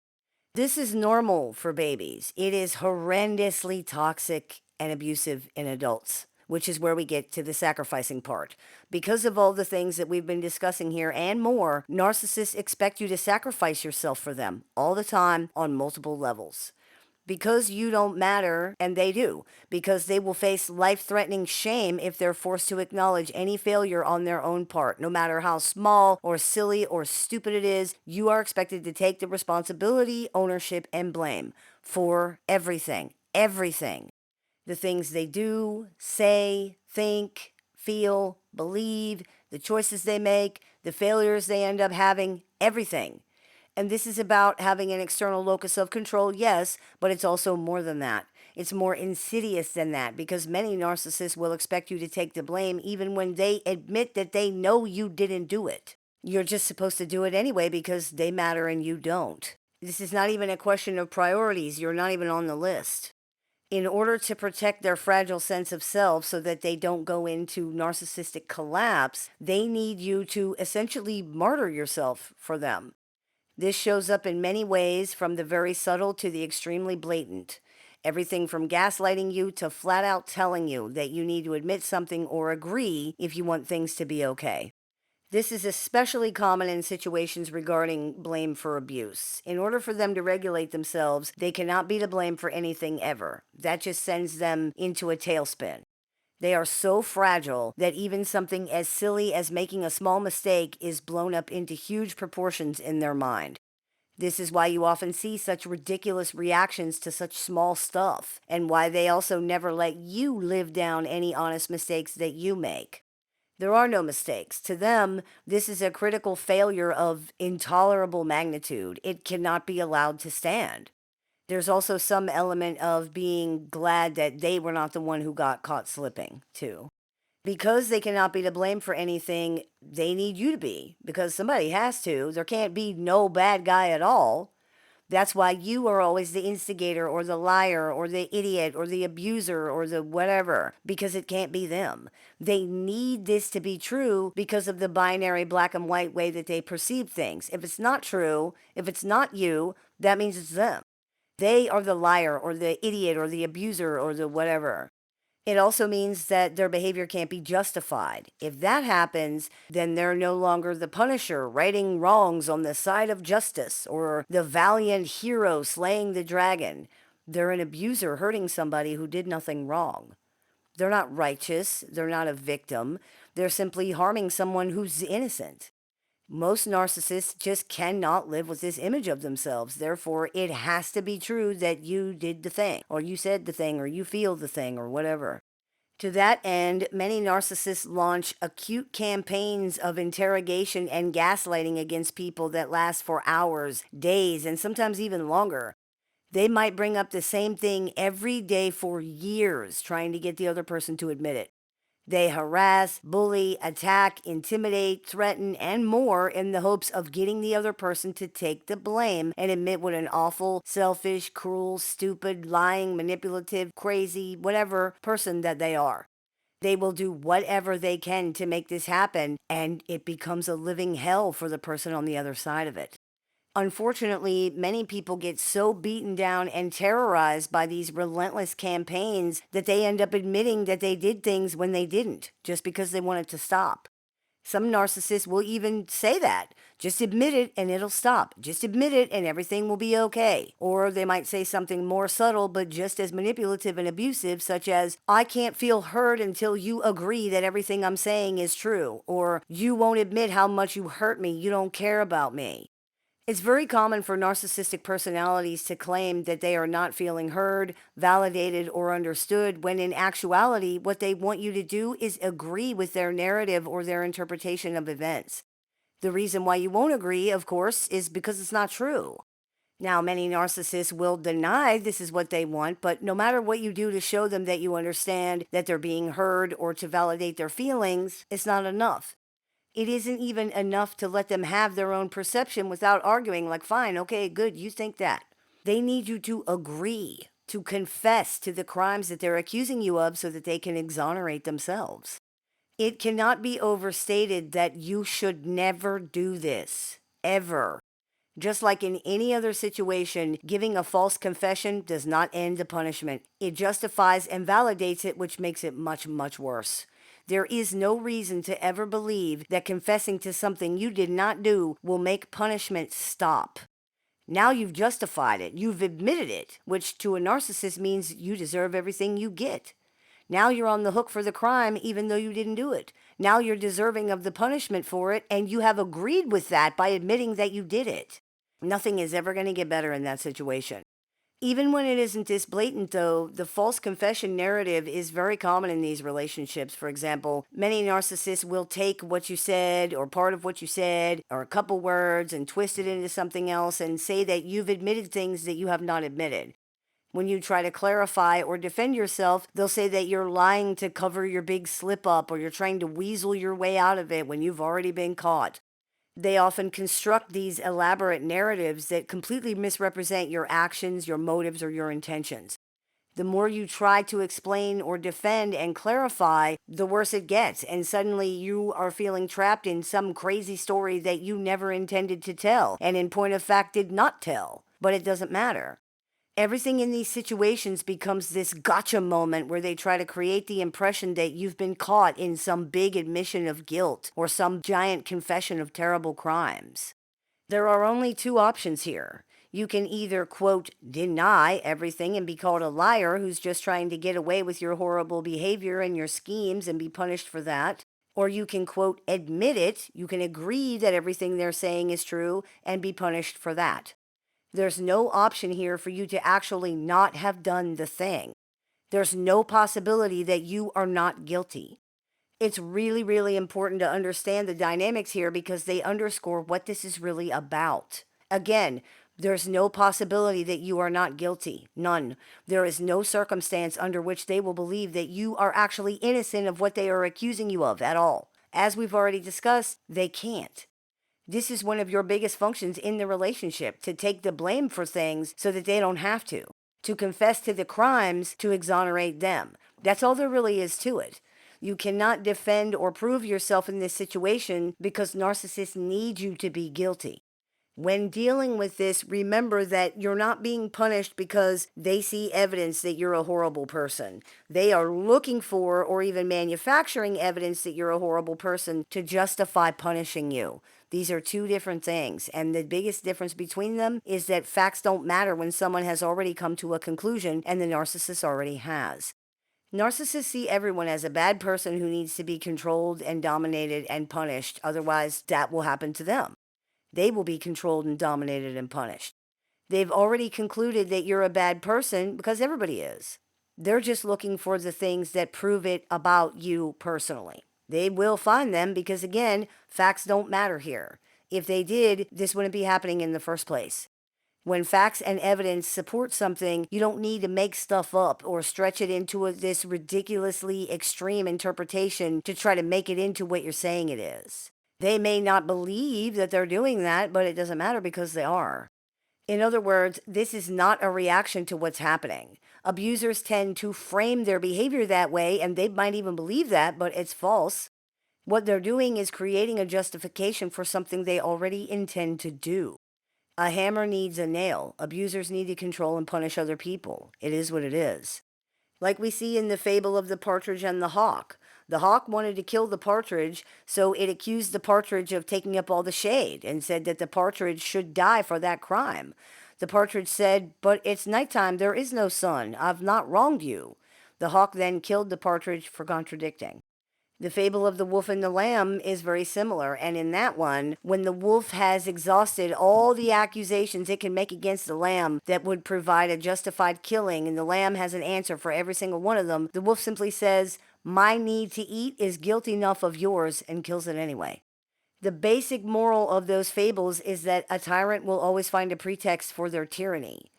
This is normal for babies. It is horrendously toxic and abusive in adults, which is where we get to the sacrificing part. Because of all the things that we've been discussing here and more, narcissists expect you to sacrifice yourself for them all the time on multiple levels. Because you don't matter, and they do, because they will face life-threatening shame if they're forced to acknowledge any failure on their own part. No matter how small or silly or stupid it is, you are expected to take the responsibility, ownership, and blame for everything. Everything. The things they do, say, think, feel, believe, the choices they make, the failures they end up having, everything. And this is about having an external locus of control, yes, but it's also more than that. It's more insidious than that, because many narcissists will expect you to take the blame even when they admit that they know you didn't do it. You're just supposed to do it anyway because they matter and you don't. This is not even a question of priorities. You're not even on the list. In order to protect their fragile sense of self so that they don't go into narcissistic collapse, they need you to essentially martyr yourself for them. This shows up in many ways, from the very subtle to the extremely blatant. Everything from gaslighting you to flat out telling you that you need to admit something or agree if you want things to be okay. This is especially common in situations regarding blame for abuse. In order for them to regulate themselves, they cannot be to blame for anything ever. That just sends them into a tailspin. They are so fragile that even something as silly as making a small mistake is blown up into huge proportions in their mind. This is why you often see such ridiculous reactions to such small stuff, and why they also never let you live down any honest mistakes that you make. There are no mistakes. To them, this is a critical failure of intolerable magnitude. It cannot be allowed to stand. There's also some element of being glad that they were not the one who got caught slipping, too. Because they cannot be to blame for anything, they need you to be, because somebody has to. There can't be no bad guy at all. That's why you are always the instigator or the liar or the idiot or the abuser or the whatever, because it can't be them. They need this to be true because of the binary black and white way that they perceive things. If it's not true, if it's not you, that means it's them. They are the liar or the idiot or the abuser or the whatever. It also means that their behavior can't be justified. If that happens, then they're no longer the punisher righting wrongs on the side of justice or the valiant hero slaying the dragon. They're an abuser hurting somebody who did nothing wrong. They're not righteous. They're not a victim. They're simply harming someone who's innocent. Most narcissists just cannot live with this image of themselves. Therefore, it has to be true that you did the thing, or you said the thing, or you feel the thing, or whatever. To that end, many narcissists launch acute campaigns of interrogation and gaslighting against people that last for hours, days, and sometimes even longer. They might bring up the same thing every day for years, trying to get the other person to admit it. They harass, bully, attack, intimidate, threaten, and more in the hopes of getting the other person to take the blame and admit what an awful, selfish, cruel, stupid, lying, manipulative, crazy, whatever person that they are. They will do whatever they can to make this happen, and it becomes a living hell for the person on the other side of it. Unfortunately, many people get so beaten down and terrorized by these relentless campaigns that they end up admitting that they did things when they didn't, just because they want it to stop. Some narcissists will even say that. Just admit it and it'll stop. Just admit it and everything will be okay. Or they might say something more subtle but just as manipulative and abusive, such as, I can't feel heard until you agree that everything I'm saying is true. Or, you won't admit how much you hurt me. You don't care about me. It's very common for narcissistic personalities to claim that they are not feeling heard, validated, or understood, when in actuality, what they want you to do is agree with their narrative or their interpretation of events. The reason why you won't agree, of course, is because it's not true. Now, many narcissists will deny this is what they want, but no matter what you do to show them that you understand, that they're being heard, or to validate their feelings, it's not enough. It isn't even enough to let them have their own perception without arguing, like, fine, okay, good, you think that. They need you to agree, to confess to the crimes that they're accusing you of so that they can exonerate themselves. It cannot be overstated that you should never do this, ever. Just like in any other situation, giving a false confession does not end the punishment. It justifies and validates it, which makes it much, much worse. There is no reason to ever believe that confessing to something you did not do will make punishment stop. Now you've justified it. You've admitted it, which to a narcissist means you deserve everything you get. Now you're on the hook for the crime even though you didn't do it. Now you're deserving of the punishment for it, and you have agreed with that by admitting that you did it. Nothing is ever going to get better in that situation. Even when it isn't this blatant, though, the false confession narrative is very common in these relationships. For example, many narcissists will take what you said or part of what you said or a couple words and twist it into something else and say that you've admitted things that you have not admitted. When you try to clarify or defend yourself, they'll say that you're lying to cover your big slip up, or you're trying to weasel your way out of it when you've already been caught. They often construct these elaborate narratives that completely misrepresent your actions, your motives, or your intentions. The more you try to explain or defend and clarify, the worse it gets, and suddenly you are feeling trapped in some crazy story that you never intended to tell, and in point of fact did not tell. But it doesn't matter. Everything in these situations becomes this gotcha moment where they try to create the impression that you've been caught in some big admission of guilt or some giant confession of terrible crimes. There are only two options here. You can either, quote, deny everything and be called a liar who's just trying to get away with your horrible behavior and your schemes and be punished for that. Or you can, quote, admit it. You can agree that everything they're saying is true and be punished for that. There's no option here for you to actually not have done the thing. There's no possibility that you are not guilty. It's really, really important to understand the dynamics here because they underscore what this is really about. Again, there's no possibility that you are not guilty. None. There is no circumstance under which they will believe that you are actually innocent of what they are accusing you of at all. As we've already discussed, they can't. This is one of your biggest functions in the relationship, to take the blame for things so that they don't have to confess to the crimes to exonerate them. That's all there really is to it. You cannot defend or prove yourself in this situation because narcissists need you to be guilty. When dealing with this, remember that you're not being punished because they see evidence that you're a horrible person. They are looking for or even manufacturing evidence that you're a horrible person to justify punishing you. These are two different things, and the biggest difference between them is that facts don't matter when someone has already come to a conclusion and the narcissist already has. Narcissists see everyone as a bad person who needs to be controlled and dominated and punished, otherwise that will happen to them. They will be controlled and dominated and punished. They've already concluded that you're a bad person because everybody is. They're just looking for the things that prove it about you personally. They will find them because, again, facts don't matter here. If they did, this wouldn't be happening in the first place. When facts and evidence support something, you don't need to make stuff up or stretch it into this ridiculously extreme interpretation to try to make it into what you're saying it is. They may not believe that they're doing that, but it doesn't matter because they are. In other words, this is not a reaction to what's happening. Abusers tend to frame their behavior that way, and they might even believe that, but it's false. What they're doing is creating a justification for something they already intend to do. A hammer needs a nail. Abusers need to control and punish other people. It is what it is. Like we see in the fable of the partridge and the hawk. The hawk wanted to kill the partridge, so it accused the partridge of taking up all the shade and said that the partridge should die for that crime. The partridge said, "But it's nighttime, there is no sun. I've not wronged you." The hawk then killed the partridge for contradicting. The fable of the wolf and the lamb is very similar, and in that one, when the wolf has exhausted all the accusations it can make against the lamb that would provide a justified killing, and the lamb has an answer for every single one of them, the wolf simply says, "My need to eat is guilt enough of yours," and kills it anyway. The basic moral of those fables is that a tyrant will always find a pretext for their tyranny.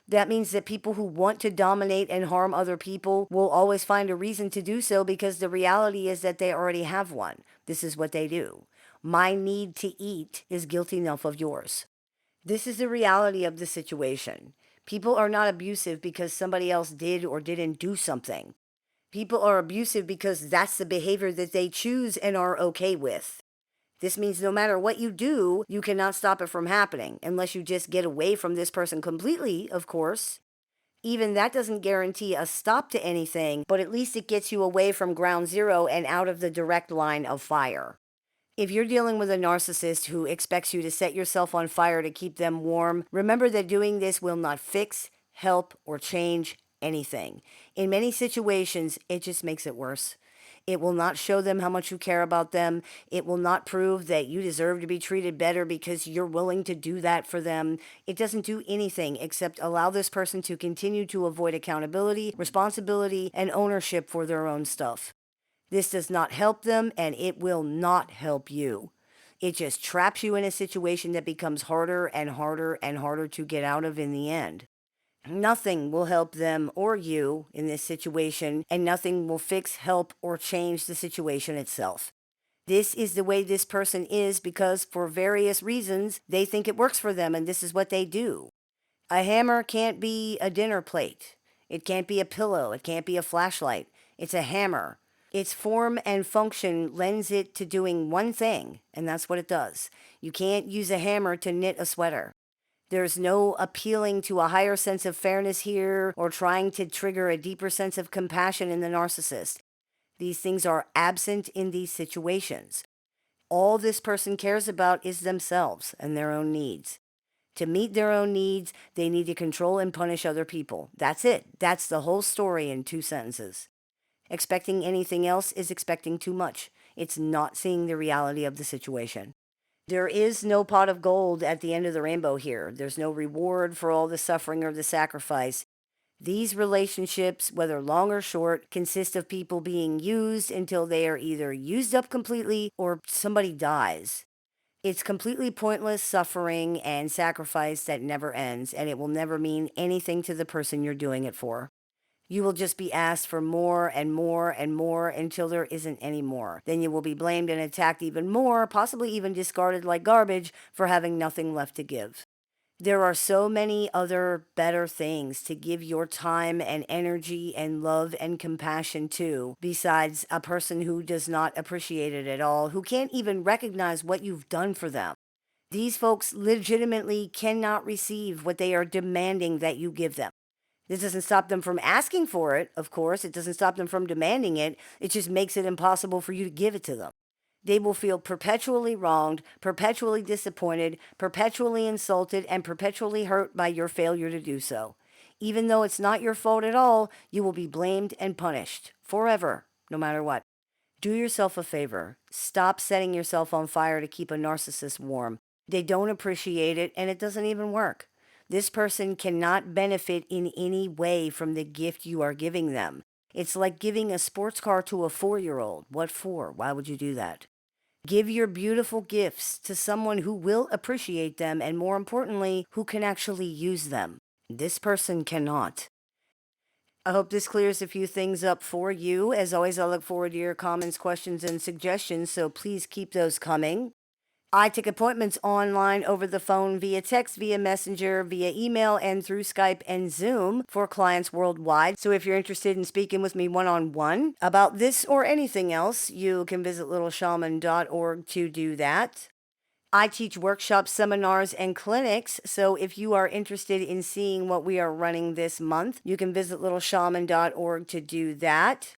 That means that people who want to dominate and harm other people will always find a reason to do so because the reality is that they already have one. This is what they do. My need to eat is guilty enough of yours. This is the reality of the situation. People are not abusive because somebody else did or didn't do something. People are abusive because that's the behavior that they choose and are okay with. This means no matter what you do, you cannot stop it from happening, unless you just get away from this person completely, of course. Even that doesn't guarantee a stop to anything, but at least it gets you away from ground zero and out of the direct line of fire. If you're dealing with a narcissist who expects you to set yourself on fire to keep them warm, remember that doing this will not fix, help, or change anything. In many situations, it just makes it worse. It will not show them how much you care about them. It will not prove that you deserve to be treated better because you're willing to do that for them. It doesn't do anything except allow this person to continue to avoid accountability, responsibility, and ownership for their own stuff. This does not help them, and it will not help you. It just traps you in a situation that becomes harder and harder and harder to get out of in the end. Nothing will help them or you in this situation, and nothing will fix, help, or change the situation itself. This is the way this person is because, for various reasons, they think it works for them, and this is what they do. A hammer can't be a dinner plate. It can't be a pillow. It can't be a flashlight. It's a hammer. Its form and function lends it to doing one thing, and that's what it does. You can't use a hammer to knit a sweater. There's no appealing to a higher sense of fairness here or trying to trigger a deeper sense of compassion in the narcissist. These things are absent in these situations. All this person cares about is themselves and their own needs. To meet their own needs, they need to control and punish other people. That's it. That's the whole story in 2 sentences. Expecting anything else is expecting too much. It's not seeing the reality of the situation. There is no pot of gold at the end of the rainbow here. There's no reward for all the suffering or the sacrifice. These relationships, whether long or short, consist of people being used until they are either used up completely or somebody dies. It's completely pointless suffering and sacrifice that never ends, and it will never mean anything to the person you're doing it for. You will just be asked for more and more and more until there isn't any more. Then you will be blamed and attacked even more, possibly even discarded like garbage for having nothing left to give. There are so many other better things to give your time and energy and love and compassion to, besides a person who does not appreciate it at all, who can't even recognize what you've done for them. These folks legitimately cannot receive what they are demanding that you give them. This doesn't stop them from asking for it, of course. It doesn't stop them from demanding it. It just makes it impossible for you to give it to them. They will feel perpetually wronged, perpetually disappointed, perpetually insulted, and perpetually hurt by your failure to do so. Even though it's not your fault at all, you will be blamed and punished forever, no matter what. Do yourself a favor. Stop setting yourself on fire to keep a narcissist warm. They don't appreciate it, and it doesn't even work. This person cannot benefit in any way from the gift you are giving them. It's like giving a sports car to a 4-year-old. What for? Why would you do that? Give your beautiful gifts to someone who will appreciate them and, more importantly, who can actually use them. This person cannot. I hope this clears a few things up for you. As always, I look forward to your comments, questions, and suggestions, so please keep those coming. I take appointments online, over the phone, via text, via messenger, via email, and through Skype and Zoom for clients worldwide. So if you're interested in speaking with me one-on-one about this or anything else, you can visit littleshaman.org to do that. I teach workshops, seminars, and clinics, so if you are interested in seeing what we are running this month, you can visit littleshaman.org to do that.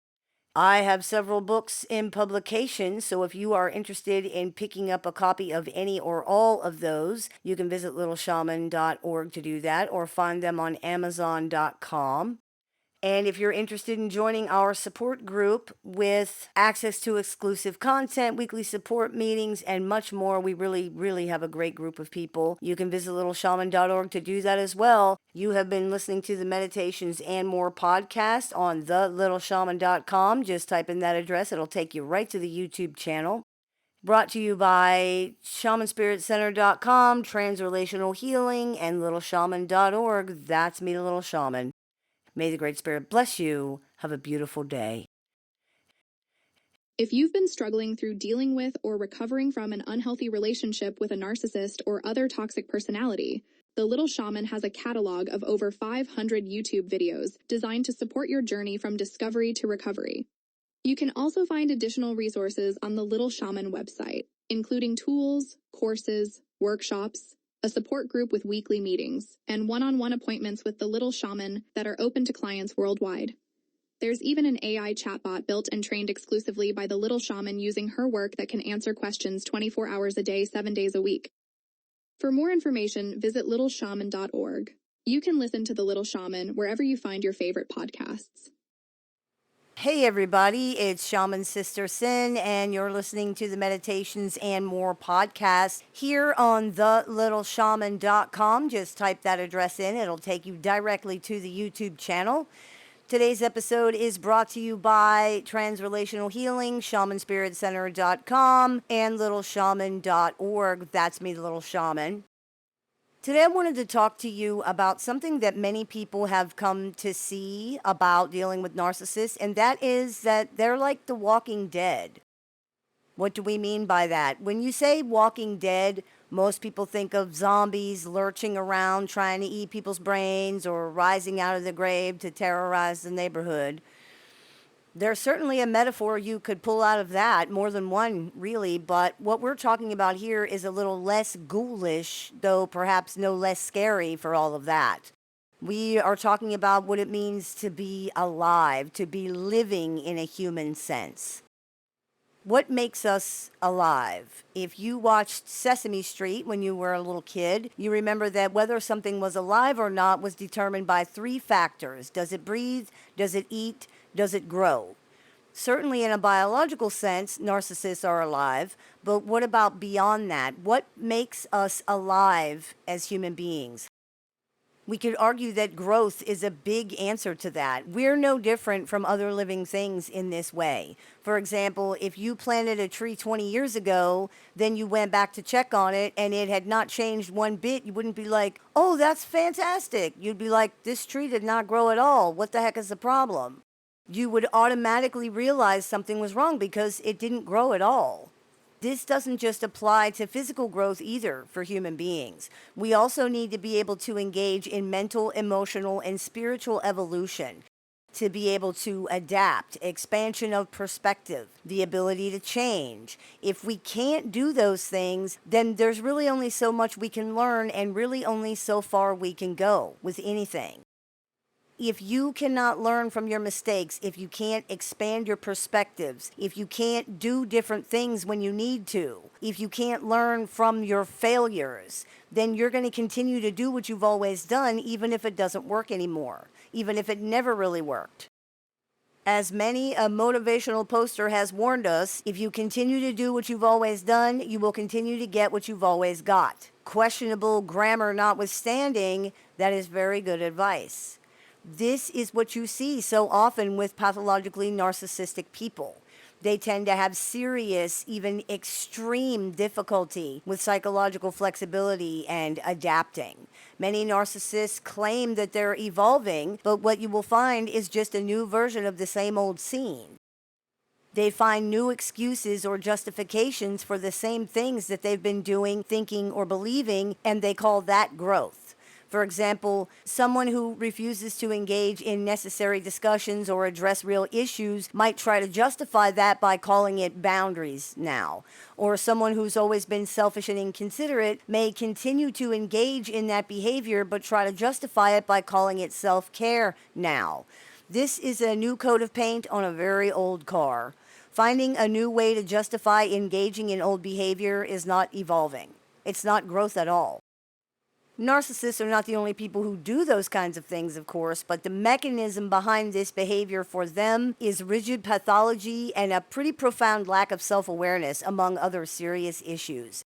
I have several books in publication, so if you are interested in picking up a copy of any or all of those, you can visit littleshaman.org to do that, or find them on amazon.com. And if you're interested in joining our support group with access to exclusive content, weekly support meetings, and much more, we really have a great group of people. You can visit littleshaman.org to do that as well. You have been listening to the Meditations and More podcast on thelittleshaman.com. Just type in that address. It'll take you right to the YouTube channel. Brought to you by shamanspiritcenter.com, Transrelational Healing, and littleshaman.org. That's me, the Little Shaman. May the Great Spirit bless you. Have a beautiful day. If you've been struggling through dealing with or recovering from an unhealthy relationship with a narcissist or other toxic personality, the Little Shaman has a catalog of over 500 YouTube videos designed to support your journey from discovery to recovery. You can also find additional resources on the Little Shaman website, including tools, courses, workshops, a support group with weekly meetings, and one-on-one appointments with the Little Shaman that are open to clients worldwide. There's even an AI chatbot built and trained exclusively by the Little Shaman using her work that can answer questions 24 hours a day, 7 days a week. For more information, visit littleshaman.org. You can listen to the Little Shaman wherever you find your favorite podcasts. Hey everybody, it's Shaman Sister Sin, and you're listening to the Meditations and More podcast here on thelittleshaman.com. Just type that address in, it'll take you directly to the YouTube channel. Today's episode is brought to you by Transrelational Healing, shamanspiritcenter.com, and littleshaman.org. That's me, the Little Shaman. Today I wanted to talk to you about something that many people have come to see about dealing with narcissists, and that is that they're like the walking dead. What do we mean by that? When you say walking dead, most people think of zombies lurching around trying to eat people's brains or rising out of the grave to terrorize the neighborhood. There's certainly a metaphor you could pull out of that, more than one, really, but what we're talking about here is a little less ghoulish, though perhaps no less scary for all of that. We are talking about what it means to be alive, to be living in a human sense. What makes us alive? If you watched Sesame Street when you were a little kid, you remember that whether something was alive or not was determined by 3 factors. Does it breathe? Does it eat? Does it grow? Certainly in a biological sense, narcissists are alive, but what about beyond that? What makes us alive as human beings? We could argue that growth is a big answer to that. We're no different from other living things in this way. For example, if you planted a tree 20 years ago, then you went back to check on it and it had not changed one bit, you wouldn't be like, oh, that's fantastic. You'd be like, this tree did not grow at all. What the heck is the problem? You would automatically realize something was wrong because it didn't grow at all. This doesn't just apply to physical growth either for human beings. We also need to be able to engage in mental, emotional, and spiritual evolution, to be able to adapt, expansion of perspective, the ability to change. If we can't do those things, then there's really only so much we can learn and really only so far we can go with anything. If you cannot learn from your mistakes, if you can't expand your perspectives, if you can't do different things when you need to, if you can't learn from your failures, then you're going to continue to do what you've always done, even if it doesn't work anymore, even if it never really worked. As many a motivational poster has warned us, if you continue to do what you've always done, you will continue to get what you've always got. Questionable grammar notwithstanding, that is very good advice. This is what you see so often with pathologically narcissistic people. They tend to have serious, even extreme difficulty with psychological flexibility and adapting. Many narcissists claim that they're evolving, but what you will find is just a new version of the same old scene. They find new excuses or justifications for the same things that they've been doing, thinking, or believing, and they call that growth. For example, someone who refuses to engage in necessary discussions or address real issues might try to justify that by calling it boundaries now. Or someone who's always been selfish and inconsiderate may continue to engage in that behavior but try to justify it by calling it self-care now. This is a new coat of paint on a very old car. Finding a new way to justify engaging in old behavior is not evolving. It's not growth at all. Narcissists are not the only people who do those kinds of things, of course, but the mechanism behind this behavior for them is rigid pathology and a pretty profound lack of self-awareness, among other serious issues.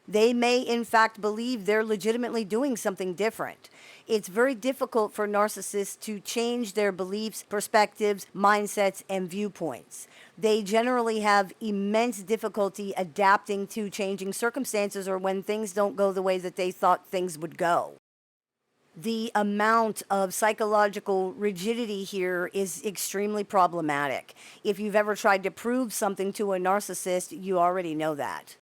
They may, in fact, believe they're legitimately doing something different. It's very difficult for narcissists to change their beliefs, perspectives, mindsets, and viewpoints. They generally have immense difficulty adapting to changing circumstances or when things don't go the way that they thought things would go. The amount of psychological rigidity here is extremely problematic. If you've ever tried to prove something to a narcissist, you already know that.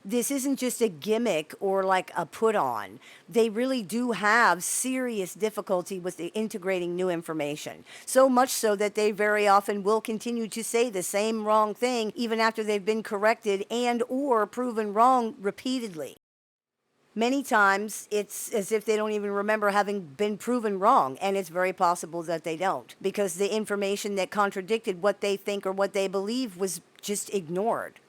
This isn't just a gimmick or like a put on. They really do have serious difficulty with integrating new information. So much so that they very often will continue to say the same wrong thing even after they've been corrected and or proven wrong repeatedly. Many times it's as if they don't even remember having been proven wrong, and it's very possible that they don't, because the information that contradicted what they think or what they believe was just ignored.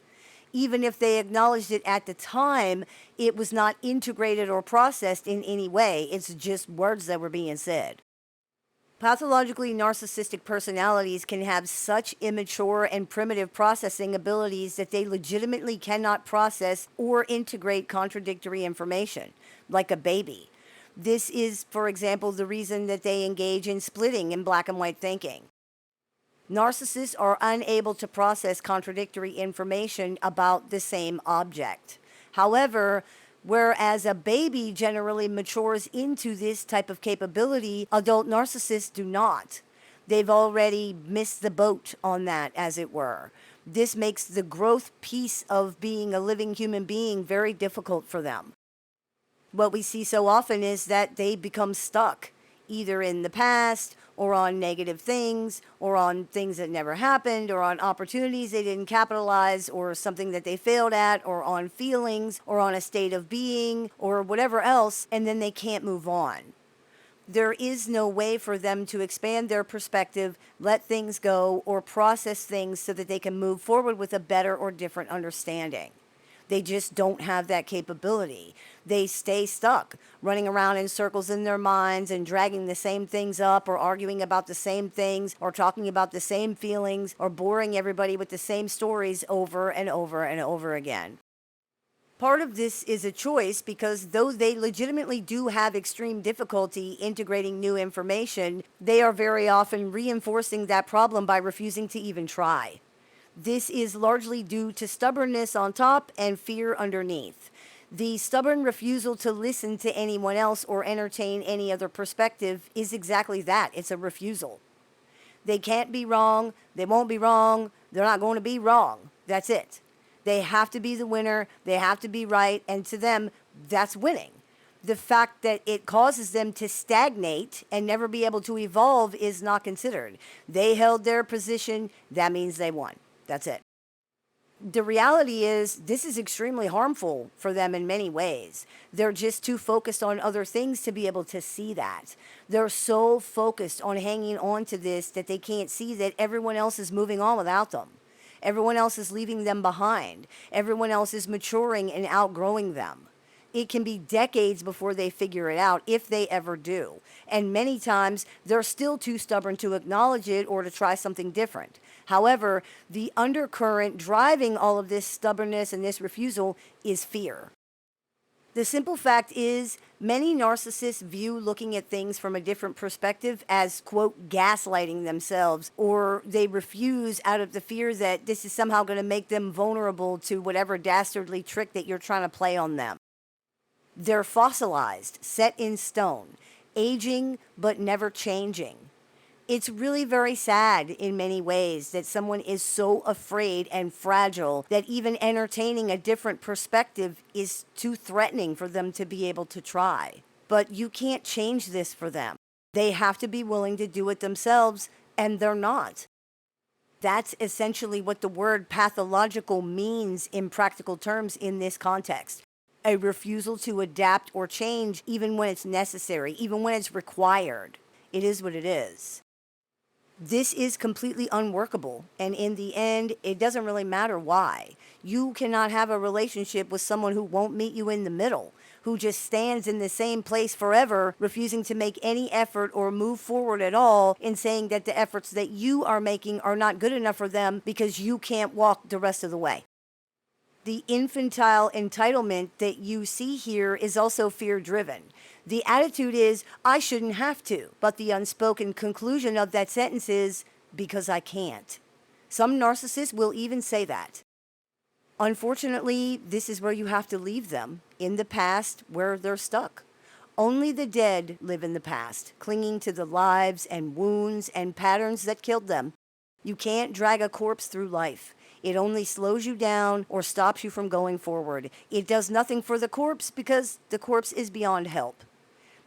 Even if they acknowledged it at the time, it was not integrated or processed in any way. It's just words that were being said. Pathologically narcissistic personalities can have such immature and primitive processing abilities that they legitimately cannot process or integrate contradictory information, like a baby. This is, for example, the reason that they engage in splitting and black and white thinking. Narcissists are unable to process contradictory information about the same object. However, whereas a baby generally matures into this type of capability, adult narcissists do not. They've already missed the boat on that, as it were. This makes the growth piece of being a living human being very difficult for them. What we see so often is that they become stuck, either in the past or on negative things or on things that never happened or on opportunities they didn't capitalize or something that they failed at or on feelings or on a state of being or whatever else, and then they can't move on. There is no way for them to expand their perspective, let things go, or process things so that they can move forward with a better or different understanding. They just don't have that capability. They stay stuck, running around in circles in their minds and dragging the same things up or arguing about the same things or talking about the same feelings or boring everybody with the same stories over and over and over again. Part of this is a choice because though they legitimately do have extreme difficulty integrating new information, they are very often reinforcing that problem by refusing to even try. This is largely due to stubbornness on top and fear underneath. The stubborn refusal to listen to anyone else or entertain any other perspective is exactly that. It's a refusal. They can't be wrong. They won't be wrong. They're not going to be wrong. That's it. They have to be the winner. They have to be right. And to them, that's winning. The fact that it causes them to stagnate and never be able to evolve is not considered. They held their position. That means they won. That's it. The reality is, this is extremely harmful for them in many ways. They're just too focused on other things to be able to see that. They're so focused on hanging on to this that they can't see that everyone else is moving on without them. Everyone else is leaving them behind. Everyone else is maturing and outgrowing them. It can be decades before they figure it out, if they ever do. And many times, they're still too stubborn to acknowledge it or to try something different. However, the undercurrent driving all of this stubbornness and this refusal is fear. The simple fact is, many narcissists view looking at things from a different perspective as, quote, gaslighting themselves, or they refuse out of the fear that this is somehow going to make them vulnerable to whatever dastardly trick that you're trying to play on them. They're fossilized, set in stone, aging but never changing. It's really very sad in many ways that someone is so afraid and fragile that even entertaining a different perspective is too threatening for them to be able to try. But you can't change this for them. They have to be willing to do it themselves, and they're not. That's essentially what the word pathological means in practical terms in this context. A refusal to adapt or change even when it's necessary, even when it's required. It is what it is. This is completely unworkable, and in the end, it doesn't really matter why. You cannot have a relationship with someone who won't meet you in the middle, who just stands in the same place forever, refusing to make any effort or move forward at all, in saying that the efforts that you are making are not good enough for them because you can't walk the rest of the way. The infantile entitlement that you see here is also fear-driven. The attitude is, I shouldn't have to, but the unspoken conclusion of that sentence is, because I can't. Some narcissists will even say that. Unfortunately, this is where you have to leave them, in the past where they're stuck. Only the dead live in the past, clinging to the lives and wounds and patterns that killed them. You can't drag a corpse through life. It only slows you down or stops you from going forward. It does nothing for the corpse because the corpse is beyond help.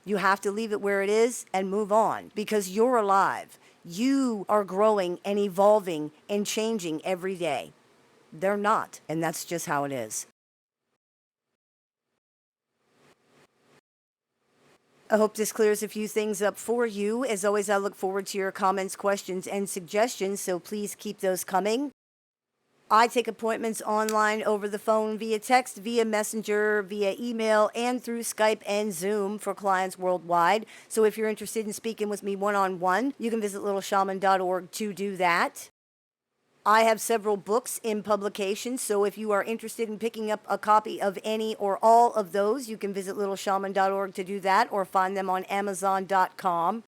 You have to leave it where it is and move on because you're alive. You are growing and evolving and changing every day. They're not, and that's just how it is. I hope this clears a few things up for you. As always, I look forward to your comments, questions, and suggestions, so please keep those coming. I take appointments online, over the phone, via text, via messenger, via email, and through Skype and Zoom for clients worldwide. So if you're interested in speaking with me one-on-one, you can visit littleshaman.org to do that. I have several books in publication, so if you are interested in picking up a copy of any or all of those, you can visit littleshaman.org to do that, or find them on amazon.com.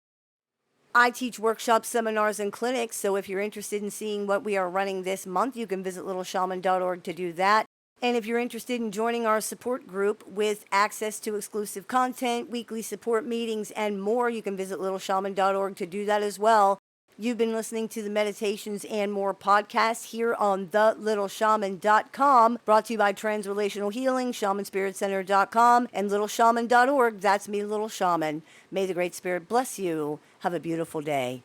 I teach workshops, seminars, and clinics, so if you're interested in seeing what we are running this month, you can visit littleshaman.org to do that. And if you're interested in joining our support group with access to exclusive content, weekly support meetings, and more, you can visit littleshaman.org to do that as well. You've been listening to the Meditations and More podcast here on thelittleshaman.com, brought to you by Transrelational Healing, shamanspiritcenter.com, and littleshaman.org. That's me, Little Shaman. May the Great Spirit bless you. Have a beautiful day.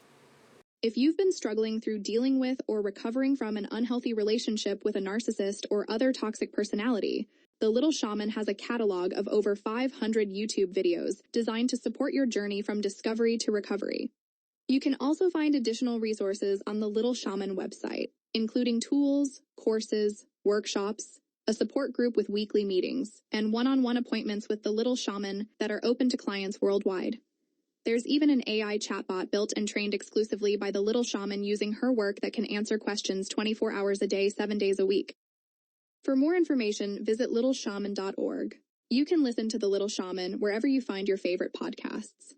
If you've been struggling through dealing with or recovering from an unhealthy relationship with a narcissist or other toxic personality, the Little Shaman has a catalog of over 500 YouTube videos designed to support your journey from discovery to recovery. You can also find additional resources on the Little Shaman website, including tools, courses, workshops, a support group with weekly meetings, and one-on-one appointments with the Little Shaman that are open to clients worldwide. There's even an AI chatbot built and trained exclusively by the Little Shaman using her work that can answer questions 24 hours a day, 7 days a week. For more information, visit littleshaman.org. You can listen to The Little Shaman wherever you find your favorite podcasts.